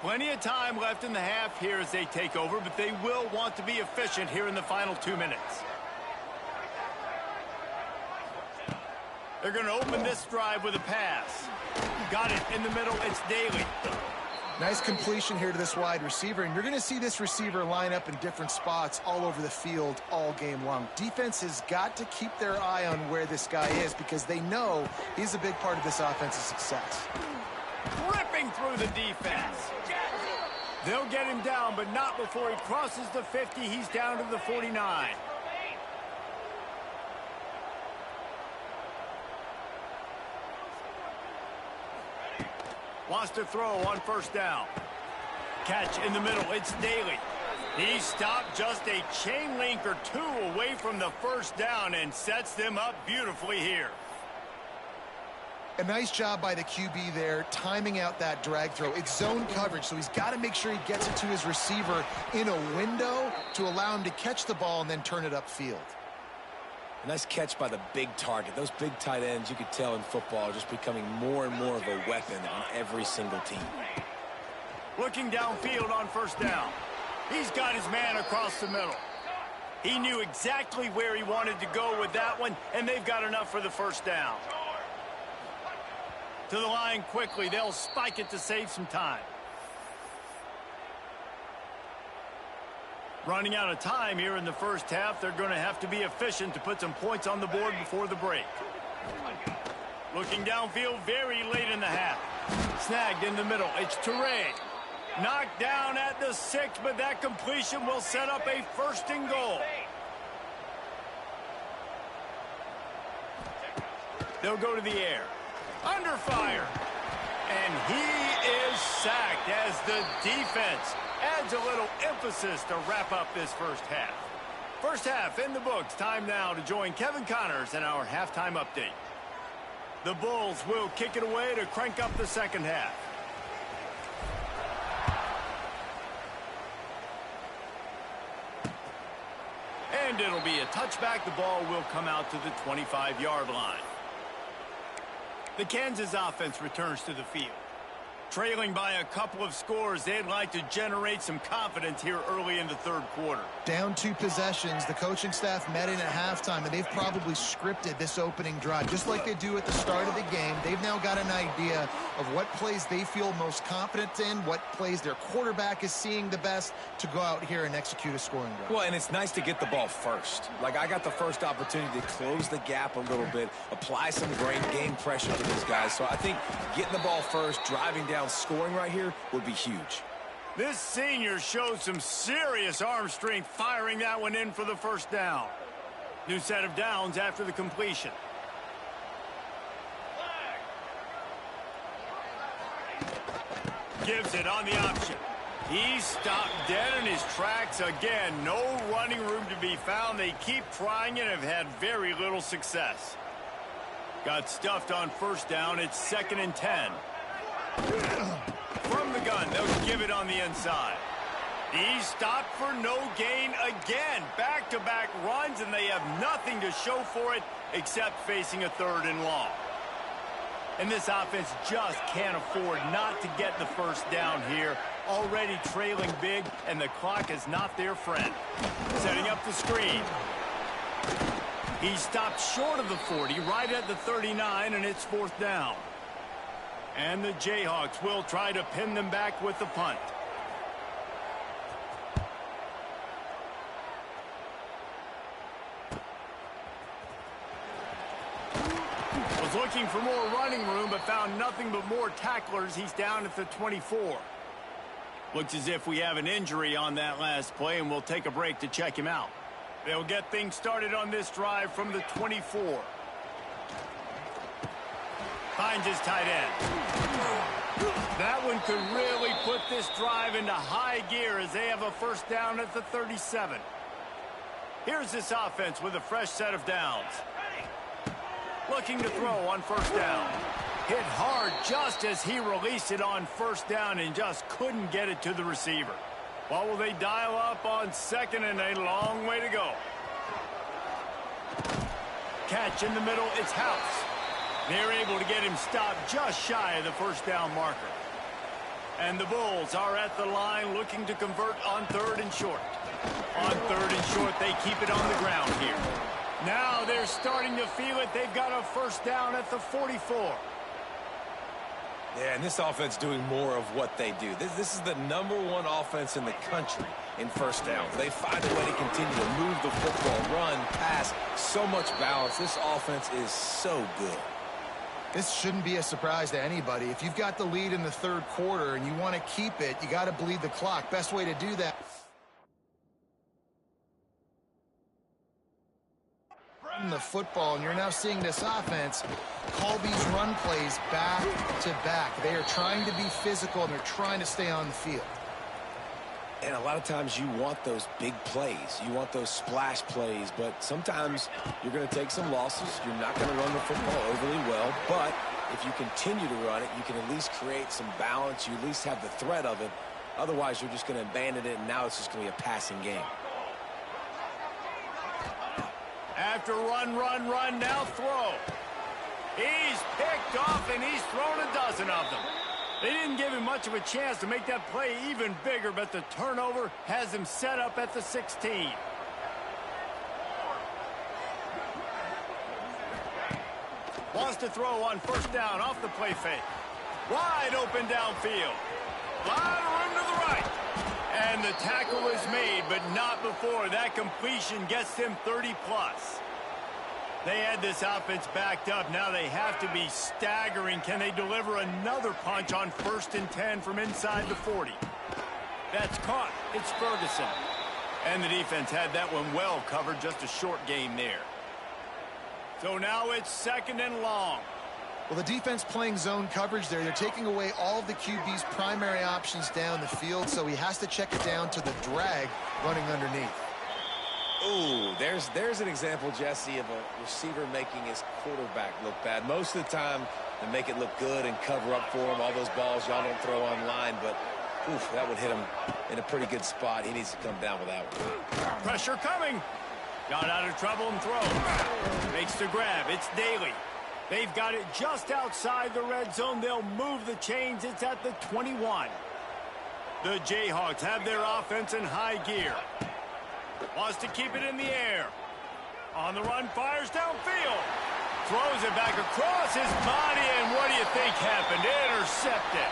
Plenty of time left in the half here as they take over, but they will want to be efficient here in the final 2 minutes. They're going to open this drive with a pass. Got it in the middle. It's Daly. Nice completion here to this wide receiver, and you're going to see this receiver line up in different spots all over the field all game long. Defense has got to keep their eye on where this guy is because they know he's a big part of this offense's success. Ripping through the defense. They'll get him down, but not before he crosses the 50. He's down to the 49. Wants to throw on first down. Catch in the middle. It's Daly. He stopped just a chain link or two away from the first down and sets them up beautifully here. A nice job by the QB there, timing out that drag throw. It's zone coverage, so he's got to make sure he gets it to his receiver in a window to allow him to catch the ball and then turn it upfield. A nice catch by the big target. Those big tight ends, you could tell in football, are just becoming more and more of a weapon on every single team. Looking downfield on first down. He's got his man across the middle. He knew exactly where he wanted to go with that one, and they've got enough for the first down. To the line quickly. They'll spike it to save some time. Running out of time here in the first half. They're going to have to be efficient to put some points on the board before the break. Looking downfield very late in the half. Snagged in the middle. It's Teray. Knocked down at the 6, but that completion will set up a first and goal. They'll go to the air. Under fire. And he is sacked as the defense adds a little emphasis to wrap up this first half. First half in the books. Time now to join Kevin Connors in our halftime update. The Bulls will kick it away to crank up the second half. And it'll be a touchback. The ball will come out to the 25-yard line. The Kansas offense returns to the field. Trailing by a couple of scores, they'd like to generate some confidence here early in the third quarter. Down 2 possessions, the coaching staff met in at halftime, and they've probably scripted this opening drive. Just like they do at the start of the game, they've now got an idea of what plays they feel most confident in, what plays their quarterback is seeing the best to go out here and execute a scoring drive. Well, and it's nice to get the ball first. Like, I got the first opportunity to close the gap a little bit, apply some great game pressure to these guys. So I think getting the ball first, driving down, scoring right here would be huge. This senior showed some serious arm strength firing that one in for the first down. New set of downs after the completion. Gives it on the option. He stopped dead in his tracks again. No running room to be found. They keep trying and have had very little success. Got stuffed on first down. It's 2nd and 10. From the gun, they'll give it on the inside. He stopped for no gain again. Back-to-back runs, and they have nothing to show for it except facing a 3rd and long. And this offense just can't afford not to get the first down here. Already trailing big, and the clock is not their friend. Setting up the screen. He stopped short of the 40, right at the 39, and it's 4th down. And the Jayhawks will try to pin them back with the punt. Was looking for more running room, but found nothing but more tacklers. He's down at the 24. Looks as if we have an injury on that last play, and we'll take a break to check him out. They'll get things started on this drive from the 24. Finds his tight end. That one could really put this drive into high gear as they have a first down at the 37. Here's this offense with a fresh set of downs. Looking to throw on first down. Hit hard just as he released it on first down and just couldn't get it to the receiver. What will they dial up on second, and a long way to go. Catch in the middle, it's House. They're able to get him stopped just shy of the first down marker. And the Bulls are at the line looking to convert on third and short. On third and short, they keep it on the ground here. Now they're starting to feel it. They've got a first down at the 44. Yeah, and this offense doing more of what they do. This is the #1 offense in the country in first downs. They find a way to continue to move the football, run, pass, so much balance. This offense is so good. This shouldn't be a surprise to anybody. If you've got the lead in the third quarter and you want to keep it, you got to bleed the clock. Best way to do that. Run the football, and you're now seeing this offense call these run plays back to back. They are trying to be physical, and they're trying to stay on the field. And a lot of times you want those big plays. You want those splash plays, but sometimes you're going to take some losses. You're not going to run the football overly well, but if you continue to run it, you can at least create some balance. You at least have the threat of it. Otherwise, you're just going to abandon it, and now it's just going to be a passing game. After run, now throw. He's picked off, and he's thrown a dozen of them. They didn't give him much of a chance to make that play even bigger, but the turnover has him set up at the 16. Wants to throw on first down off the play fake. Wide open downfield. Lot of room to the right. And the tackle is made, but not before that completion gets them 30-plus. They had this offense backed up. Now they have to be staggering. Can they deliver another punch on 1st and 10 from inside the 40? That's caught. It's Ferguson. And the defense had that one well covered. Just a short gain there. So now it's 2nd and long. Well, the defense playing zone coverage there. They're taking away all of the QB's primary options down the field, so he has to check it down to the drag running underneath. Ooh, there's an example, Jesse, of a receiver making his quarterback look bad. Most of the time, they make it look good and cover up for him. All those balls y'all don't throw online, but oof, that would hit him in a pretty good spot. He needs to come down with that one. Pressure coming. Got out of trouble and throw. Makes the grab. It's Daly. They've got it just outside the red zone. They'll move the chains. It's at the 21. The Jayhawks have their offense in high gear. Wants to keep it in the air. On the run, fires downfield. Throws it back across his body, and what do you think happened? Intercepted.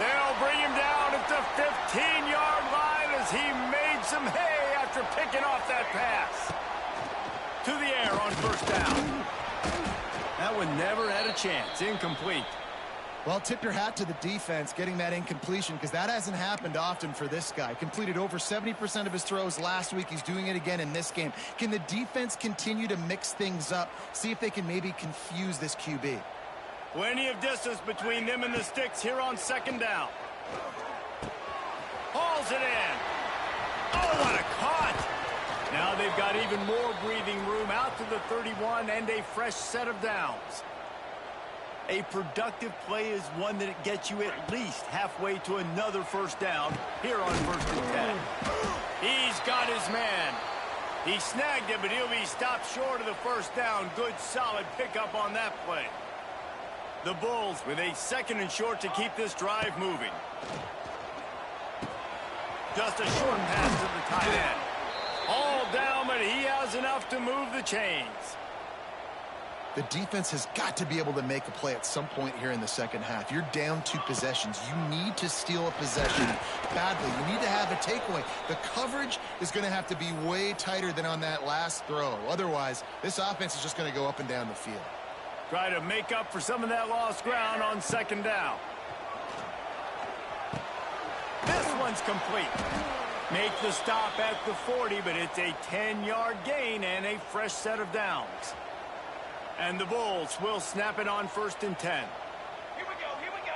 They'll bring him down at the 15-yard line as he made some hay after picking off that pass. To the air on first down. That one never had a chance. Incomplete. Well, tip your hat to the defense getting that incompletion, because that hasn't happened often for this guy. Completed over 70% of his throws last week. He's doing it again in this game. Can the defense continue to mix things up? See if they can maybe confuse this QB. Plenty of distance between them and the sticks here on 2nd down. Hauls it in. Oh, what a cut! Now they've got even more breathing room out to the 31 and a fresh set of downs. A productive play is one that gets you at least halfway to another first down here on 1st and 10. He's got his man. He snagged it, but he'll be stopped short of the first down. Good, solid pickup on that play. The Bulls with a 2nd and short to keep this drive moving. Just a short pass to the tight end. All down, but he has enough to move the chains. The defense has got to be able to make a play at some point here in the second half. You're down 2 possessions. You need to steal a possession badly. You need to have a takeaway. The coverage is going to have to be way tighter than on that last throw. Otherwise, this offense is just going to go up and down the field. Try to make up for some of that lost ground on 2nd down. This one's complete. Make the stop at the 40, but it's a 10-yard gain and a fresh set of downs. And the Bulls will snap it on 1st and 10. Here we go, here we go.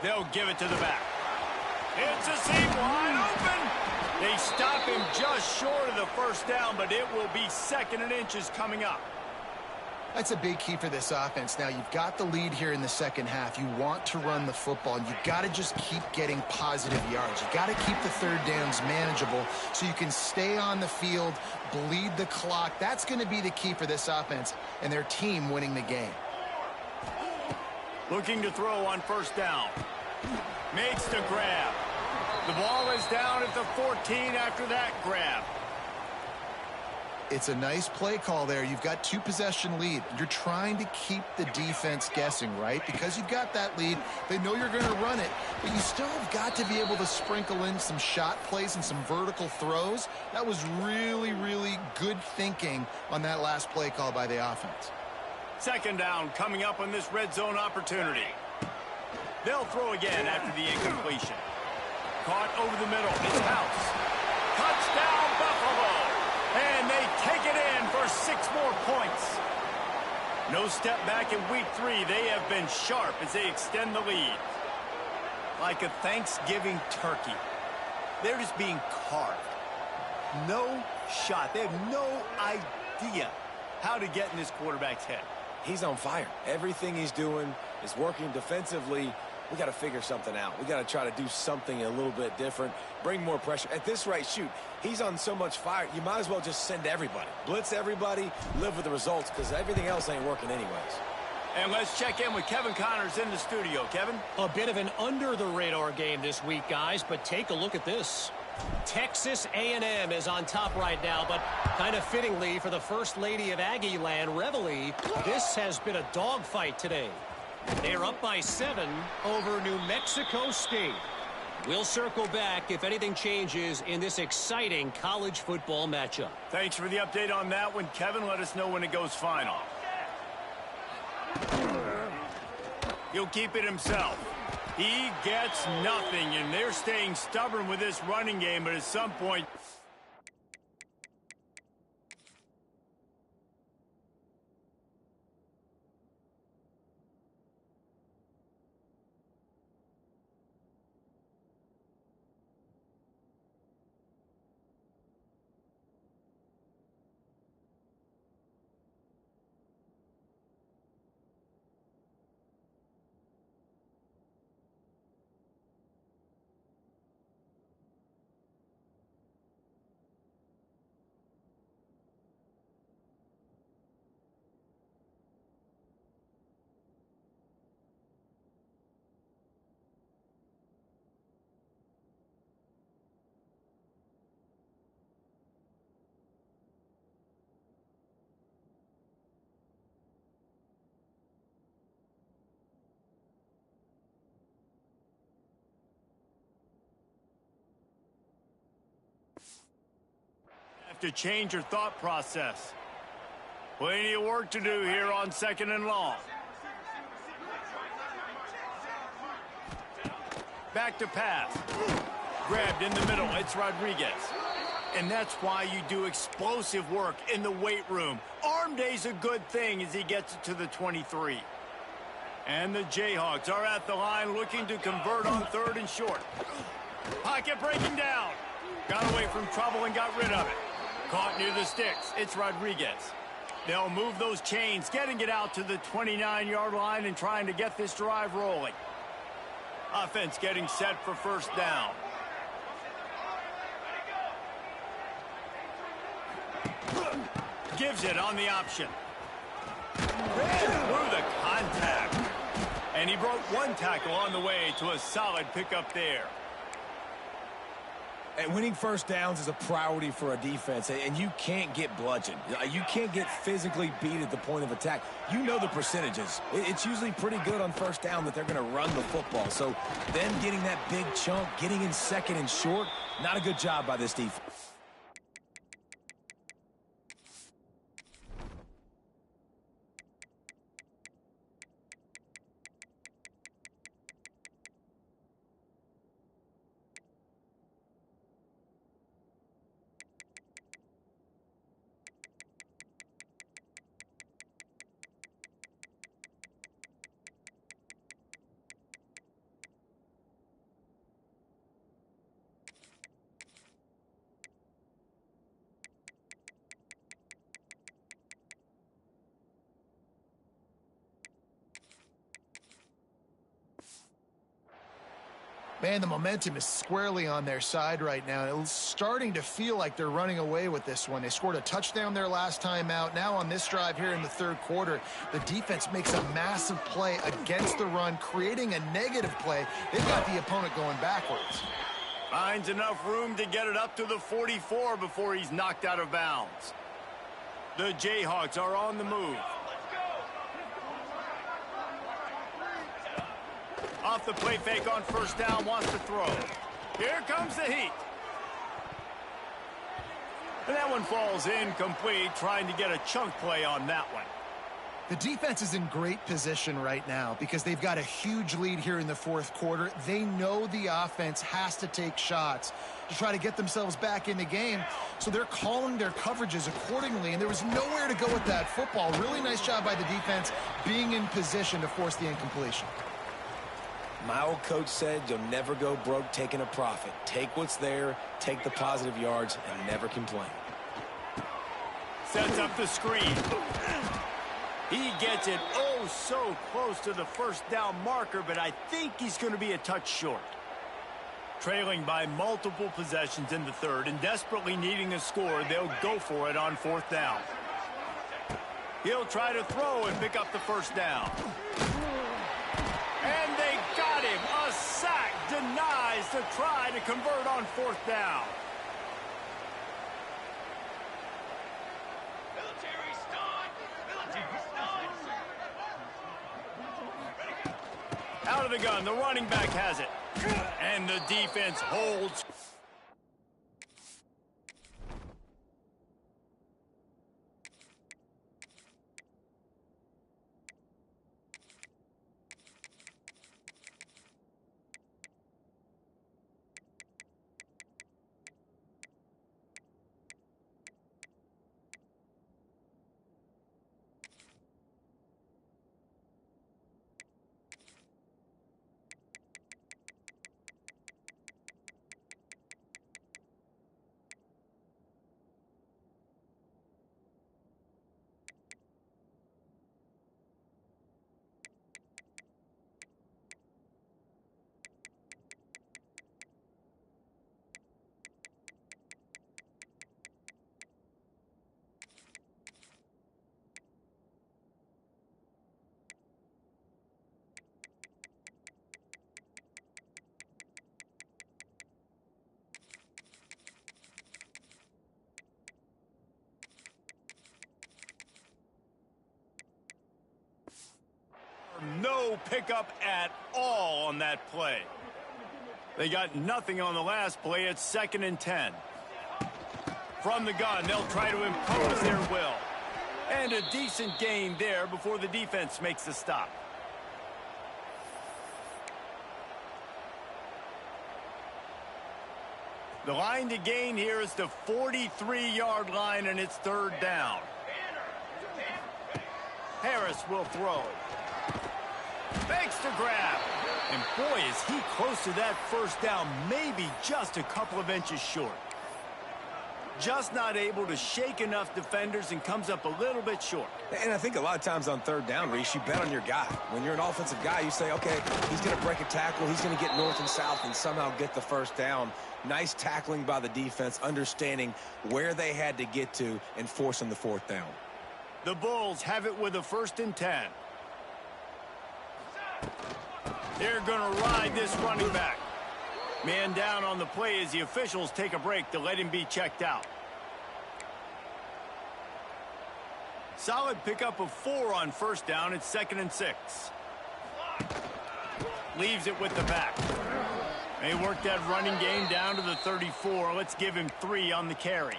They'll give it to the back. It's a seam wide open. They stop him just short of the first down, but it will be 2nd and inches coming up. That's a big key for this offense. Now, you've got the lead here in the second half. You want to run the football, and you've got to just keep getting positive yards. You've got to keep the 3rd downs manageable so you can stay on the field, bleed the clock. That's going to be the key for this offense and their team winning the game. Looking to throw on 1st down. Makes the grab. The ball is down at the 14 after that grab. It's a nice play call there. You've got 2-possession lead. You're trying to keep the defense guessing, right? Because you've got that lead, they know you're going to run it, but you still have got to be able to sprinkle in some shot plays and some vertical throws. That was really, really good thinking on that last play call by the offense. 2nd down coming up on this red zone opportunity. They'll throw again after the incompletion. Caught over the middle. It's House. Touchdown, Buffalo. And they take it in for 6 more points. No step back in week 3. They have been sharp as they extend the lead. Like a Thanksgiving turkey. They're just being carved. No shot. They have no idea how to get in this quarterback's head. He's on fire. Everything he's doing is working defensively. We got to figure something out. We got to try to do something a little bit different, bring more pressure. At this rate, shoot, he's on so much fire, you might as well just send everybody. Blitz everybody, live with the results, because everything else ain't working anyways. And let's check in with Kevin Connors in the studio. Kevin? A bit of an under-the-radar game this week, guys, but take a look at this. Texas A&M is on top right now, but kind of fittingly for the First Lady of Aggie Land, Reveille, this has been a dogfight today. They're up by 7 over New Mexico State. We'll circle back if anything changes in this exciting college football matchup. Thanks for the update on that one, Kevin. Let us know when it goes final. He'll keep it himself. He gets nothing, and they're staying stubborn with this running game, but at some point... to change your thought process. Plenty of work to do here on 2nd and long. Back to pass. Grabbed in the middle. It's Rodriguez. And that's why you do explosive work in the weight room. Arm day's a good thing as he gets it to the 23. And the Jayhawks are at the line looking to convert on 3rd and short. Pocket breaking down. Got away from trouble and got rid of it. Caught near the sticks. It's Rodriguez. They'll move those chains, getting it out to the 29-yard line and trying to get this drive rolling. Offense getting set for 1st down. Gives it on the option. Through the contact. And he broke 1 tackle on the way to a solid pickup there. And winning first downs is a priority for a defense, and you can't get bludgeoned. You can't get physically beat at the point of attack. You know the percentages. It's usually pretty good on first down that they're going to run the football. So then getting that big chunk, getting in second and short, not a good job by this defense. Man, the momentum is squarely on their side right now. It's starting to feel like they're running away with this one. They scored a touchdown their last time out. Now on this drive here in the third quarter, the defense makes a massive play against the run, creating a negative play. They've got the opponent going backwards. Finds enough room to get it up to the 44 before he's knocked out of bounds. The Jayhawks are on the move. Off the play fake on first down, wants to throw. Here comes the heat. And that one falls incomplete, trying to get a chunk play on that one. The defense is in great position right now because they've got a huge lead here in the fourth quarter. They know the offense has to take shots to try to get themselves back in the game. So they're calling their coverages accordingly, and there was nowhere to go with that football. Really nice job by the defense being in position to force the incompletion. My old coach said you'll never go broke taking a profit. Take what's there, take the positive yards, and never complain. Sets up the screen. He gets it oh so close to the first down marker, but I think he's going to be a touch short. Trailing by multiple possessions in the third and desperately needing a score, they'll go for it on fourth down. He'll try to throw and pick up the first down. And they got him. A sack denies the try to convert on fourth down. Military stun! Military stun! Out of the gun, the running back has it. And the defense holds. No pickup at all on that play. They got nothing on the last play. It's 2nd and 10. From the gun, they'll try to impose their will. And a decent gain there before the defense makes the stop. The line to gain here is the 43-yard line, and it's third down. Harris will throw. Fakes to grab. And boy, is he close to that first down, maybe just a couple of inches short. Just not able to shake enough defenders and comes up a little bit short. And I think a lot of times on third down, Reese, you bet on your guy. When you're an offensive guy, you say, okay, he's going to break a tackle, he's going to get north and south and somehow get the first down. Nice tackling by the defense, understanding where they had to get to and forcing the fourth down. The Bulls have it with a 1st and 10. They're going to ride this running back. Man down on the play as the officials take a break to let him be checked out. Solid pickup of 4 on first down. It's 2nd and 6. Leaves it with the back. They work that running game down to the 34. Let's give him 3 on the carry.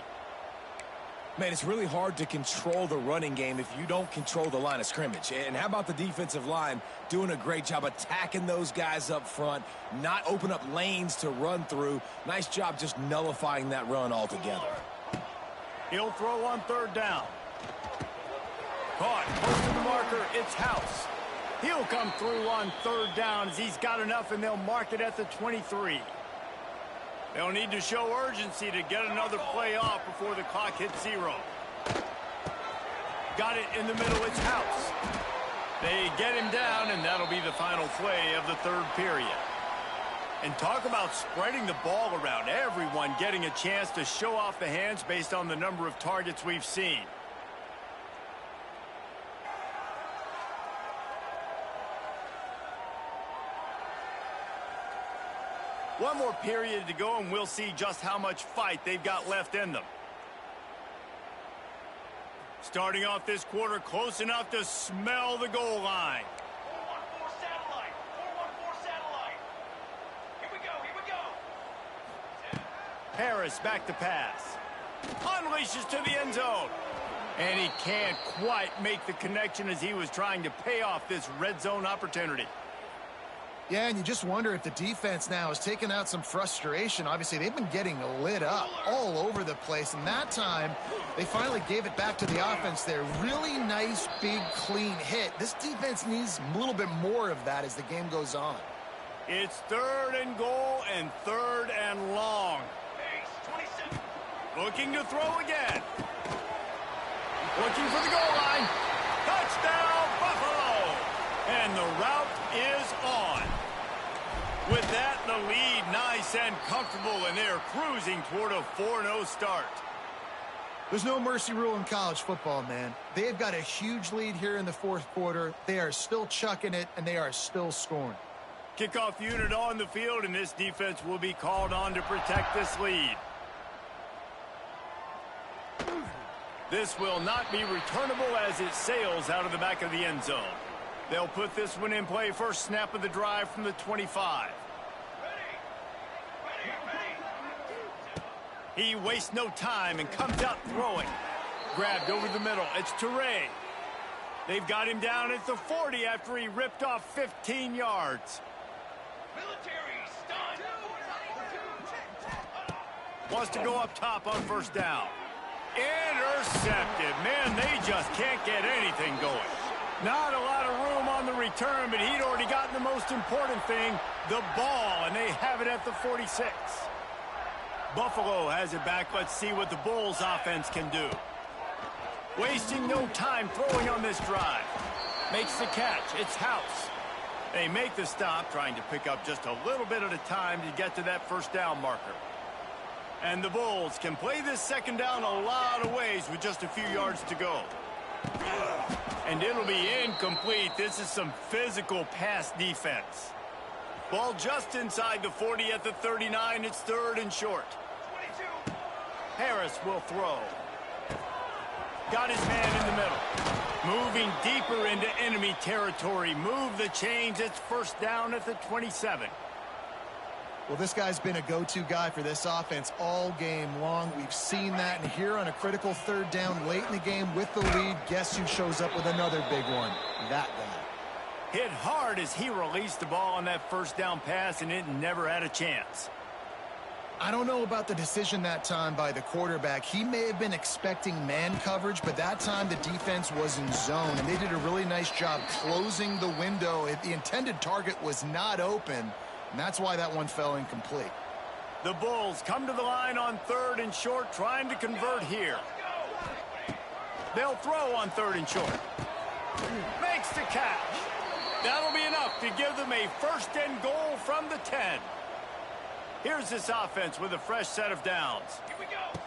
Man, it's really hard to control the running game if you don't control the line of scrimmage. And how about the defensive line doing a great job attacking those guys up front, not open up lanes to run through. Nice job just nullifying that run altogether. He'll throw on 3rd down. Caught, close to the marker, it's House. He'll come through on 3rd down as he's got enough, and they'll mark it at the 23. They'll need to show urgency to get another play off before the clock hits 0. Got it in the middle, it's House. They get him down, and that'll be the final play of the 3rd period. And talk about spreading the ball around. Everyone getting a chance to show off the hands based on the number of targets we've seen. One more period to go, and we'll see just how much fight they've got left in them. Starting off this quarter close enough to smell the goal line. 414 satellite. 414 satellite. Here we go. Harris back to pass. Unleashes to the end zone. And he can't quite make the connection as he was trying to pay off this red zone opportunity. Yeah, and you just wonder if the defense now has taken out some frustration. Obviously, they've been getting lit up all over the place, and that time they finally gave it back to the offense there. Really nice, big, clean hit. This defense needs a little bit more of that as the game goes on. It's 3rd and goal and 3rd and long. Pace 27. Looking to throw again. Looking for the goal line. Touchdown, Buffalo! And the route is on. With that, the lead nice and comfortable, and they're cruising toward a 4-0 start. There's no mercy rule in college football, man. They've got a huge lead here in the 4th quarter. They are still chucking it, and they are still scoring. Kickoff unit on the field, and this defense will be called on to protect this lead. This will not be returnable as it sails out of the back of the end zone. They'll put this one in play. First snap of the drive from the 25. He wastes no time and comes out throwing. Grabbed over the middle. It's Toure. They've got him down at the 40 after he ripped off 15 yards. Military stunt. Wants to go up top on first down. Intercepted. Man, they just can't get anything going. Not a lot of room on the return, but he'd already gotten the most important thing, the ball, and they have it at the 46. Buffalo has it back. Let's see what the Bulls offense can do. Wasting no time throwing on this drive. Makes the catch. It's House. They make the stop, trying to pick up just a little bit at a time to get to that first down marker. And the Bulls can play this 2nd down a lot of ways with just a few yards to go. And it'll be incomplete. This is some physical pass defense. Ball just inside the 40 at the 39. It's 3rd and short. 22. Harris will throw. Got his man in the middle. Moving deeper into enemy territory. Move the chains. It's first down at the 27. Well, this guy's been a go-to guy for this offense all game long. We've seen that, and here on a critical 3rd down late in the game with the lead, guess who shows up with another big one? That guy. Hit hard as he released the ball on that first down pass, and it never had a chance. I don't know about the decision that time by the quarterback. He may have been expecting man coverage, but that time the defense was in zone, and they did a really nice job closing the window. The intended target was not open, and that's why that one fell incomplete. The Bulls come to the line on 3rd and short, trying to convert here. They'll throw on 3rd and short. Makes the catch. That'll be enough to give them a 1st and goal from the 10. Here's this offense with a fresh set of downs. Here we go.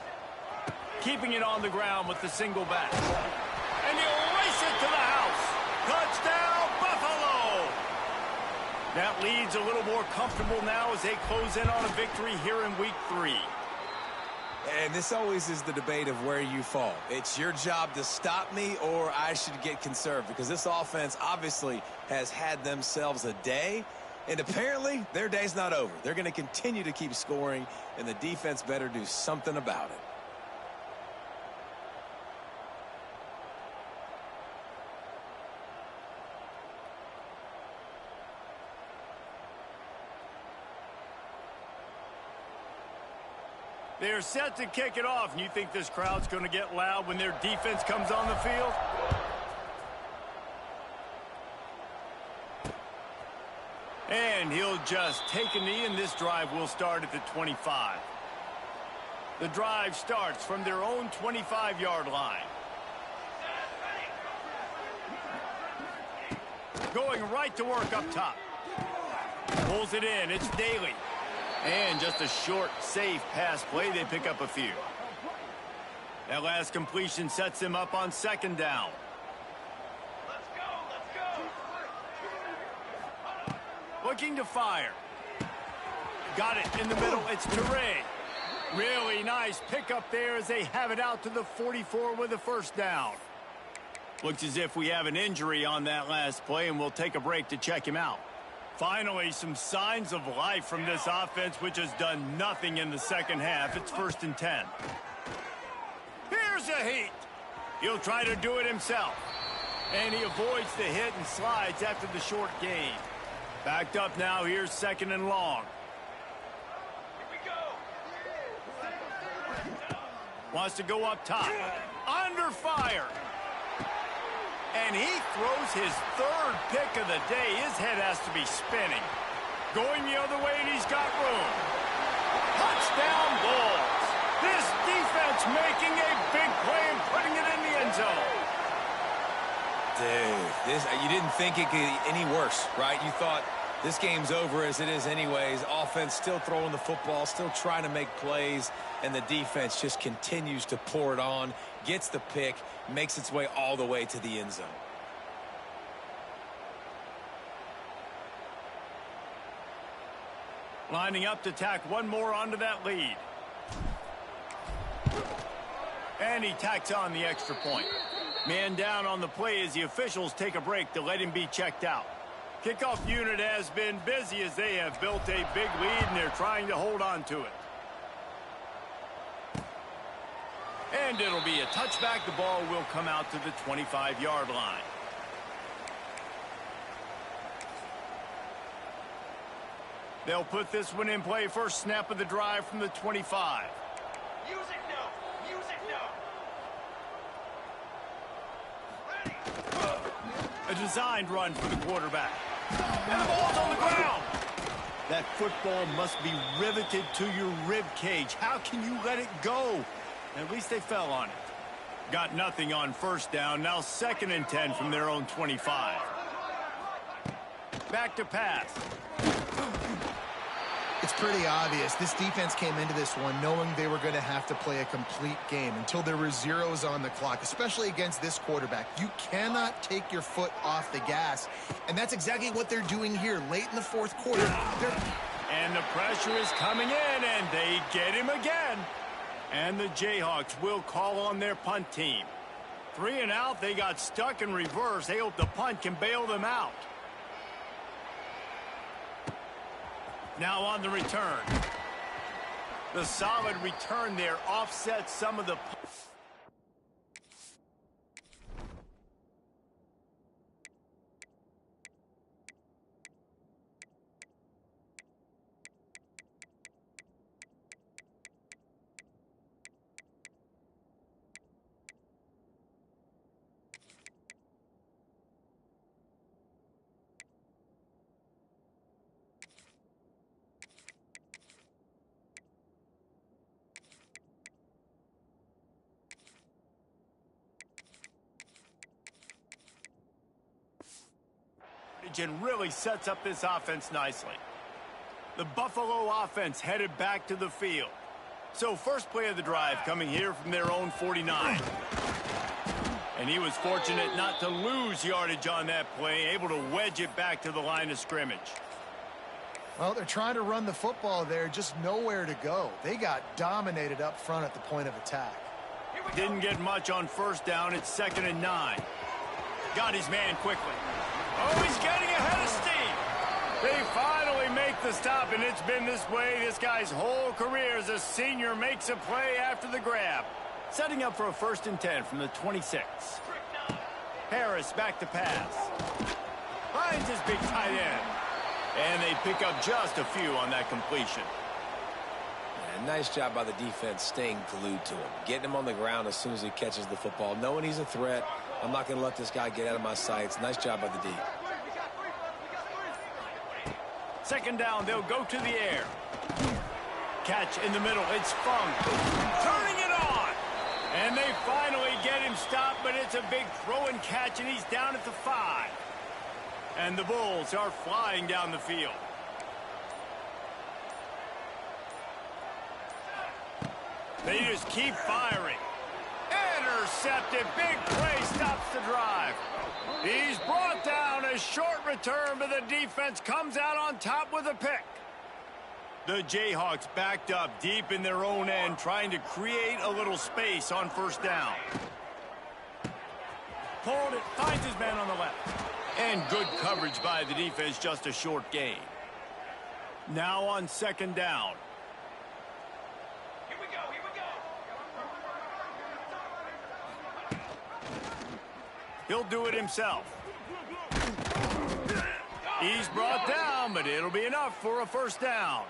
Keeping it on the ground with the single back. And he'll race it to the house. Touchdown, Buffalo! That lead's a little more comfortable now as they close in on a victory here in week 3. And this always is the debate of where you fall. It's your job to stop me, or I should get conserved, because this offense obviously has had themselves a day, and apparently their day's not over. They're going to continue to keep scoring, and the defense better do something about it. They're set to kick it off, and you think this crowd's going to get loud when their defense comes on the field? And he'll just take a knee, and this drive will start at the 25. The drive starts from their own 25-yard line. Going right to work up top. Pulls it in. It's Daly. And just a short, safe pass play. They pick up a few. That last completion sets him up on 2nd down. Let's go. Looking to fire. Got it in the middle. It's Teray. Really nice pickup there as they have it out to the 44 with a 1st down. Looks as if we have an injury on that last play, and we'll take a break to check him out. Finally, some signs of life from this offense, which has done nothing in the 2nd half. It's 1st and 10. Here's a heat. He'll try to do it himself. And he avoids the hit and slides after the short gain. Backed up now. Here's 2nd and long. Here we go. Wants to go up top. Under fire. And he throws his 3rd pick of the day. His head has to be spinning. Going the other way, and he's got room. Touchdown Bulls. This defense making a big play and putting it in the end zone. Dude, you didn't think it could get any worse, right? You thought this game's over as it is anyways. Offense still throwing the football, still trying to make plays, and the defense just continues to pour it on, gets the pick, makes its way all the way to the end zone. Lining up to tack one more onto that lead. And he tacks on the extra point. Man down on the play as the officials take a break to let him be checked out. Kickoff unit has been busy as they have built a big lead, and they're trying to hold on to it. And it'll be a touchback. The ball will come out to the 25-yard line. They'll put this one in play. First snap of the drive from the 25. Use it now. Use it now. Ready. A designed run for the quarterback. And the ball's on the ground. That football must be riveted to your rib cage. How can you let it go? At least they fell on it. Got nothing on 1st down. Now 2nd and 10 from their own 25. Back to pass. It's pretty obvious. This defense came into this one knowing they were going to have to play a complete game until there were zeros on the clock, especially against this quarterback. You cannot take your foot off the gas, and that's exactly what they're doing here late in the 4th quarter. And the pressure is coming in, and they get him again. And the Jayhawks will call on their punt team. 3 and out, they got stuck in reverse. They hope the punt can bail them out. Now on the return. The solid return there offsets some of the... And really sets up this offense nicely. The Buffalo offense headed back to the field. So first play of the drive coming here from their own 49. And he was fortunate not to lose yardage on that play, able to wedge it back to the line of scrimmage. Well, they're trying to run the football there, just nowhere to go. They got dominated up front at the point of attack. Didn't get much on first down. It's 2nd and 9. Got his man quickly. Oh, he's getting ahead of steam. They finally make the stop, and it's been this way this guy's whole career as a senior makes a play after the grab. Setting up for a 1st and 10 from the 26. Harris back to pass. Finds his big tight end. And they pick up just a few on that completion. And nice job by the defense staying glued to him. Getting him on the ground as soon as he catches the football. Knowing he's a threat. I'm not going to let this guy get out of my sights. Nice job by the D. 2nd down, they'll go to the air. Catch in the middle. It's Funk. Turning it on. And they finally get him stopped, but it's a big throw and catch, and he's down at the 5. And the Bulls are flying down the field. They just keep firing. Intercepted. Big play stops the drive. He's brought down. A short return, but the defense comes out on top with a pick. The Jayhawks backed up deep in their own end, trying to create a little space on 1st down. Pulled it, finds his man on the left. And good coverage by the defense, just a short gain. Now on 2nd down. Here we go, here we go. He'll do it himself. He's brought down, but it'll be enough for a 1st down.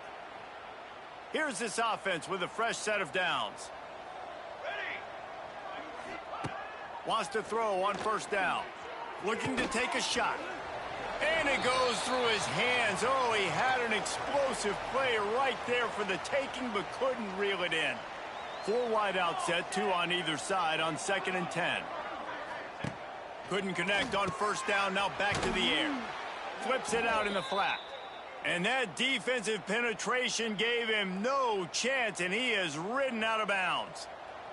Here's this offense with a fresh set of downs. Wants to throw on 1st down. Looking to take a shot. And it goes through his hands. Oh, he had an explosive play right there for the taking, but couldn't reel it in. 4 wide out set, 2 on either side on 2nd and 10. Couldn't connect on 1st down, now back to the air. Flips it out in the flat. And that defensive penetration gave him no chance, and he is ridden out of bounds.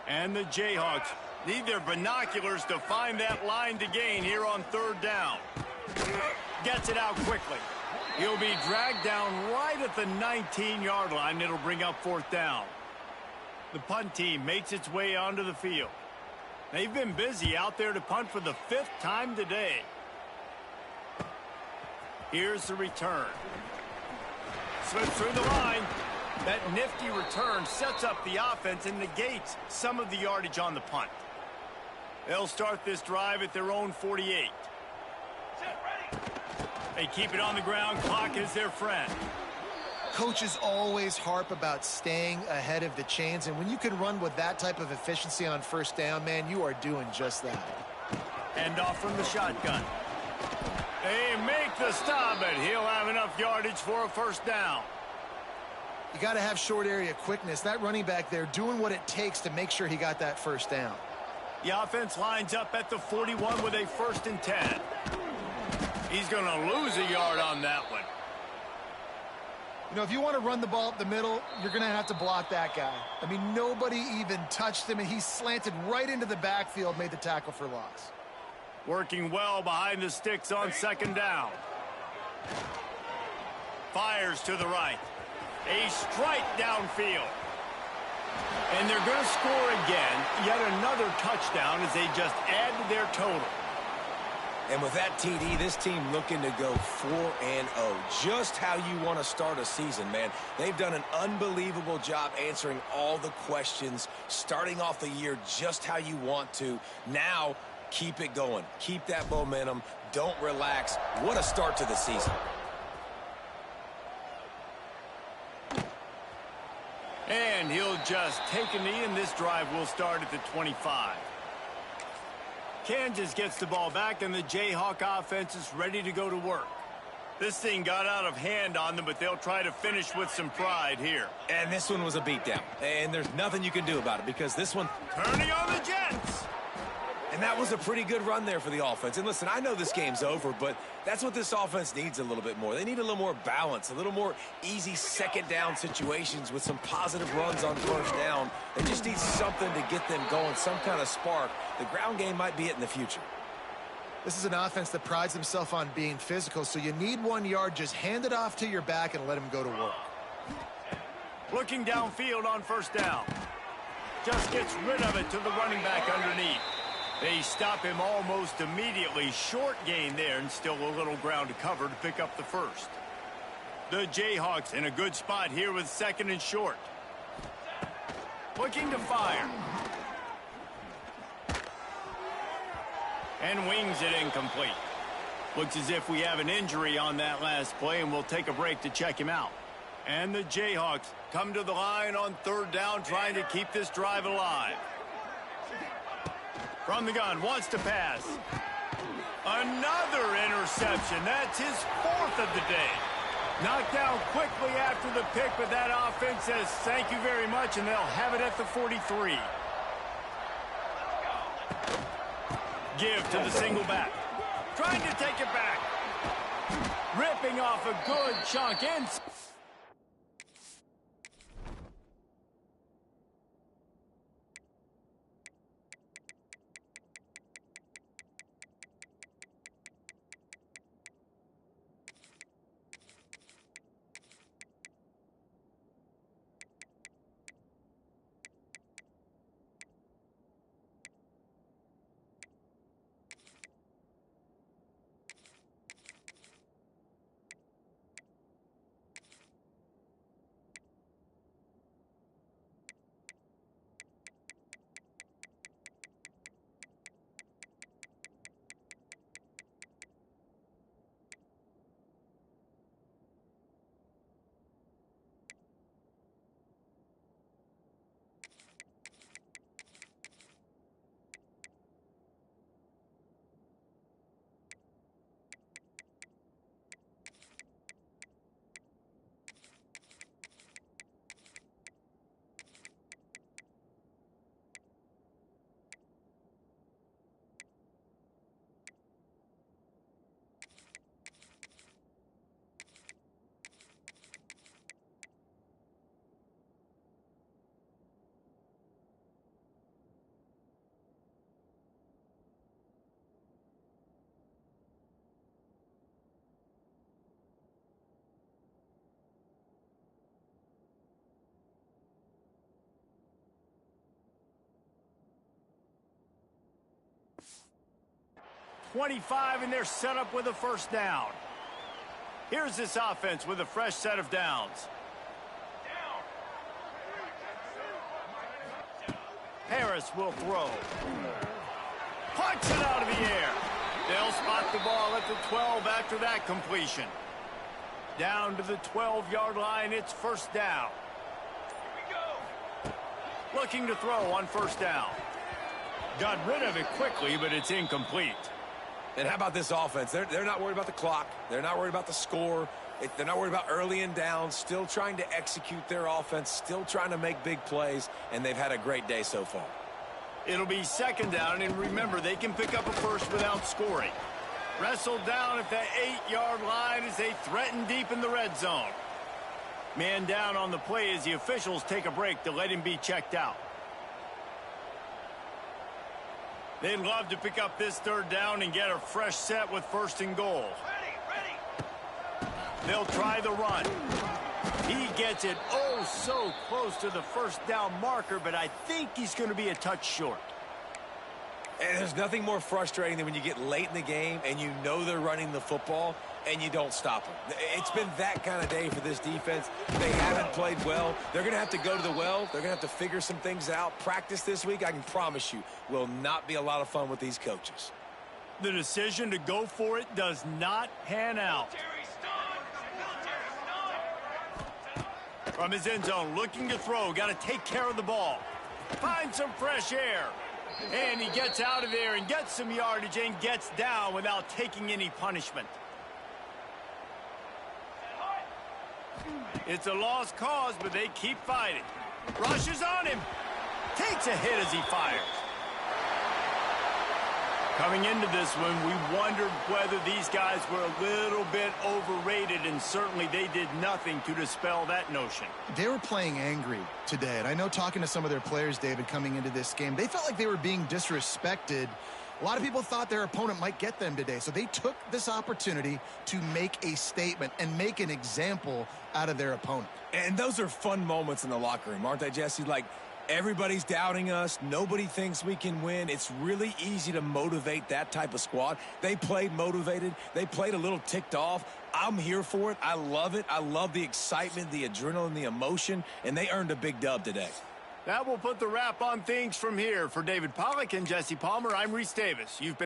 And the Jayhawks need their binoculars to find that line to gain here on 3rd down. Gets it out quickly. He'll be dragged down right at the 19-yard line. It'll bring up 4th down. The punt team makes its way onto the field. They've been busy out there to punt for the 5th time today. Here's the return. Slips through the line. That nifty return sets up the offense and negates some of the yardage on the punt. They'll start this drive at their own 48. They keep it on the ground. Clock is their friend. Coaches always harp about staying ahead of the chains, and when you can run with that type of efficiency on 1st down, man, you are doing just that. Hand off from the shotgun. They make the stop, but he'll have enough yardage for a 1st down. You got to have short area quickness. That running back there doing what it takes to make sure he got that 1st down. The offense lines up at the 41 with a 1st and 10. He's going to lose a yard on that one. You know, if you want to run the ball up the middle, you're going to have to block that guy. I mean, nobody even touched him, and he slanted right into the backfield, made the tackle for loss. Working well behind the sticks on 2nd down. Fires to the right. A strike downfield. And they're going to score again. Yet another touchdown as they just add to their total. And with that TD, this team looking to go 4-0. Just how you want to start a season, man. They've done an unbelievable job answering all the questions, starting off the year just how you want to. Now, keep it going. Keep that momentum. Don't relax. What a start to the season. And he'll just take a knee, and this drive will start at the 25. Kansas gets the ball back, and the Jayhawk offense is ready to go to work. This thing got out of hand on them, but they'll try to finish with some pride here. And this one was a beatdown. And there's nothing you can do about it because this one... Turning on the Jets. And that was a pretty good run there for the offense. And listen, I know this game's over, but that's what this offense needs a little bit more. They need a little more balance, a little more easy 2nd down situations with some positive runs on 1st down. They just need something to get them going, some kind of spark. The ground game might be it in the future. This is an offense that prides himself on being physical, so you need 1 yard. Just hand it off to your back and let him go to work. Looking downfield on first down. Just gets rid of it to the running back underneath. They stop him almost immediately. Short gain there, and still a little ground to cover to pick up the first. The Jayhawks in a good spot here with 2nd and short. Looking to fire. And wings it incomplete. Looks as if we have an injury on that last play, and we'll take a break to check him out. And the Jayhawks come to the line on 3rd down, trying to keep this drive alive. From the gun, wants to pass. Another interception. That's his 4th of the day. Knocked down quickly after the pick, but that offense says thank you very much, and they'll have it at the 43. Give to the single back. Trying to take it back. Ripping off a good chunk in. .25, and they're set up with a first down. Here's this offense with a fresh set of downs. Harris will throw. Punch it out of the air. They'll spot the ball at the 12 after that completion. Down to the 12-yard line, it's first down. Looking to throw on first down. Got rid of it quickly, but it's incomplete. And how about this offense? They're not worried about the clock. They're not worried about the score. They're not worried about early and down. Still trying to execute their offense. Still trying to make big plays. And they've had a great day so far. It'll be second down. And remember, they can pick up a first without scoring. Wrestled down at the 8-yard line as they threaten deep in the red zone. Man down on the play as the officials take a break to let him be checked out. They'd love to pick up this third down and get a fresh set with 1st and goal. Ready. They'll try the run. He gets it oh so close to the first down marker, but I think he's going to be a touch short. And there's nothing more frustrating than when you get late in the game and you know they're running the football and you don't stop them. It's been that kind of day for this defense. They haven't played well. They're going to have to go to the well. They're going to have to figure some things out. Practice this week, I can promise you, will not be a lot of fun with these coaches. The decision to go for it does not pan out. From his end zone, looking to throw. Got to take care of the ball. Find some fresh air. And he gets out of there and gets some yardage and gets down without taking any punishment. It's a lost cause, but they keep fighting. Rushes on him. Takes a hit as he fires. Coming into this one, we wondered whether these guys were a little bit overrated, and certainly they did nothing to dispel that notion. They were playing angry today, and I know talking to some of their players, David, coming into this game, they felt like they were being disrespected A lot of people thought their opponent might get them today, so they took this opportunity to make a statement and make an example out of their opponent. And those are fun moments in the locker room, aren't they, Jesse? Like, everybody's doubting us. Nobody thinks we can win. It's really easy to motivate that type of squad. They played motivated. They played a little ticked off. I'm here for it. I love it. I love the excitement, the adrenaline, the emotion, and they earned a big dub today. That will put the wrap on things from here. For David Pollack and Jesse Palmer, I'm Reese Davis. You've been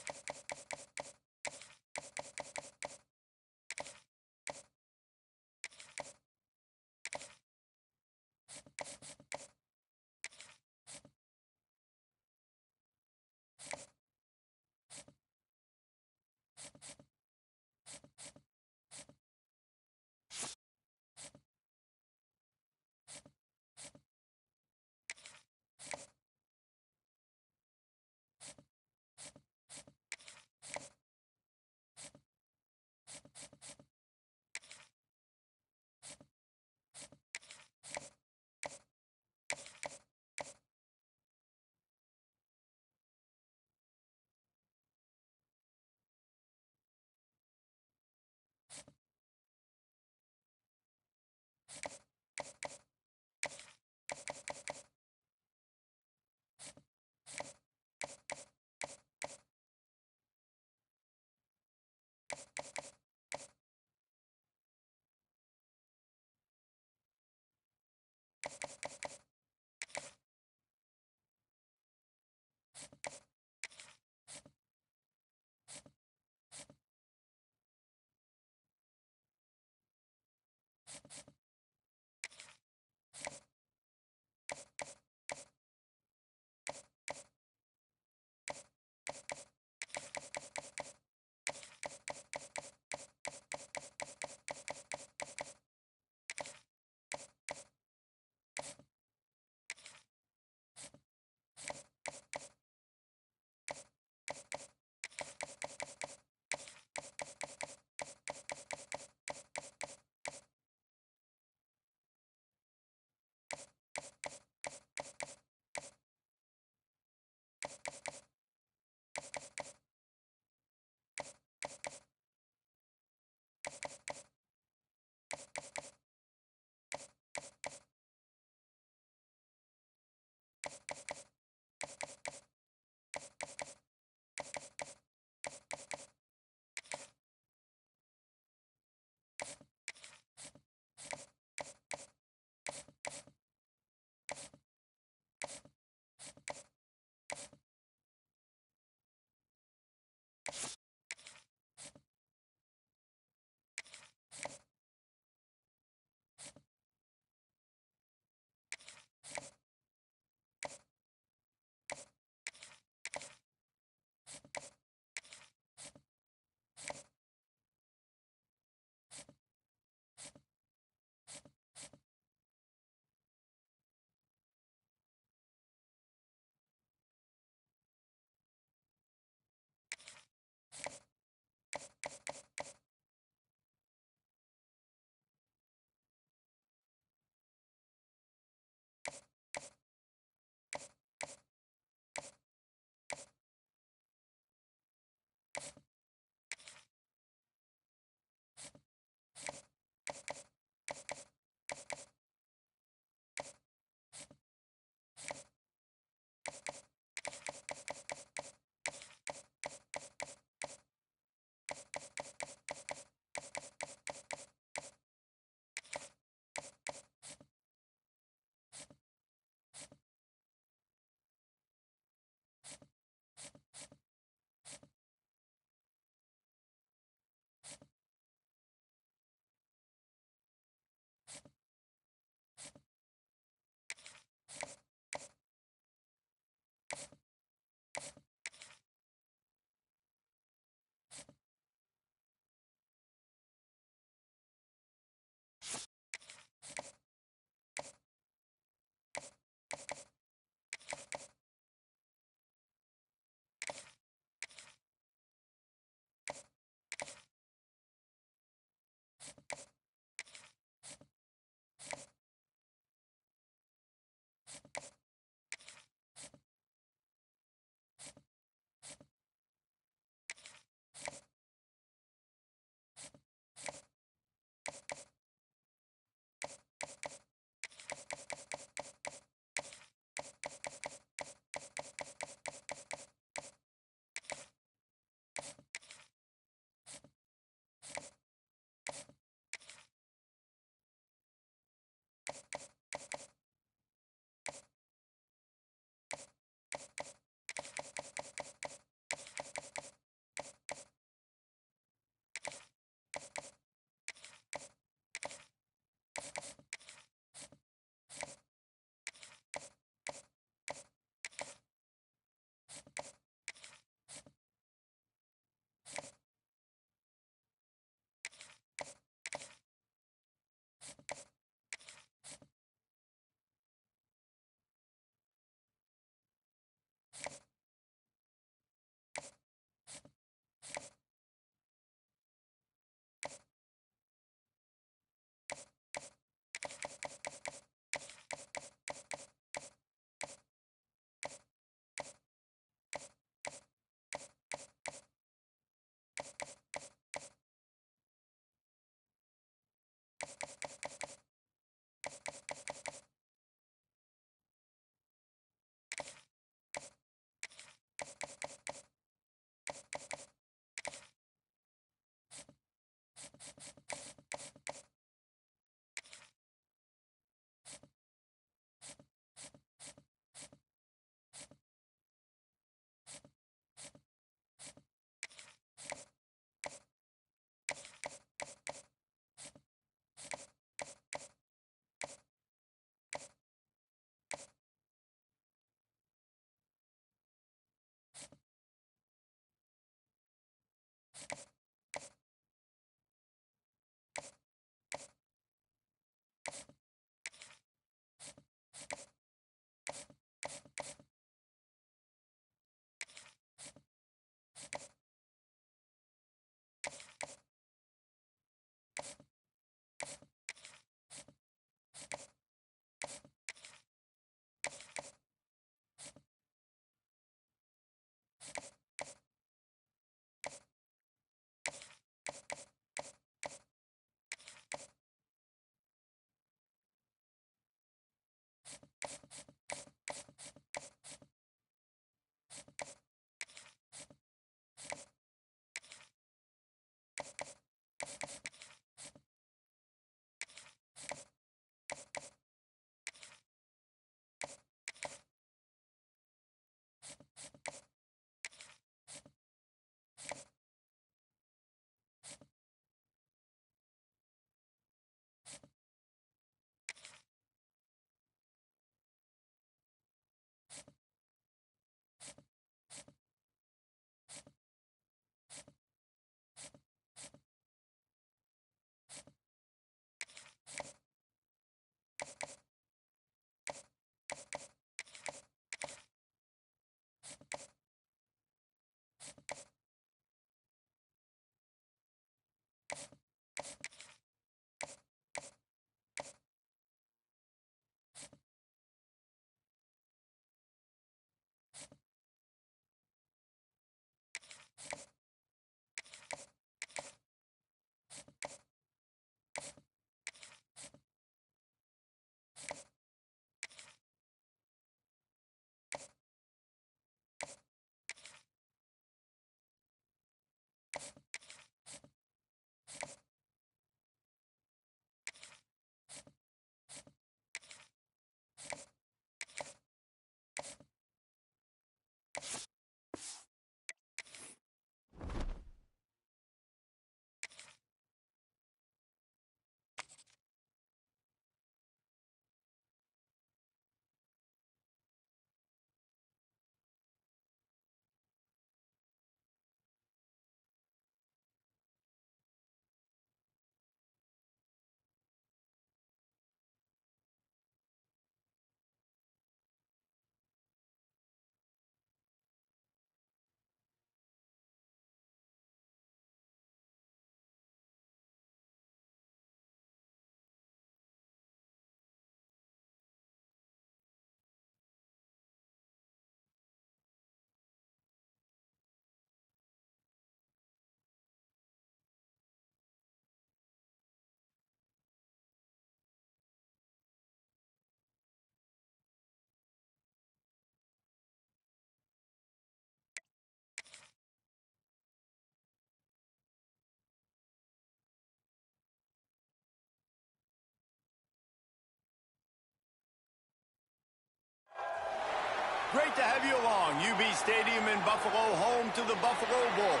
Great to have you along. UB Stadium in Buffalo, home to the Buffalo Bulls.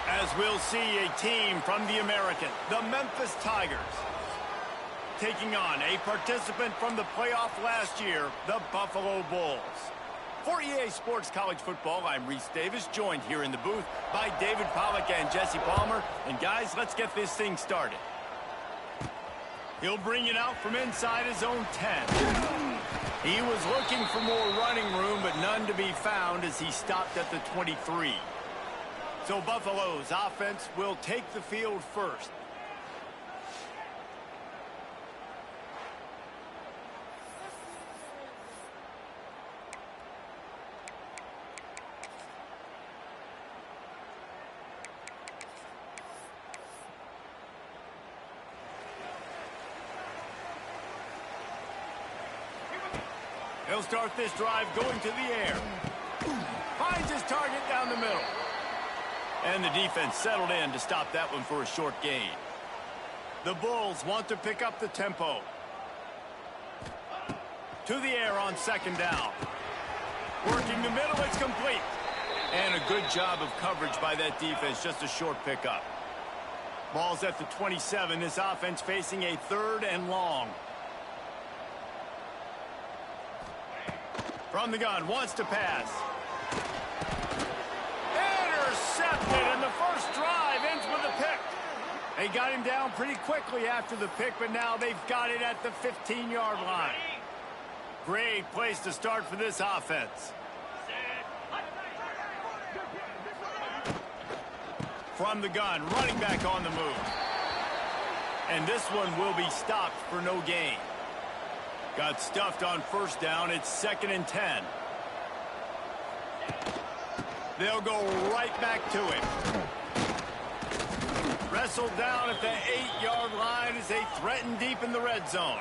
As we'll see a team from the American, the Memphis Tigers, taking on a participant from the playoff last year, the Buffalo Bulls. For EA Sports College Football, I'm Reese Davis, joined here in the booth by David Pollack and Jesse Palmer. And guys, let's get this thing started. He'll bring it out from inside his own 10. He was looking for more running room, but none to be found as he stopped at the 23. So Buffalo's offense will take the field first. He'll start this drive going to the air. Finds his target down the middle. And the defense settled in to stop that one for a short gain. The Bulls want to pick up the tempo. To the air on second down. Working the middle, it's complete. And a good job of coverage by that defense, just a short pickup. Ball's at the 27, this offense facing a 3rd and long. From the gun, wants to pass. Intercepted, and the first drive ends with a pick. They got him down pretty quickly after the pick, but now they've got it at the 15-yard line. Great place to start for this offense. From the gun, running back on the move. And this one will be stopped for no gain. Got stuffed on first down. It's 2nd and 10. They'll go right back to him. Wrestled down at the 8-yard line as they threaten deep in the red zone.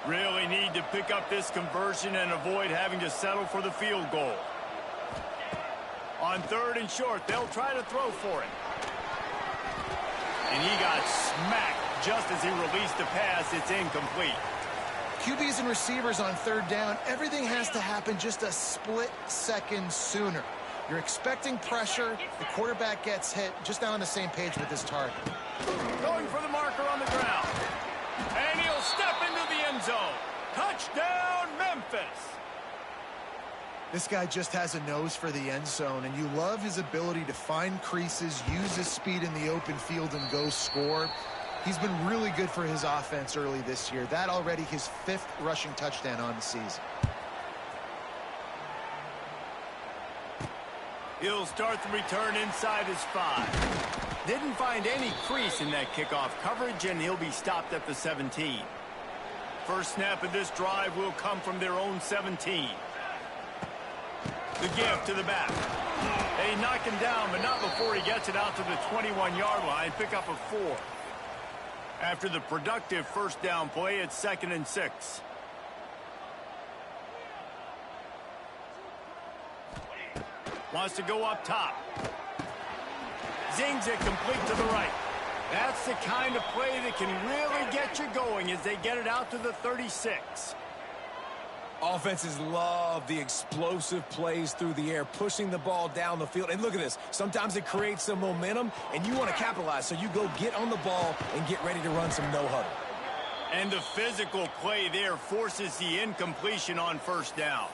Really need to pick up this conversion and avoid having to settle for the field goal. On 3rd and short, they'll try to throw for it. And he got smacked just as he released the pass. It's incomplete. QBs and receivers on 3rd down, everything has to happen just a split second sooner. You're expecting pressure, the quarterback gets hit, just not on the same page with his target. Going for the marker on the ground. And he'll step into the end zone. Touchdown, Memphis. This guy just has a nose for the end zone, and you love his ability to find creases, use his speed in the open field, and go score. He's been really good for his offense early this year. That already his 5th rushing touchdown on the season. He'll start the return inside his 5. Didn't find any crease in that kickoff coverage, and he'll be stopped at the 17. First snap of this drive will come from their own 17. The give to the back. They knock him down, but not before he gets it out to the 21-yard line. Pick up a 4. After the productive first down play, it's 2nd and 6. Wants to go up top. Zings it complete to the right. That's the kind of play that can really get you going as they get it out to the 36. Offenses love the explosive plays through the air, pushing the ball down the field. And look at this. Sometimes it creates some momentum, and you want to capitalize. So you go get on the ball and get ready to run some no-huddle. And the physical play there forces the incompletion on first down.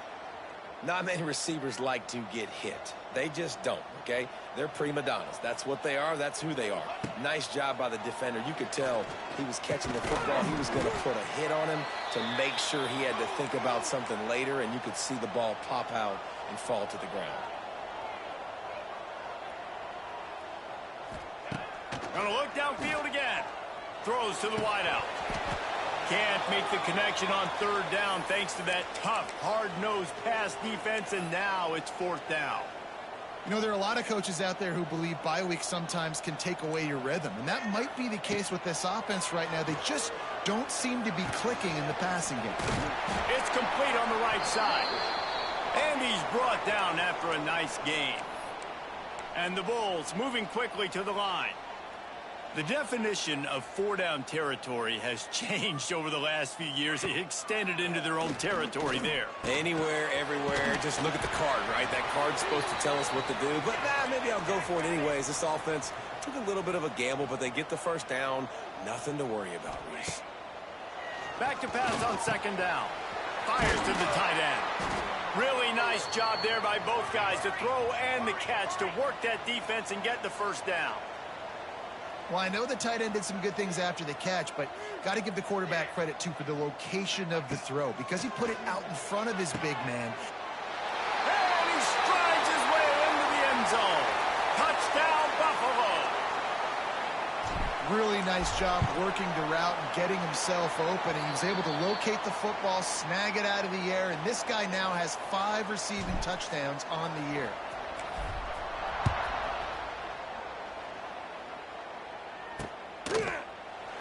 Not many receivers like to get hit. They just don't, okay? They're prima donnas. That's what they are. That's who they are. Nice job by the defender. You could tell he was catching the football. He was going to put a hit on him to make sure he had to think about something later, and you could see the ball pop out and fall to the ground. Gonna look downfield again. Throws to the wideout. Can't make the connection on 3rd down thanks to that tough, hard-nosed pass defense, and now it's 4th down. You know, there are a lot of coaches out there who believe bye weeks sometimes can take away your rhythm, and that might be the case with this offense right now. They just don't seem to be clicking in the passing game. It's complete on the right side. And he's brought down after a nice gain. And the Bulls moving quickly to the line. The definition of four-down territory has changed over the last few years. It extended into their own territory there. Anywhere, everywhere, just look at the card, right? That card's supposed to tell us what to do, but maybe I'll go for it anyways. This offense took a little bit of a gamble, but they get the first down. Nothing to worry about, Reese. Back to pass on second down. Fires to the tight end. Really nice job there by both guys to throw and the catch to work that defense and get the first down. Well, I know the tight end did some good things after the catch, but got to give the quarterback credit, too, for the location of the throw because he put it out in front of his big man. And he strides his way into the end zone. Touchdown, Buffalo. Really nice job working the route and getting himself open. And he was able to locate the football, snag it out of the air, and this guy now has 5 receiving touchdowns on the year.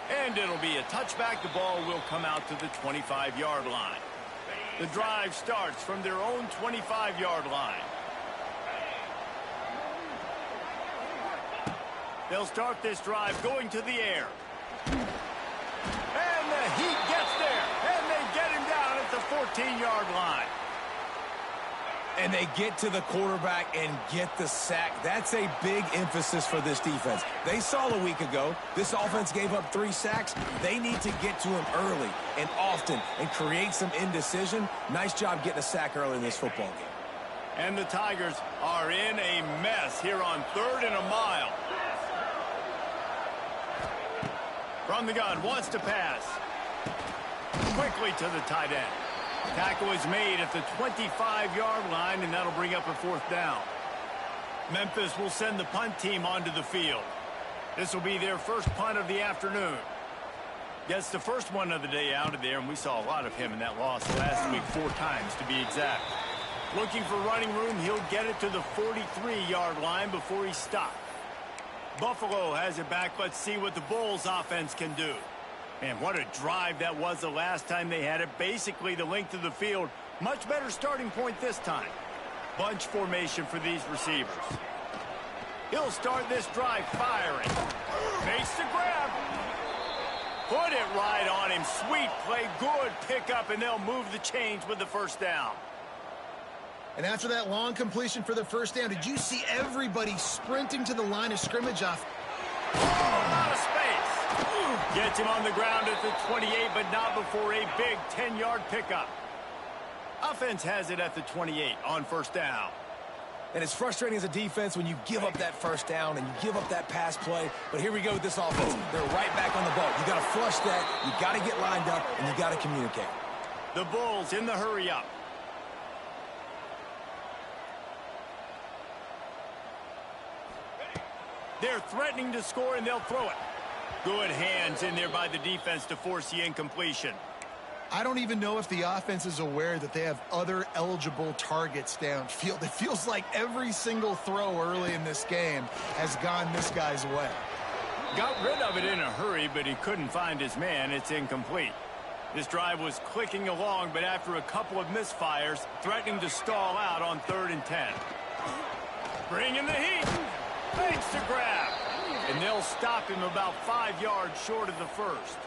And it'll be a touchback. The ball will come out to the 25-yard line. The drive starts from their own 25-yard line. They'll start this drive going to the air. And the heat gets there. And they get him down at the 14-yard line. And they get to the quarterback and get the sack. That's a big emphasis for this defense. They saw a week ago, this offense gave up 3 sacks. They need to get to him early and often and create some indecision. Nice job getting a sack early in this football game. And the Tigers are in a mess here on 3rd and a mile. From the gun, wants to pass. Quickly to the tight end. Tackle is made at the 25-yard line, and that'll bring up a 4th down. Memphis will send the punt team onto the field. This will be their first punt of the afternoon. Gets the first one of the day out of there, and we saw a lot of him in that loss last week, 4 times to be exact. Looking for running room, he'll get it to the 43-yard line before he stops. Buffalo has it back. Let's see what the Bulls offense can do. Man, what a drive that was the last time they had it. Basically the length of the field. Much better starting point this time. Bunch formation for these receivers. He'll start this drive firing. Makes the grab. Put it right on him. Sweet play. Good pickup, and they'll move the chains with the first down. And after that long completion for the first down, did you see everybody sprinting to the line of scrimmage off? Oh, out of space. Gets him on the ground at the 28, but not before a big 10-yard pickup. Offense has it at the 28 on first down. And it's frustrating as a defense when you give up that first down and you give up that pass play. But here we go with this offense. They're right back on the ball. You got to flush that. You got to get lined up, and you got to communicate. The Bulls in the hurry up. They're threatening to score, and they'll throw it. Good hands in there by the defense to force the incompletion. I don't even know if the offense is aware that they have other eligible targets downfield. It feels like every single throw early in this game has gone this guy's way. Got rid of it in a hurry, but he couldn't find his man. It's incomplete. This drive was clicking along, but after a couple of misfires, threatening to stall out on 3rd and 10. Bring in the heat. Makes the grab. And they'll stop him about 5 yards short of the first.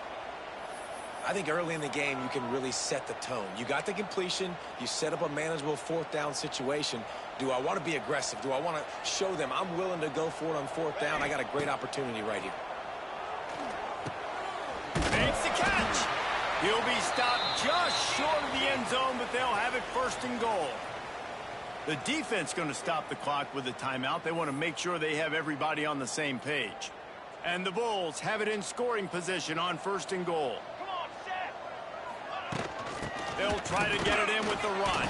I think early in the game, you can really set the tone. You got the completion. You set up a manageable 4th down situation. Do I want to be aggressive? Do I want to show them I'm willing to go for it on 4th down? I got a great opportunity right here. Makes the catch. He'll be stopped just short of the end zone, but they'll have it 1st and goal. The defense going to stop the clock with a timeout. They want to make sure they have everybody on the same page. And the Bulls have it in scoring position on 1st and goal. They'll try to get it in with the run.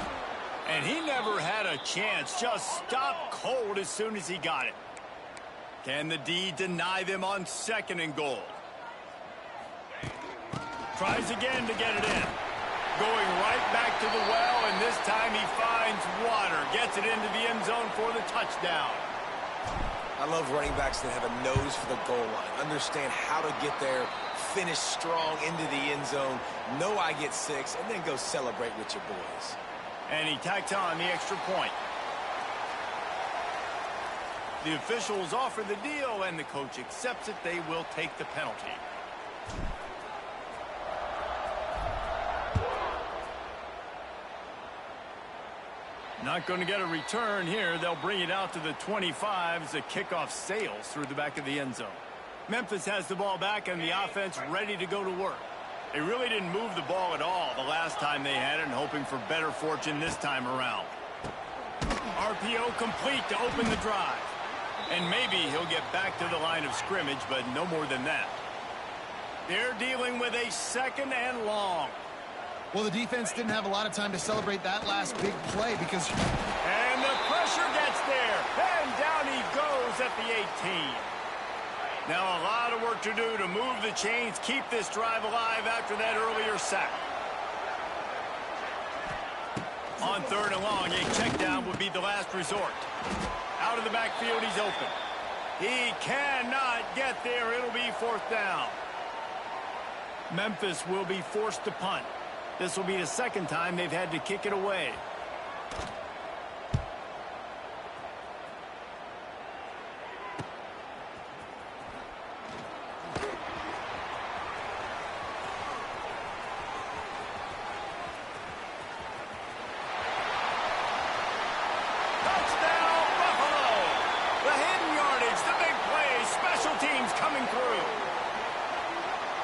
And he never had a chance. Just stopped cold as soon as he got it. Can the D deny them on 2nd and goal? Tries again to get it in. Going right back to the well, and this time he finds water. Gets it into the end zone for the touchdown. I love running backs that have a nose for the goal line. Understand how to get there, finish strong into the end zone, know I get 6, and then go celebrate with your boys. And he tacks on the extra point. The officials offer the deal, and the coach accepts it. They will take the penalty. Not going to get a return here. They'll bring it out to the 25 as the kickoff sails through the back of the end zone. Memphis has the ball back and the offense ready to go to work. They really didn't move the ball at all the last time they had it, and hoping for better fortune this time around. RPO complete to open the drive. And maybe he'll get back to the line of scrimmage, but no more than that. They're dealing with a second and long. Well, the defense didn't have a lot of time to celebrate that last big play because... And the pressure gets there. And down he goes at the 18. Now a lot of work to do to move the chains, keep this drive alive after that earlier sack. On third and long, a check down would be the last resort. Out of the backfield, he's open. He cannot get there. It'll be fourth down. Memphis will be forced to punt. This will be the second time they've had to kick it away. Touchdown, Buffalo! The hidden yardage, the big play, special teams coming through.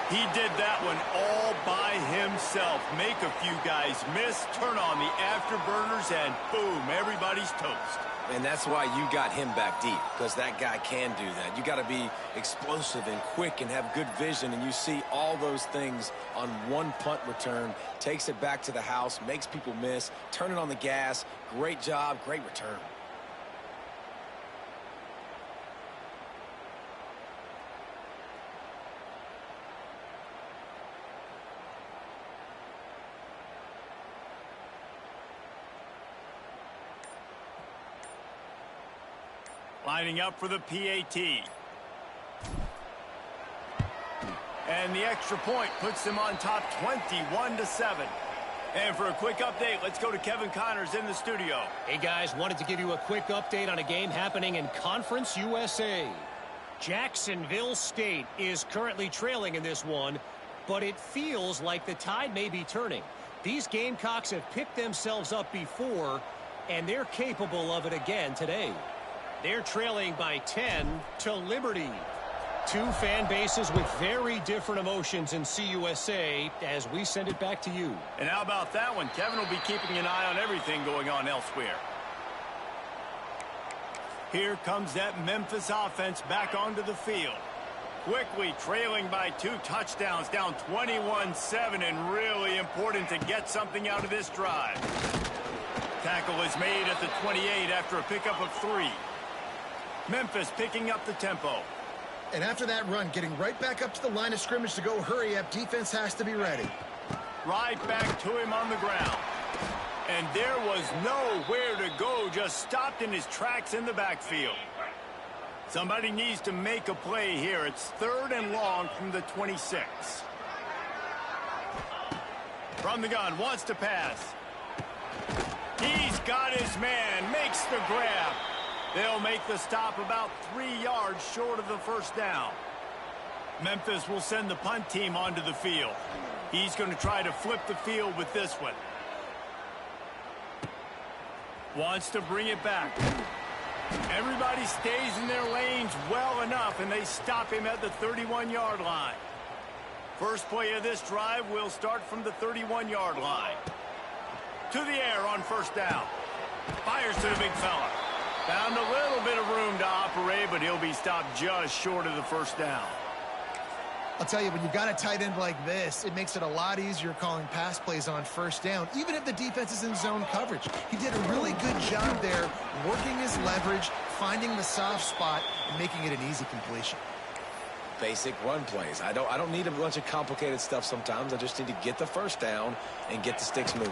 He did that one all by himself. Make a few guys miss, turn on the afterburners, and boom, everybody's toast. And that's why you got him back deep, because that guy can do that. You got to be explosive and quick and have good vision, and you see all those things on one punt return. Takes it back to the house, makes people miss, turning on the gas. Great job, great return. Lining up for the PAT. And the extra point puts them on top 21-7. And for a quick update, let's go to Kevin Connors in the studio. Hey guys, wanted to give you a quick update on a game happening in Conference USA. Jacksonville State is currently trailing in this one, but it feels like the tide may be turning. These Gamecocks have picked themselves up before, and they're capable of it again today. They're trailing by 10 to Liberty. Two fan bases with very different emotions in CUSA as we send it back to you. And how about that one? Kevin will be keeping an eye on everything going on elsewhere. Here comes that Memphis offense back onto the field. Quickly trailing by 2 touchdowns, down 21-7, and really important to get something out of this drive. Tackle is made at the 28 after a pickup of 3. Memphis picking up the tempo. And after that run, getting right back up to the line of scrimmage to go hurry up, defense has to be ready. Right back to him on the ground. And there was nowhere to go, just stopped in his tracks in the backfield. Somebody needs to make a play here. It's third and long from the 26. From the gun, wants to pass. He's got his man, makes the grab. They'll make the stop about 3 yards short of the first down. Memphis will send the punt team onto the field. He's going to try to flip the field with this one. Wants to bring it back. Everybody stays in their lanes well enough, and they stop him at the 31-yard line. First play of this drive will start from the 31-yard line. To the air on first down. Fires to the big fella. Found a little bit of room to operate, but he'll be stopped just short of the first down. I'll tell you, when you've got a tight end like this, it makes it a lot easier calling pass plays on first down, even if the defense is in zone coverage. He did a really good job there, working his leverage, finding the soft spot, and making it an easy completion. Basic run plays. I don't need a bunch of complicated stuff sometimes. I just need to get the first down and get the sticks moving.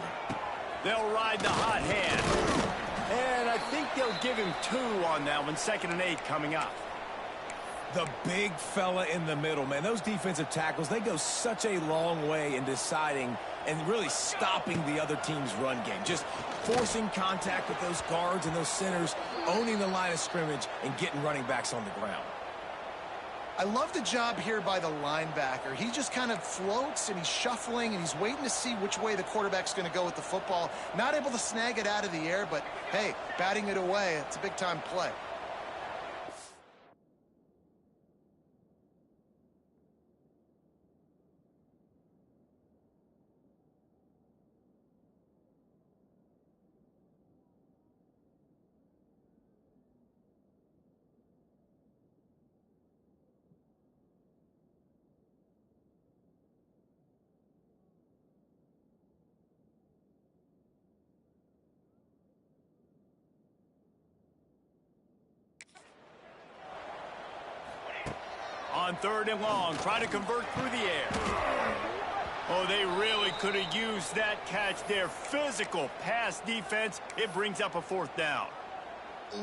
They'll ride the hot hand. And I think they'll give him 2 on that one. 2nd and 8 coming up. The big fella in the middle, man. Those defensive tackles, they go such a long way in deciding and really stopping the other team's run game. Just forcing contact with those guards and those centers, owning the line of scrimmage, and getting running backs on the ground. I love the job here by the linebacker. He just kind of floats, and he's shuffling, and he's waiting to see which way the quarterback's going to go with the football. Not able to snag it out of the air, but, hey, batting it away, it's a big-time play. On 3rd and long, trying to convert through the air. Oh, they really could have used that catch there. Physical pass defense. It brings up a 4th down.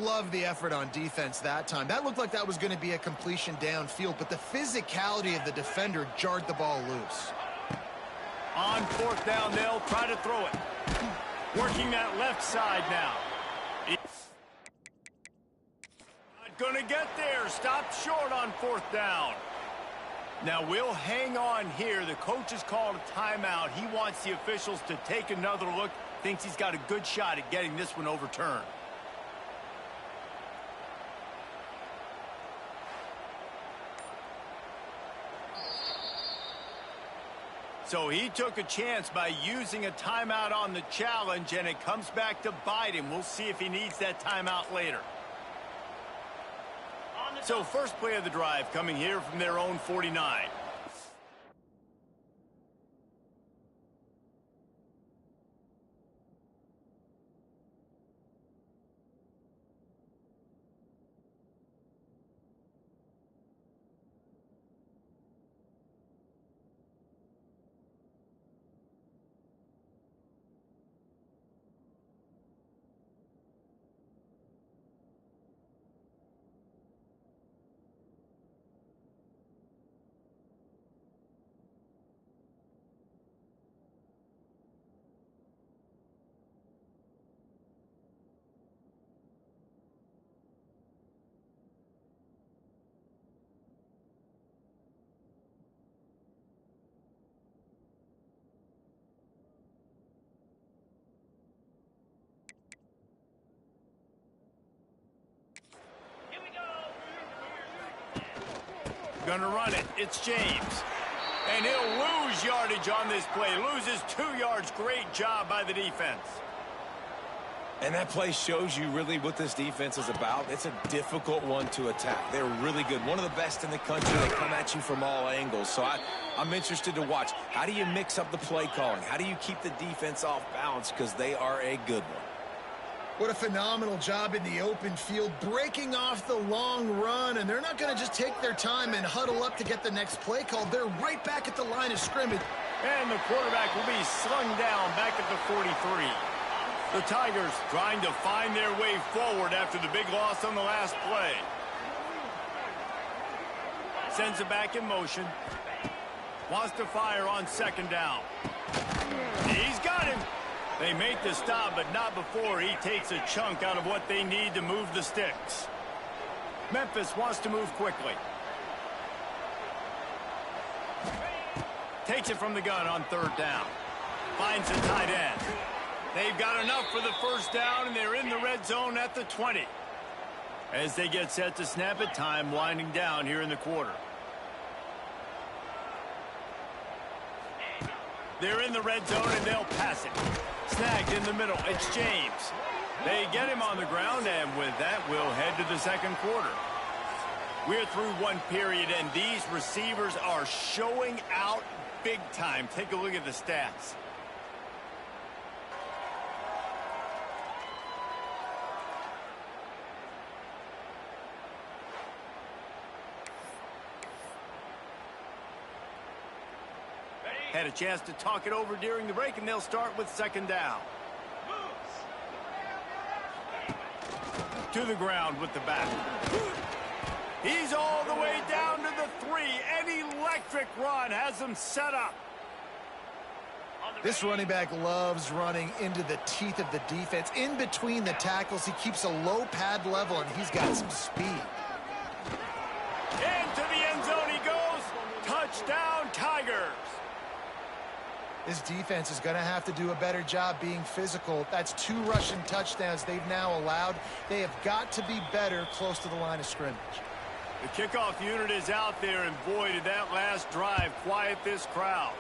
Love the effort on defense that time. That looked like that was going to be a completion downfield, but the physicality of the defender jarred the ball loose. On 4th down, they'll try to throw it. Working that left side now. Going to get there. Stop short on 4th down. Now we'll hang on here. The coach has called a timeout. He wants the officials to take another look. Thinks he's got a good shot at getting this one overturned. So he took a chance by using a timeout on the challenge, and it comes back to bite him. We'll see if he needs that timeout later. So first play of the drive coming here from their own 49. Gonna run it. It's James. And he'll lose yardage on this play. Loses 2 yards. Great job by the defense. And that play shows you really what this defense is about. It's a difficult one to attack. They're really good. One of the best in the country. They come at you from all angles. So I'm interested to watch. How do you mix up the play calling? How do you keep the defense off balance? Because they are a good one. What a phenomenal job in the open field, breaking off the long run, and they're not going to just take their time and huddle up to get the next play called. They're right back at the line of scrimmage. And the quarterback will be slung down back at the 43. The Tigers trying to find their way forward after the big loss on the last play. Sends it back in motion. Wants to fire on 2nd down. He's got him. They make the stop, but not before he takes a chunk out of what they need to move the sticks. Memphis wants to move quickly. Takes it from the gun on 3rd down. Finds a tight end. They've got enough for the 1st down, and they're in the red zone at the 20. As they get set to snap it, time winding down here in the quarter. They're in the red zone, and they'll pass it. Snagged in the middle. It's James. They get him on the ground, and with that, we'll head to the 2nd quarter. We're through one period, and these receivers are showing out big time. Take a look at the stats. Had a chance to talk it over during the break, and they'll start with 2nd down. To the ground with the back. He's all the way down to the 3. An electric run has him set up. This running back loves running into the teeth of the defense. In between the tackles, he keeps a low pad level, and he's got some speed. Into the end zone he goes. Touchdown, Tigers. This defense is going to have to do a better job being physical. That's 2 rushing touchdowns they've now allowed. They have got to be better close to the line of scrimmage. The kickoff unit is out there, and boy, did that last drive quiet this crowd.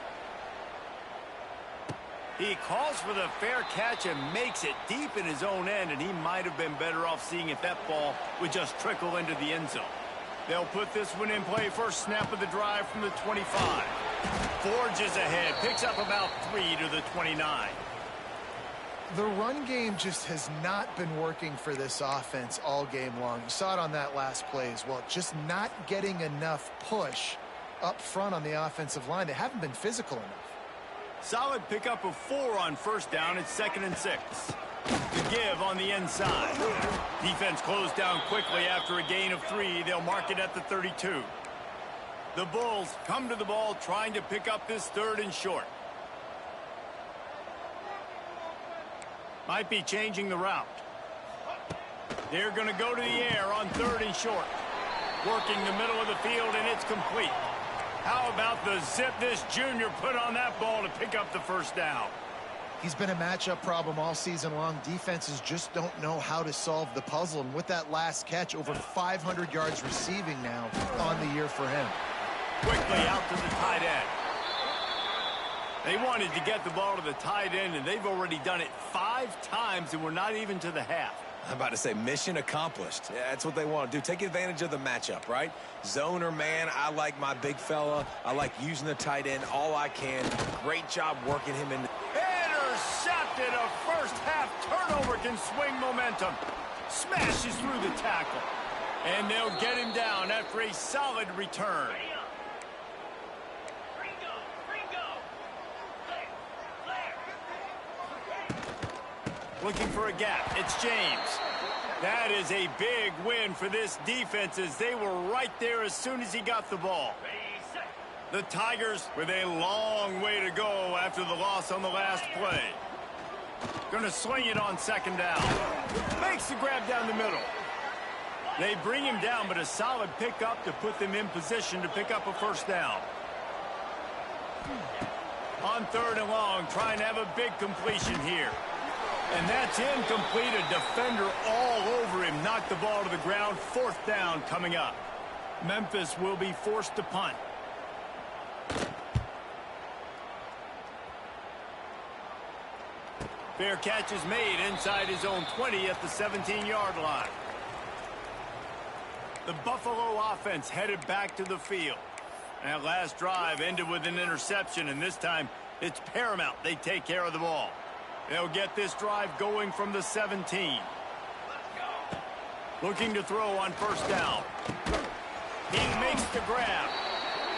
He calls for the fair catch and makes it deep in his own end, and he might have been better off seeing if that ball would just trickle into the end zone. They'll put this one in play. First snap of the drive from the 25. Forges ahead, picks up about 3 to the 29. The run game just has not been working for this offense all game long. You saw it on that last play as well. Just not getting enough push up front on the offensive line. They haven't been physical enough. Solid pickup of 4 on first down. It's 2nd and 6. To give on the inside. Defense closed down quickly after a gain of 3. They'll mark it at the 32. The Bulls come to the ball trying to pick up this 3rd and short. Might be changing the route. They're going to go to the air on 3rd and short. Working the middle of the field, and it's complete. How about the zip this junior put on that ball to pick up the first down? He's been a matchup problem all season long. Defenses just don't know how to solve the puzzle. And with that last catch, over 500 yards receiving now on the year for him. Quickly out to the tight end. They wanted to get the ball to the tight end, and they've already done it 5 times, and we're not even to the half. I'm about to say mission accomplished. Yeah, that's what they want to do. Take advantage of the matchup, right? Zone or man, I like my big fella. I like using the tight end all I can. Great job working him in. Intercepted. A first half turnover can swing momentum. Smashes through the tackle. And they'll get him down after a solid return. Looking for a gap. It's James. That is a big win for this defense as they were right there as soon as he got the ball. The Tigers with a long way to go after the loss on the last play. Going to swing it on 2nd down. Makes the grab down the middle. They bring him down, but a solid pickup to put them in position to pick up a first down. On 3rd and long, trying to have a big completion here. And that's incomplete. A defender all over him. Knocked the ball to the ground. 4th down coming up. Memphis will be forced to punt. Fair catch is made inside his own 20 at the 17-yard line. The Buffalo offense headed back to the field. That last drive ended with an interception, and this time it's paramount they take care of the ball. They'll get this drive going from the 17. Looking to throw on 1st down. He makes the grab.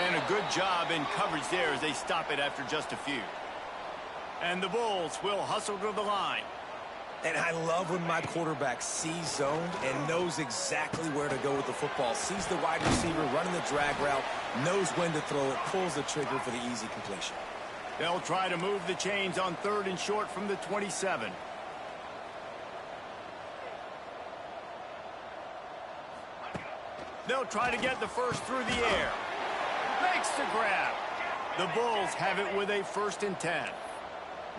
And a good job in coverage there as they stop it after just a few. And the Bulls will hustle to the line. And I love when my quarterback sees zone and knows exactly where to go with the football. Sees the wide receiver running the drag route, knows when to throw it, pulls the trigger for the easy completion. They'll try to move the chains on 3rd and short from the 27. They'll try to get the first through the air. Makes the grab. The Bulls have it with a 1st and 10.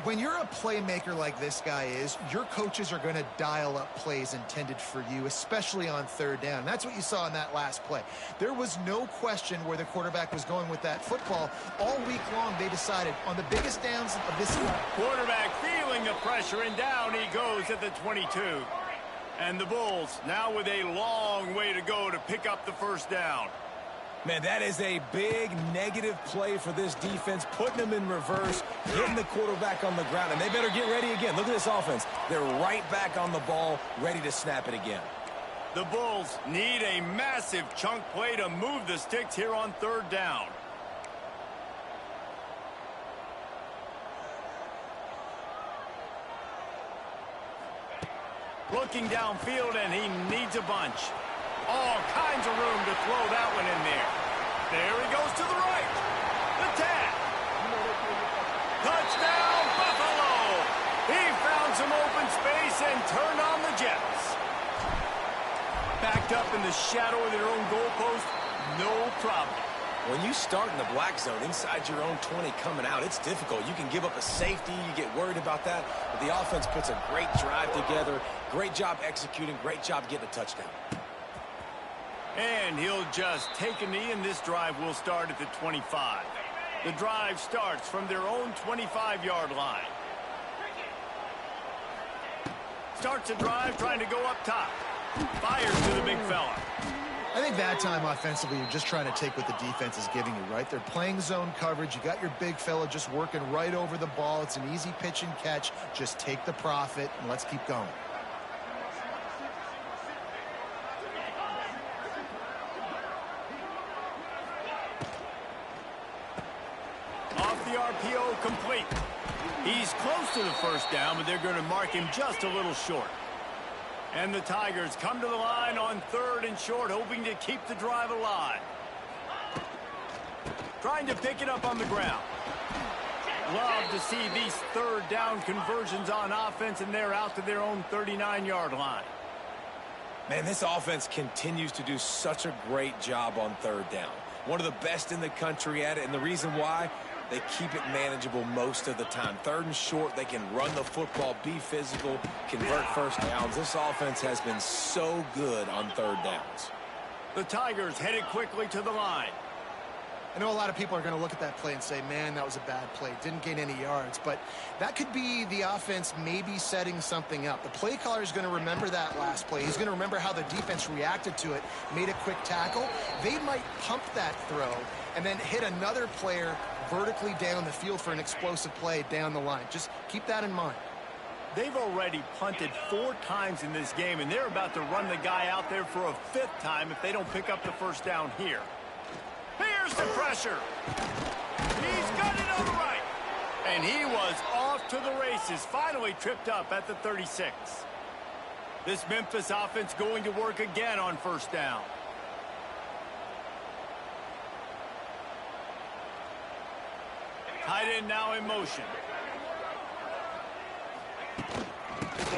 When you're a playmaker like this guy is, your coaches are going to dial up plays intended for you, especially on 3rd down. That's what you saw in that last play. There was no question where the quarterback was going with that football. All week long, they decided on the biggest downs of this year. Quarterback feeling the pressure, and down he goes at the 22. And the Bulls now with a long way to go to pick up the first down. Man, that is a big negative play for this defense, putting them in reverse, getting the quarterback on the ground, and they better get ready again. Look at this offense. They're right back on the ball, ready to snap it again. The Bulls need a massive chunk play to move the sticks here on 3rd down. Looking downfield, and he needs a bunch. All kinds of room to throw that one in there. There he goes to the right. The tag. Touchdown, Buffalo! He found some open space and turned on the Jets. Backed up in the shadow of their own goalpost, no problem. When you start in the black zone inside your own 20 coming out, it's difficult. You can give up a safety. You get worried about that. But the offense puts a great drive together. Great job executing. Great job getting a touchdown. And he'll just take a knee, and this drive will start at the 25. The drive starts from their own 25-yard line. Starts a drive trying to go up top. Fires to the big fella. I think that time offensively, you're just trying to take what the defense is giving you, right? They're playing zone coverage. You got your big fella just working right over the ball. It's an easy pitch and catch. Just take the profit, and let's keep going. Off the RPO, complete. He's close to the first down, but they're going to mark him just a little short. And the Tigers come to the line on 3rd and short, hoping to keep the drive alive. Trying to pick it up on the ground. Love to see these 3rd down conversions on offense, and they're out to their own 39-yard line. Man, this offense continues to do such a great job on 3rd down. One of the best in the country at it, and the reason why, they keep it manageable most of the time. 3rd and short, they can run the football, be physical, convert first downs. This offense has been so good on 3rd downs. The Tigers headed quickly to the line. I know a lot of people are going to look at that play and say, man, that was a bad play. Didn't gain any yards. But that could be the offense maybe setting something up. The play caller is going to remember that last play. He's going to remember how the defense reacted to it, made a quick tackle. They might pump that throw and then hit another player vertically down the field for an explosive play down the line. Just keep that in mind. They've already punted 4 times in this game, and they're about to run the guy out there for a 5th time if they don't pick up the first down here. Here's the pressure. He's got it on the right. And he was off to the races, finally tripped up at the 36. This Memphis offense going to work again on first down. Tight end now in motion.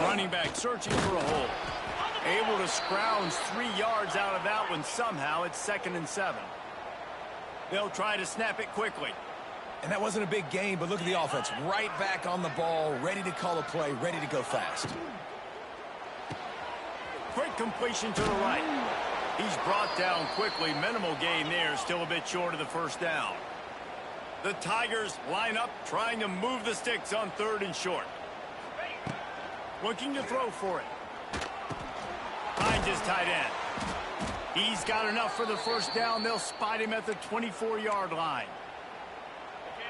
Running back searching for a hole. Able to scrounge 3 yards out of that one somehow. It's 2nd and 7. They'll try to snap it quickly. And that wasn't a big gain, but look at the offense. Right back on the ball, ready to call a play, ready to go fast. Quick completion to the right. He's brought down quickly. Minimal gain there, still a bit short of the first down. The Tigers line up, trying to move the sticks on 3rd and short. Looking to throw for it. Finds his tight end. He's got enough for the first down. They'll spot him at the 24-yard line.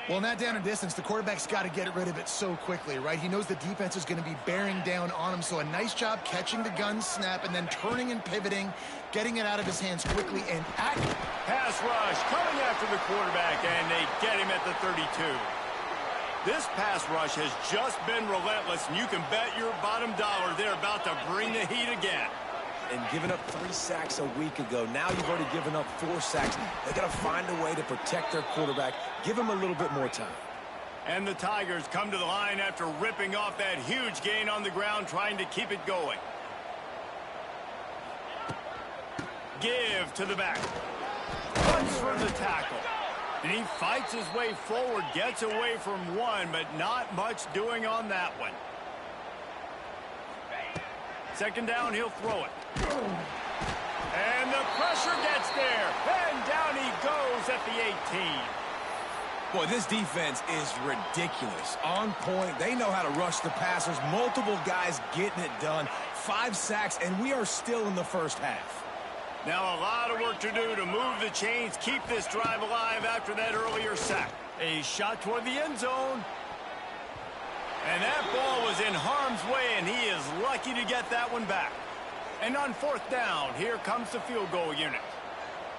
Well, in that down and distance, the quarterback's got to get rid of it so quickly, right? He knows the defense is going to be bearing down on him, so a nice job catching the gun snap and then turning and pivoting, getting it out of his hands quickly and accurate. Pass rush coming after the quarterback, and they get him at the 32. This pass rush has just been relentless, and you can bet your bottom dollar they're about to bring the heat again. And giving up 3 sacks a week ago. Now you've already given up 4 sacks. They got to find a way to protect their quarterback. Give him a little bit more time. And the Tigers come to the line after ripping off that huge gain on the ground, trying to keep it going. Give to the back. Runs for the tackle. And he fights his way forward, gets away from one, but not much doing on that one. 2nd down, he'll throw it. And the pressure gets there. And down he goes at the 18. Boy, this defense is ridiculous. On point. They know how to rush the passers. Multiple guys getting it done. 5 sacks, and we are still in the first half. Now a lot of work to do to move the chains, keep this drive alive after that earlier sack. A shot toward the end zone. And that ball was in harm's way, and he is lucky to get that one back. And on 4th down, here comes the field goal unit.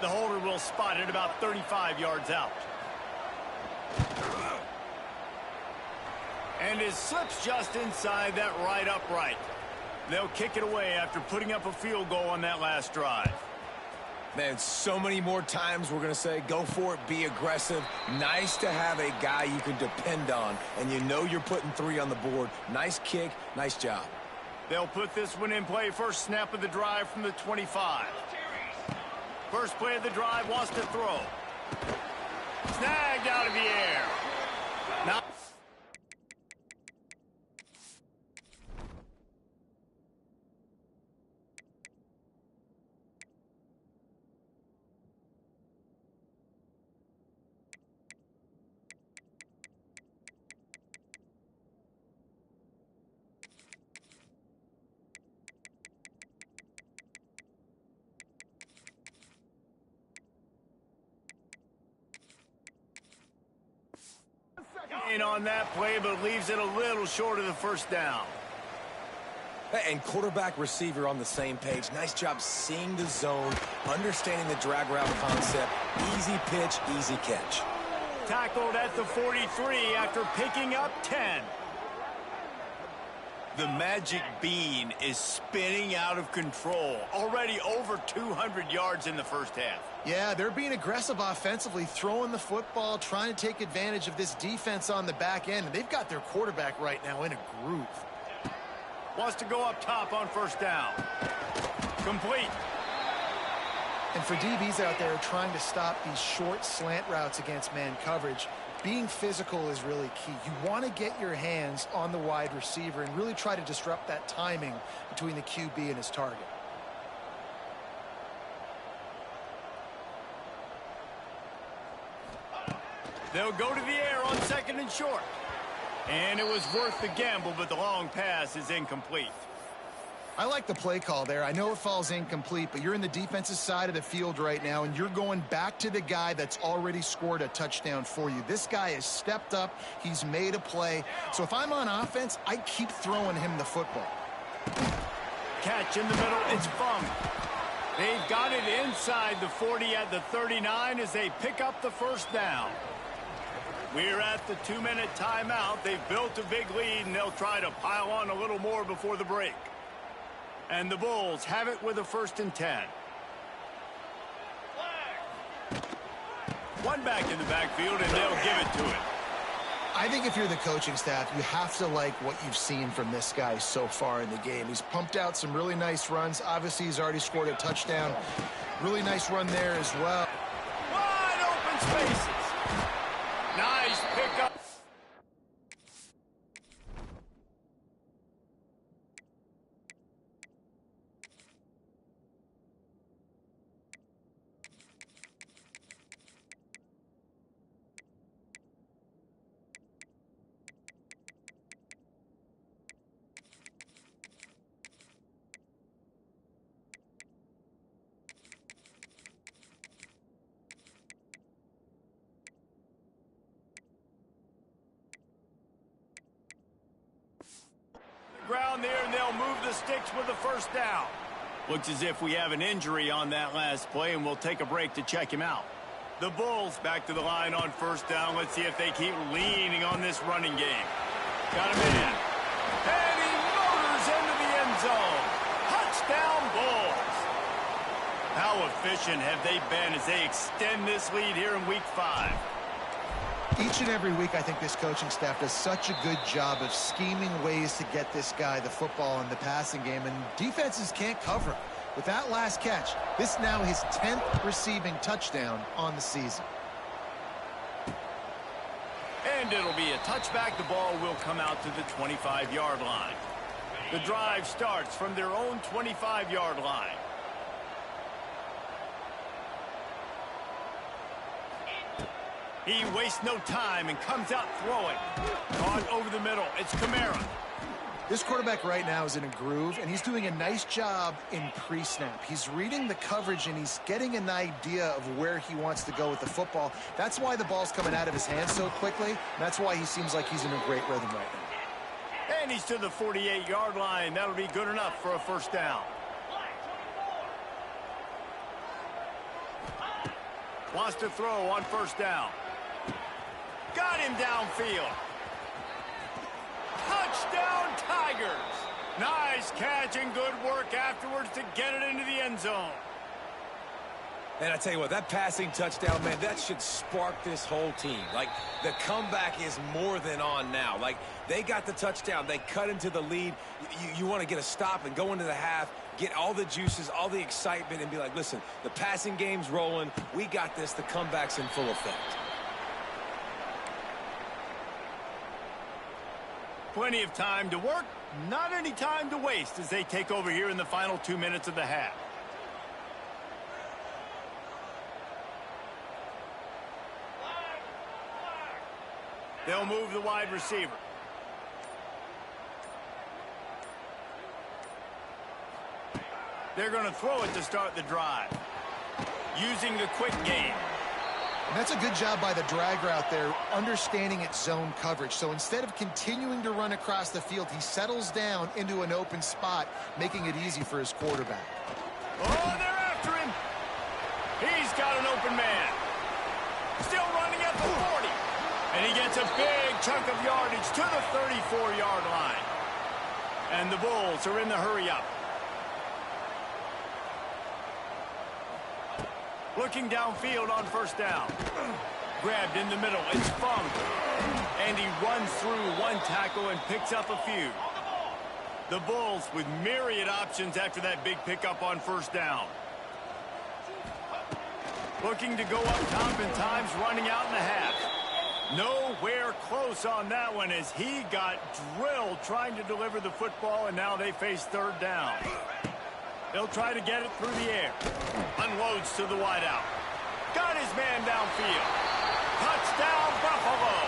The holder will spot it about 35 yards out. And it slips just inside that right upright. They'll kick it away after putting up a field goal on that last drive. Man, so many more times we're going to say, go for it, be aggressive. Nice to have a guy you can depend on, and you know you're putting 3 on the board. Nice kick, nice job. They'll put this one in play. First snap of the drive from the 25. First play of the drive, wants to throw. Snagged out of the air. Now on that play, but leaves it a little short of the first down. And quarterback receiver on the same page. Nice job seeing the zone, understanding the drag route concept. Easy pitch, easy catch. Tackled at the 43 after picking up 10. The magic bean is spinning out of control. Already over 200 yards in the first half. Yeah, they're being aggressive offensively, throwing the football, trying to take advantage of this defense on the back end. They've got their quarterback right now in a groove. Wants to go up top on first down. Complete. And for DBs out there trying to stop these short slant routes against man coverage, being physical is really key. You want to get your hands on the wide receiver and really try to disrupt that timing between the QB and his target. They'll go to the air on second and short. And it was worth the gamble, but the long pass is incomplete. I like the play call there. I know it falls incomplete, but you're in the defensive side of the field right now, and you're going back to the guy that's already scored a touchdown for you. This guy has stepped up. He's made a play. So if I'm on offense, I keep throwing him the football. Catch in the middle. It's fumbled. They've got it inside the 40 at the 39 as they pick up the first down. We're at the 2-minute timeout. They've built a big lead, and they'll try to pile on a little more before the break. And the Bulls have it with a 1st and 10. One back in the backfield, and they'll give it to it. I think if you're the coaching staff, you have to like what you've seen from this guy so far in the game. He's pumped out some really nice runs. Obviously, he's already scored a touchdown. Really nice run there as well. Wide open spaces. Nice pickup. Ground there, and they'll move the sticks with the first down. Looks as if we have an injury on that last play, and we'll take a break to check him out. The Bulls back to the line on first down. Let's see if they keep leaning on this running game. Got him in. And he motors into the end zone. Touchdown, Bulls. How efficient have they been as they extend this lead here in Week 5? Each and every week, I think this coaching staff does such a good job of scheming ways to get this guy the football in the passing game, and defenses can't cover him. With that last catch, this now his 10th receiving touchdown on the season. And it'll be a touchback. The ball will come out to the 25-yard line. The drive starts from their own 25-yard line. He wastes no time and comes out throwing. Caught over the middle. It's Kamara. This quarterback right now is in a groove, and he's doing a nice job in pre-snap. He's reading the coverage, and he's getting an idea of where he wants to go with the football. That's why the ball's coming out of his hands so quickly. And that's why he seems like he's in a great rhythm right now. And he's to the 48-yard line. That'll be good enough for a first down. Wants to throw on first down. Got him downfield. Touchdown, Tigers. Nice catch and good work afterwards to get it into the end zone. And I tell you what, that passing touchdown, man, that should spark this whole team. Like, the comeback is more than on now. Like, they got the touchdown. They cut into the lead. You want to get a stop and go into the half, get all the juices, all the excitement, and be like, listen, the passing game's rolling. We got this. The comeback's in full effect. Plenty of time to work, not any time to waste as they take over here in the final 2 minutes of the half. They'll move the wide receiver. They're going to throw it to start the drive. Using the quick game. And that's a good job by the drag route there, understanding its zone coverage. So instead of continuing to run across the field, he settles down into an open spot, making it easy for his quarterback. Oh, they're after him. He's got an open man. Still running at the 40. And he gets a big chunk of yardage to the 34-yard line. And the Bulls are in the hurry-up. Looking downfield on first down. Grabbed in the middle. It's Funk. And he runs through one tackle and picks up a few. The Bulls with myriad options after that big pickup on first down. Looking to go up top in times, running out in the half. Nowhere close on that one as he got drilled trying to deliver the football, and now they face third down. They'll try to get it through the air. Unloads to the wideout. Got his man downfield. Touchdown, Buffalo.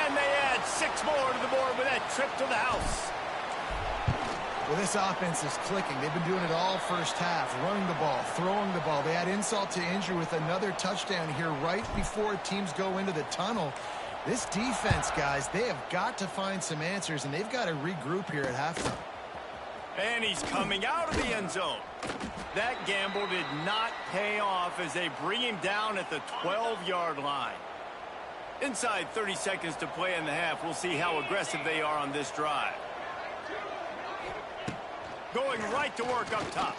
And they add 6 more to the board with that trip to the house. Well, this offense is clicking. They've been doing it all first half, running the ball, throwing the ball. They add insult to injury with another touchdown here right before teams go into the tunnel. This defense, guys, they have got to find some answers, and they've got to regroup here at halftime. And he's coming out of the end zone. That gamble did not pay off as they bring him down at the 12-yard line. Inside 30 seconds to play in the half. We'll see how aggressive they are on this drive. Going right to work up top.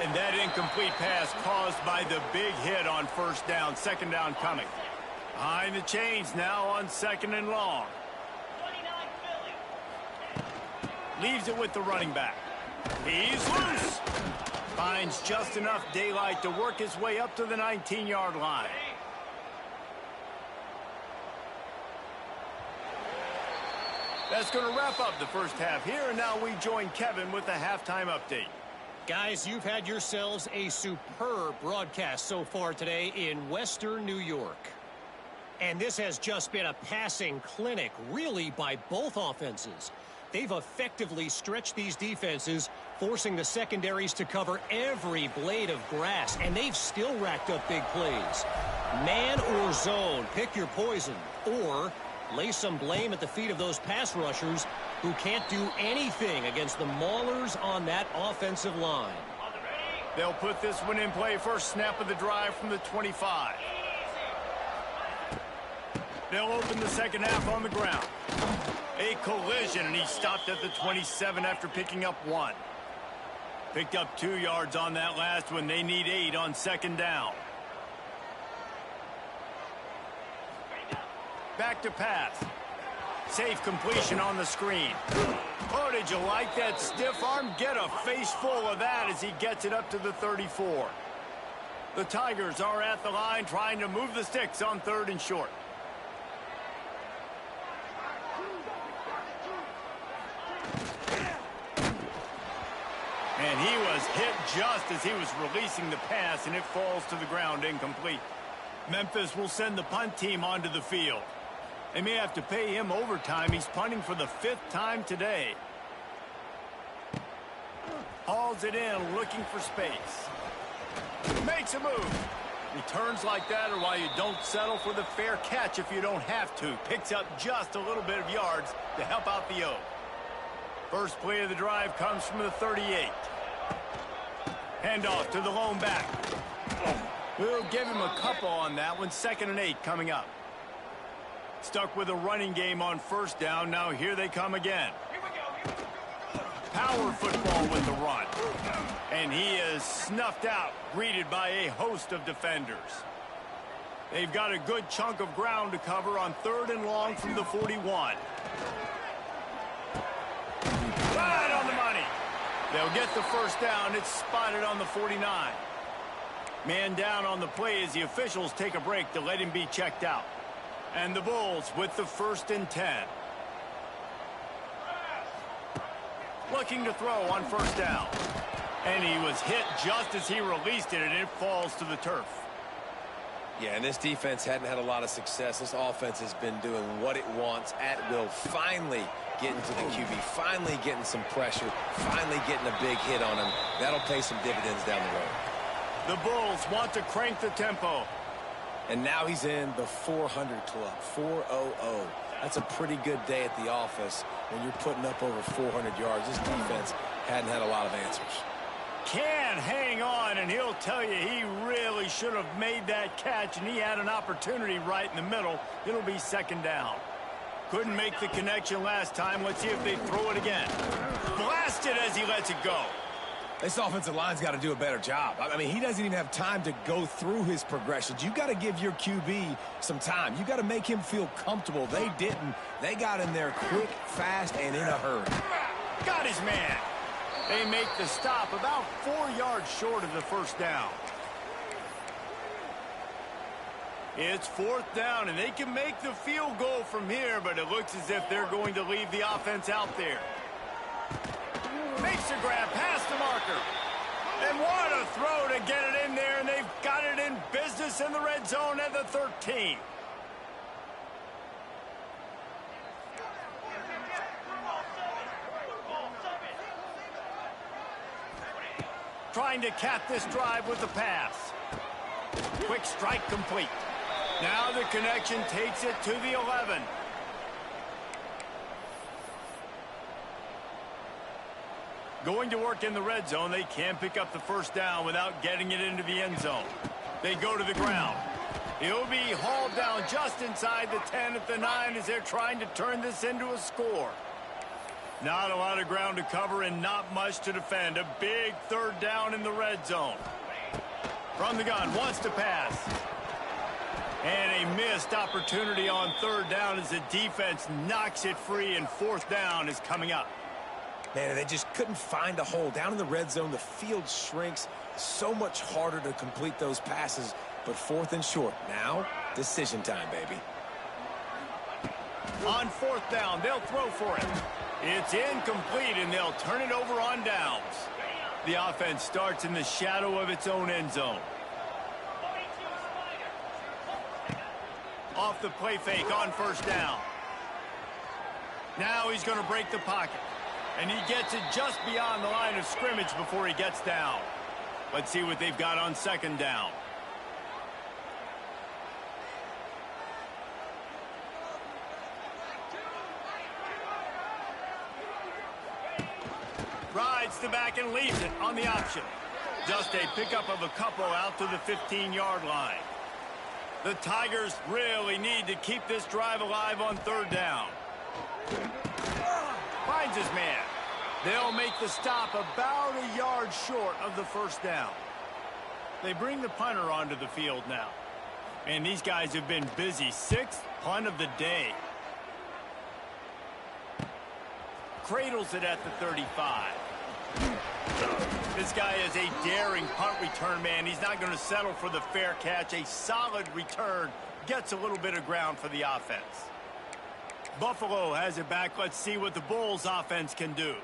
And that incomplete pass caused by the big hit on first down. Second down coming. Behind the chains now on second and long. Leaves it with the running back. He's loose. Finds just enough daylight to work his way up to the 19-yard line. That's going to wrap up the first half here, and now we join Kevin with the halftime update. Guys, you've had yourselves a superb broadcast so far today in Western New York. And this has just been a passing clinic, really, by both offenses. They've effectively stretched these defenses, forcing the secondaries to cover every blade of grass, and they've still racked up big plays. Man or zone, pick your poison, or lay some blame at the feet of those pass rushers who can't do anything against the maulers on that offensive line. They'll put this one in play. First snap of the drive from the 25. They'll open the second half on the ground. A collision, and he stopped at the 27 after picking up 1. Picked up 2 yards on that last one. They need 8 on second down. Back to pass. Safe completion on the screen. Oh, did you like that stiff arm? Get a face full of that as he gets it up to the 34. The Tigers are at the line trying to move the sticks on third and short. And he was hit just as he was releasing the pass, and it falls to the ground incomplete. Memphis will send the punt team onto the field. They may have to pay him overtime. He's punting for the 5th time today. Hauls it in, looking for space. Makes a move. Returns like that are why you don't settle for the fair catch if you don't have to. Picks up just a little bit of yards to help out the O. First play of the drive comes from the 38. Handoff to the lone back. We'll give him a couple on that one. 2nd and 8 coming up. Stuck with a running game on first down. Now here they come again. power football with the run. And he is snuffed out, greeted by a host of defenders. They've got a good chunk of ground to cover on 3rd and long from the 41. Right on the money. They'll get the first down. It's spotted on the 49. Man down on the play as the officials take a break to let him be checked out. And the Bulls with the 1st and 10. Looking to throw on 1st down. And he was hit just as he released it, and it falls to the turf. Yeah, and this defense hadn't had a lot of success. This offense has been doing what it wants at will. Finally getting to the QB, finally getting some pressure, finally getting a big hit on him. That'll pay some dividends down the road. The Bulls want to crank the tempo. And now he's in the 400 club, 400. That's a pretty good day at the office when you're putting up over 400 yards. This defense hadn't had a lot of answers. Can hang on, and he'll tell you he really should have made that catch, and he had an opportunity right in the middle. It'll be 2nd down. Couldn't make the connection last time. Let's see if they throw it again. Blasted as he lets it go. This offensive line's got to do a better job. I mean, he doesn't even have time to go through his progressions. You got to give your QB some time. You got to make him feel comfortable. They didn't. They got in there quick, fast, and in a hurry. Got his man. They make the stop about 4 yards short of the 1st down. It's 4th down, and they can make the field goal from here, but it looks as if they're going to leave the offense out there. Makes a grab past the marker. And what a throw to get it in there, and they've got it in business in the red zone at the 13. Trying to cap this drive with the pass. Quick strike complete. Now the connection takes it to the 11. Going to work in the red zone. They can't pick up the 1st down without getting it into the end zone. They go to the ground. He'll be hauled down just inside the 10 at the 9 as they're trying to turn this into a score. Not a lot of ground to cover and not much to defend. A big 3rd down in the red zone. From the gun, wants to pass. And a missed opportunity on 3rd down as the defense knocks it free, and 4th down is coming up. Man, they just couldn't find a hole. Down in the red zone, the field shrinks. So much harder to complete those passes, but 4th and short. Now, decision time, baby. On 4th down, they'll throw for it. It's incomplete, and they'll turn it over on downs. The offense starts in the shadow of its own end zone. Off the play fake on 1st down. Now he's going to break the pocket. And he gets it just beyond the line of scrimmage before he gets down. Let's see what they've got on 2nd down. Rides the back and leaves it on the option. Just a pickup of a couple out to the 15-yard line. The Tigers really need to keep this drive alive on 3rd down. Finds his man. They'll make the stop about a yard short of the 1st down. They bring the punter onto the field now. And these guys have been busy. 6th punt of the day. Cradles it at the 35. This guy is a daring punt return man. He's not going to settle for the fair catch. A solid return gets a little bit of ground for the offense. Buffalo has it back. Let's see what the Bulls offense can do.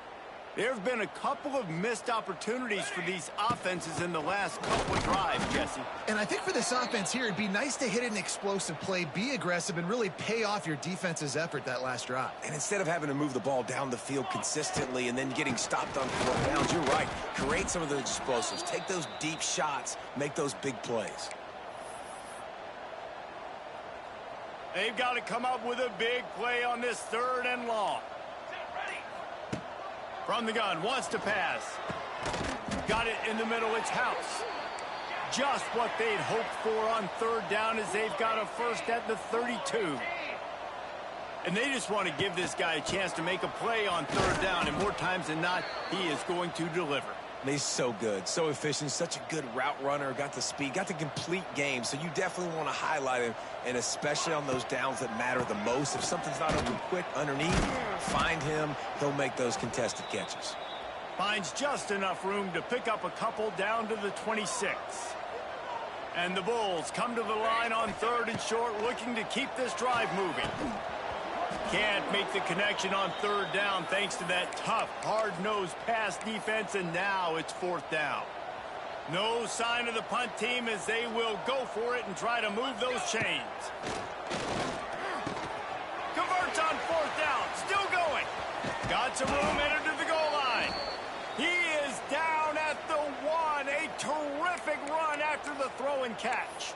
There have been a couple of missed opportunities for these offenses in the last couple of drives, Jesse. And I think for this offense here, it'd be nice to hit an explosive play, be aggressive, and really pay off your defense's effort that last drive. And instead of having to move the ball down the field consistently and then getting stopped on 4th downs, you're right. Create some of those explosives. Take those deep shots. Make those big plays. They've got to come up with a big play on this 3rd and long. From the gun, wants to pass. Got it in the middle, it's House. Just what they'd hoped for on 3rd down as they've got a 1st at the 32. And they just want to give this guy a chance to make a play on third down, and more times than not, he is going to deliver. He's so good, so efficient, such a good route runner, got the speed, got the complete game, so you definitely want to highlight him, and especially on those downs that matter the most. If something's not open quick underneath, find him, he'll make those contested catches. Finds just enough room to pick up a couple down to the 26. And the Bulls come to the line on 3rd and short, looking to keep this drive moving. Can't make the connection on 3rd down thanks to that tough, hard-nosed pass defense, and now it's 4th down. No sign of the punt team as they will go for it and try to move those chains. Converts on 4th down, still going. Got some room, entered to the goal line. He is down at the 1. A terrific run after the throw and catch.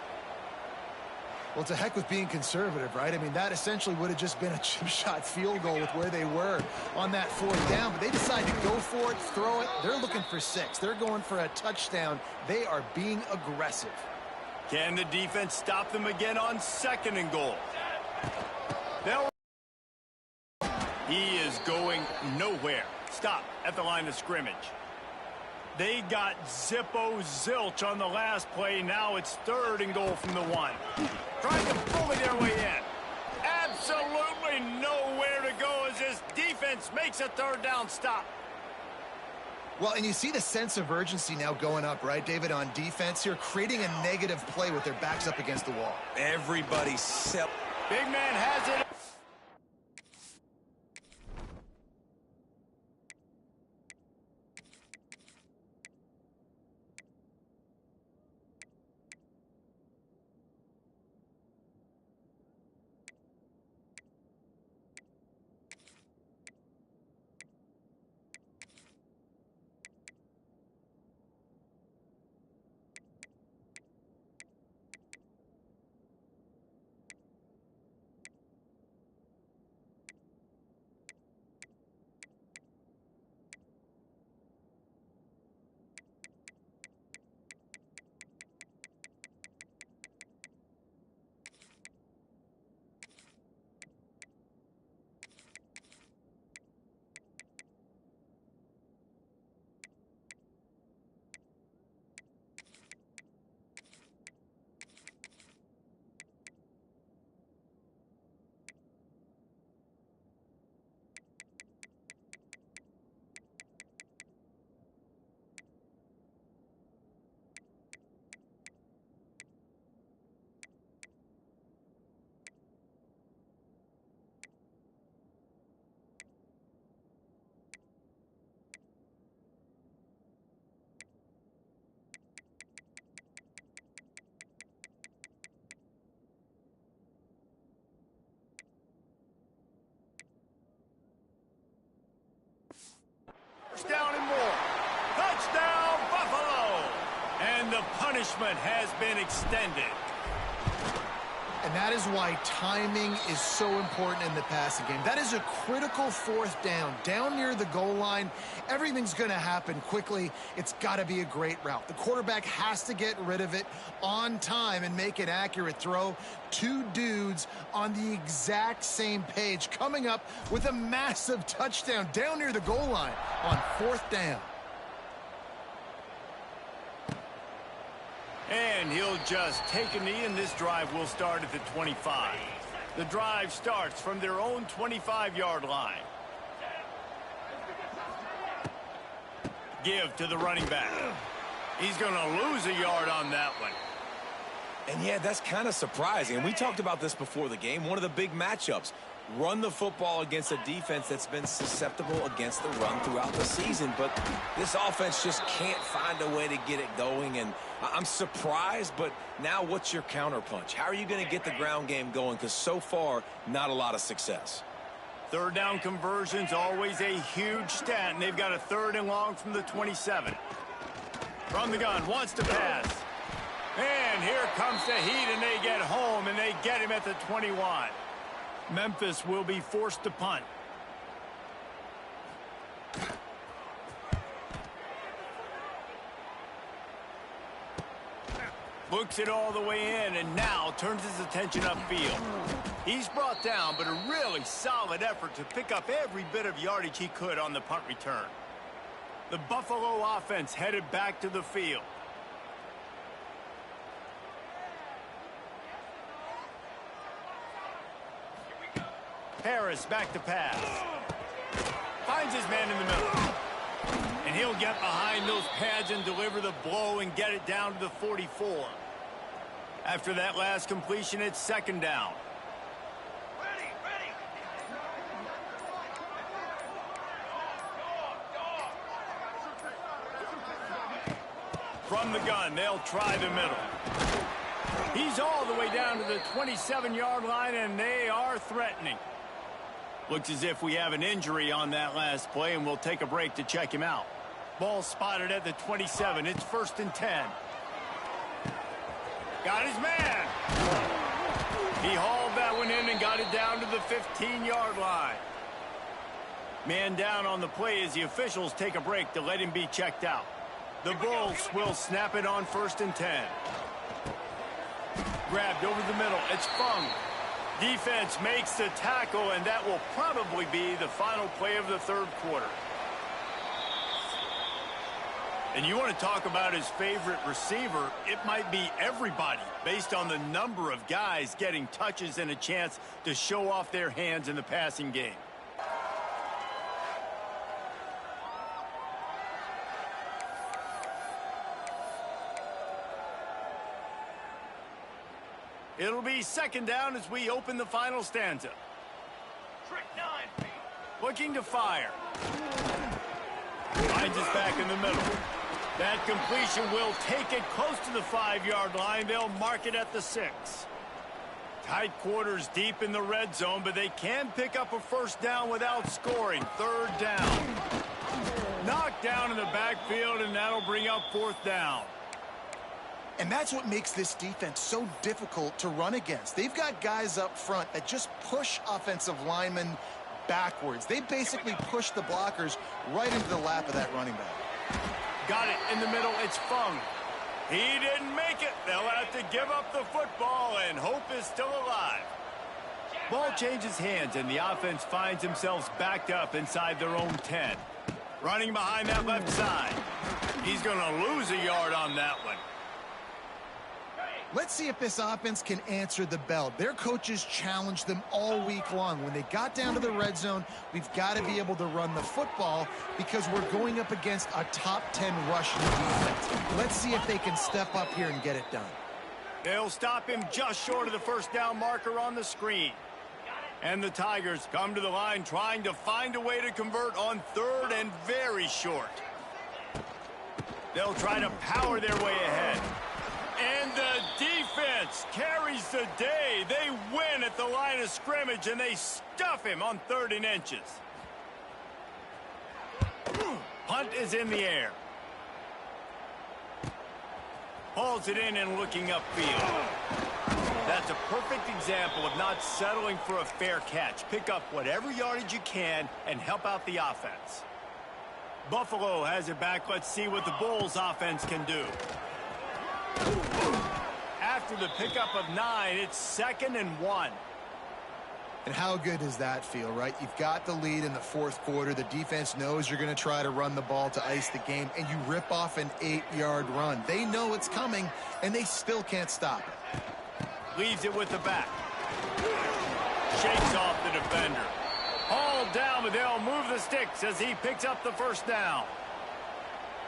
Well, to heck with being conservative, right? I mean, that essentially would have just been a chip shot field goal with where they were on that 4th down. But they decided to go for it, throw it. They're looking for 6. They're going for a touchdown. They are being aggressive. Can the defense stop them again on 2nd and goal? He is going nowhere. Stop at the line of scrimmage. They got zilch on the last play. Now it's 3rd and goal from the 1. Trying to bully their way in. Absolutely nowhere to go as this defense makes a 3rd down stop. Well, and you see the sense of urgency now going up, right, David, on defense here, creating a negative play with their backs up against the wall. Everybody's set. Big man has it. Down and more. Touchdown, Buffalo! And the punishment has been extended. And that is why timing is so important in the passing game. That is a critical 4th down. Down near the goal line, everything's going to happen quickly. It's got to be a great route. The quarterback has to get rid of it on time and make an accurate throw. 2 dudes on the exact same page coming up with a massive touchdown down near the goal line on 4th down. And he'll just take a knee, and this drive will start at the 25. The drive starts from their own 25-yard line. Give to the running back. He's going to lose a yard on that one. And yeah, that's kind of surprising. And we talked about this before the game. One of the big matchups. Run the football against a defense that's been susceptible against the run throughout the season. But this offense just can't find a way to get it going. And I'm surprised, but now what's your counterpunch? How are you going to get the ground game going? Because so far, not a lot of success. 3rd down conversion's always a huge stat, and they've got a 3rd and long from the 27. From the gun, wants to pass. And here comes the heat, and they get home, and they get him at the 21. Memphis will be forced to punt. Looks it all the way in and now turns his attention upfield. He's brought down, but a really solid effort to pick up every bit of yardage he could on the punt return. The Buffalo offense headed back to the field. Harris back to pass. Finds his man in the middle. And he'll get behind those pads and deliver the blow and get it down to the 44. After that last completion, it's second down. From the gun, they'll try the middle. He's all the way down to the 27-yard line, and they are threatening. Looks as if we have an injury on that last play, and we'll take a break to check him out. Ball spotted at the 27. It's 1st and 10. Got his man. He hauled that one in and got it down to the 15-yard line. Man down on the play as the officials take a break to let him be checked out. The Bulls will snap it on 1st and 10. Grabbed over the middle. It's Fung. Defense makes the tackle, and that will probably be the final play of the third quarter. And you want to talk about his favorite receiver, it might be everybody based on the number of guys getting touches and a chance to show off their hands in the passing game. It'll be second down as we open the final stanza. Trick 9. Looking to fire. Finds us back in the middle. That completion will take it close to the 5-yard line. They'll mark it at the 6. Tight quarters deep in the red zone, but they can pick up a first down without scoring. Third down. Knocked down in the backfield, and that'll bring up 4th down. And that's what makes this defense so difficult to run against. They've got guys up front that just push offensive linemen backwards. They basically push the blockers right into the lap of that running back. Got it in the middle. It's Fung. He didn't make it. They'll have to give up the football, and hope is still alive. Ball changes hands, and the offense finds themselves backed up inside their own 10. Running behind that left side. He's going to lose a yard on that one. Let's see if this offense can answer the bell. Their coaches challenged them all week long. When they got down to the red zone, we've got to be able to run the football because we're going up against a top 10 rushing defense. Let's see if they can step up here and get it done. They'll stop him just short of the first down marker on the screen. And the Tigers come to the line trying to find a way to convert on 3rd and very short. They'll try to power their way ahead. And the defense carries the day. They win at the line of scrimmage, and they stuff him on 3rd and inches. Punt is in the air. Hauls it in and looking upfield. That's a perfect example of not settling for a fair catch. Pick up whatever yardage you can and help out the offense. Buffalo has it back. Let's see what the Bulls offense can do. After the pickup of 9, it's 2nd and 1. And how good does that feel, right? You've got the lead in the 4th quarter. The defense knows you're going to try to run the ball to ice the game, and you rip off an 8-yard run. They know it's coming, and they still can't stop it. Leaves it with the back. Shakes off the defender. Hauled down, but they'll move the sticks as he picks up the first down.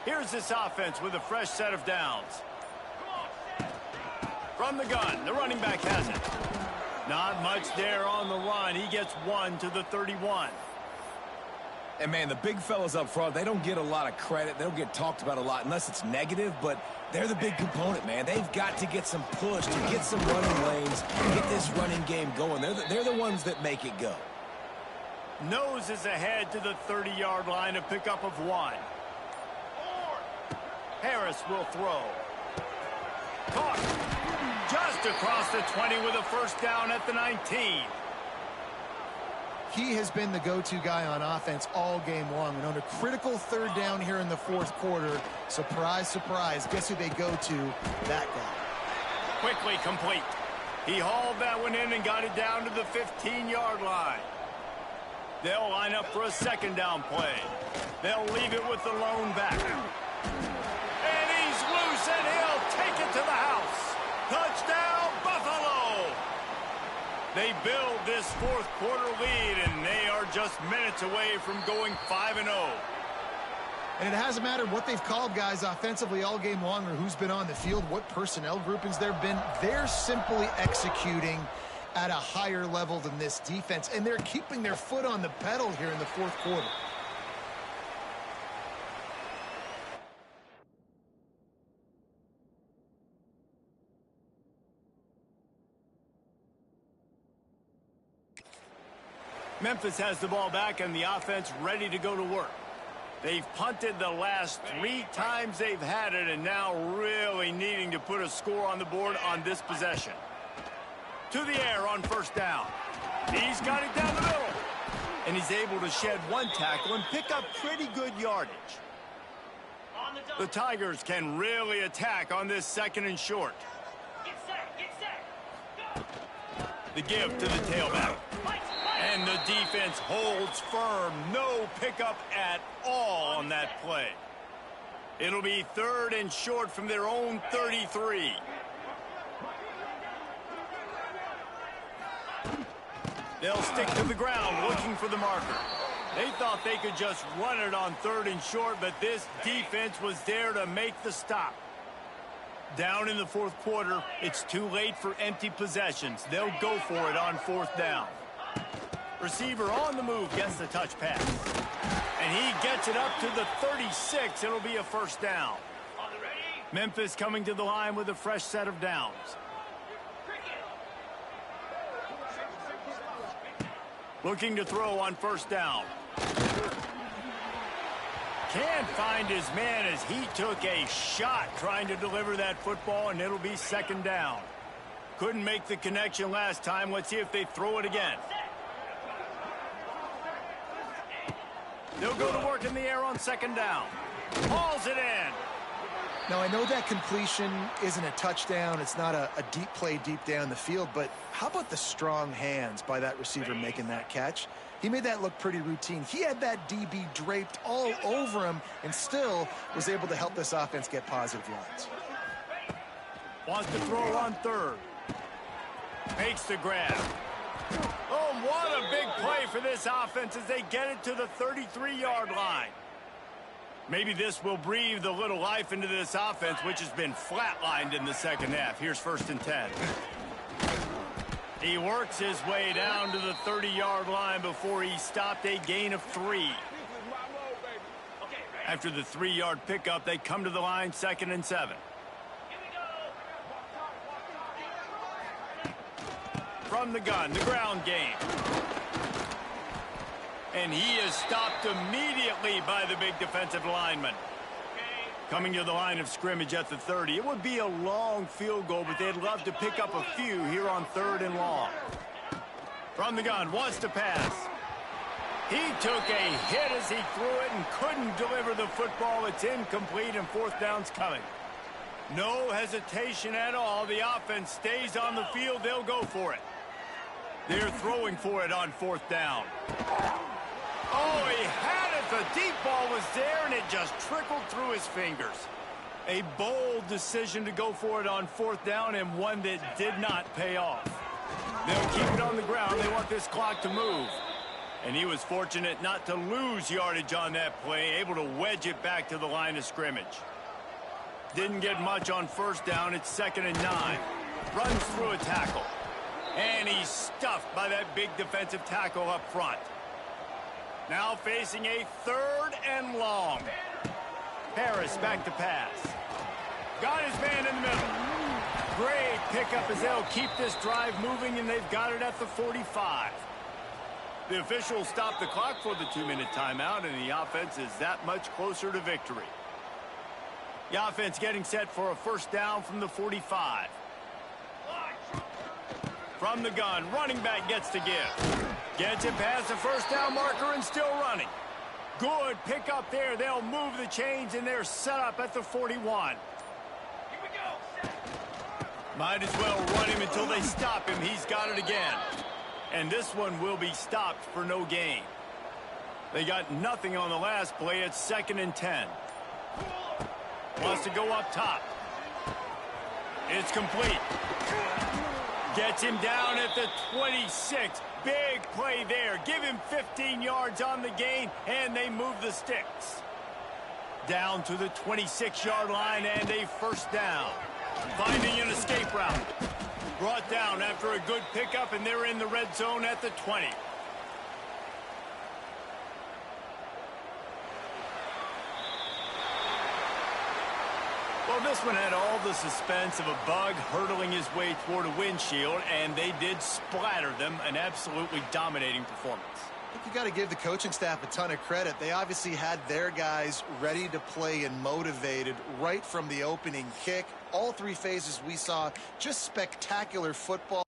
Here's this offense with a fresh set of downs. From the gun, the running back has it. Not much there on the run. He gets 1 to the 31. And, man, the big fellas up front, they don't get a lot of credit. They don't get talked about a lot unless it's negative, but they're the big component, man. They've got to get some push, to get some running lanes, get this running game going. They're the ones that make it go. Nose is ahead to the 30-yard line, a pickup of 1. Harris will throw. Caught. Just across the 20 with a first down at the 19. He has been the go-to guy on offense all game long. And on a critical 3rd down here in the 4th quarter, surprise, surprise, guess who they go to? That guy. Quickly complete. He hauled that one in and got it down to the 15-yard line. They'll line up for a second down play. They'll leave it with the lone back. And he's loose, and he'll take it to the house. Touchdown, Buffalo! They build this fourth quarter lead, and they are just minutes away from going 5-0. And it hasn't mattered what they've called, guys, offensively all game long, or who's been on the field, what personnel groupings there have been. They're simply executing at a higher level than this defense, and they're keeping their foot on the pedal here in the fourth quarter. Memphis has the ball back, and the offense ready to go to work. They've punted the last 3 times they've had it, and now really needing to put a score on the board on this possession. To the air on first down. He's got it down the middle. And he's able to shed 1 tackle and pick up pretty good yardage. The Tigers can really attack on this second and short. Get set. The give to the tailback. And the defense holds firm. No pickup at all on that play. It'll be 3rd and short from their own 33. They'll stick to the ground looking for the marker. They thought they could just run it on 3rd and short, but this defense was there to make the stop. Down in the fourth quarter, it's too late for empty possessions. They'll go for it on 4th down. Receiver on the move gets the touch pass. And he gets it up to the 36. It'll be a first down. Memphis coming to the line with a fresh set of downs. Looking to throw on first down. Can't find his man as he took a shot trying to deliver that football, and it'll be second down. Couldn't make the connection last time. Let's see if they throw it again. They'll go to work in the air on second down. Hauls it in. Now, I know that completion isn't a touchdown. It's not a deep play deep down the field, but how about the strong hands by that receiver making that catch? He made that look pretty routine. He had that DB draped all over him and still was able to help this offense get positive yards. Wants to throw on 3rd. Makes the grab. Oh, what a big play for this offense as they get it to the 33-yard line. Maybe this will breathe a little life into this offense, which has been flatlined in the second half. Here's 1st and 10. He works his way down to the 30-yard line before he stopped a gain of 3. After the 3-yard pickup, they come to the line 2nd and 7. From the gun, the ground game. And he is stopped immediately by the big defensive lineman. Coming to the line of scrimmage at the 30. It would be a long field goal, but they'd love to pick up a few here on 3rd and long. From the gun, wants to pass. He took a hit as he threw it and couldn't deliver the football. It's incomplete, and 4th down's coming. No hesitation at all. The offense stays on the field. They'll go for it. They're throwing for it on 4th down. Oh, he had it. The deep ball was there, and it just trickled through his fingers. A bold decision to go for it on 4th down, and one that did not pay off. They'll keep it on the ground. They want this clock to move. And he was fortunate not to lose yardage on that play, able to wedge it back to the line of scrimmage. Didn't get much on 1st down. It's 2nd and 9. Runs through a tackle. And he's stuffed by that big defensive tackle up front. Now facing a 3rd and long. Harris back to pass. Got his man in the middle. Great pickup as they'll keep this drive moving, and they've got it at the 45. The officials stopped the clock for the 2-minute timeout, and the offense is that much closer to victory. The offense getting set for a 1st down from the 45. From the gun, running back gets to give. Gets it past the 1st down marker and still running. Good pickup there. They'll move the chains, and they're set up at the 41. Might as well run him until they stop him. He's got it again. And this one will be stopped for no gain. They got nothing on the last play. It's 2nd and 10. Wants to go up top. It's complete. Gets him down at the 26. Big play there. Give him 15 yards on the gain, and they move the sticks. Down to the 26-yard line, and a first down. Finding an escape route. Brought down after a good pickup, and they're in the red zone at the 20. Well, this one had all the suspense of a bug hurtling his way toward a windshield, and they did splatter them. An absolutely dominating performance. I think you got to give the coaching staff a ton of credit. They obviously had their guys ready to play and motivated right from the opening kick. All 3 phases we saw just spectacular football.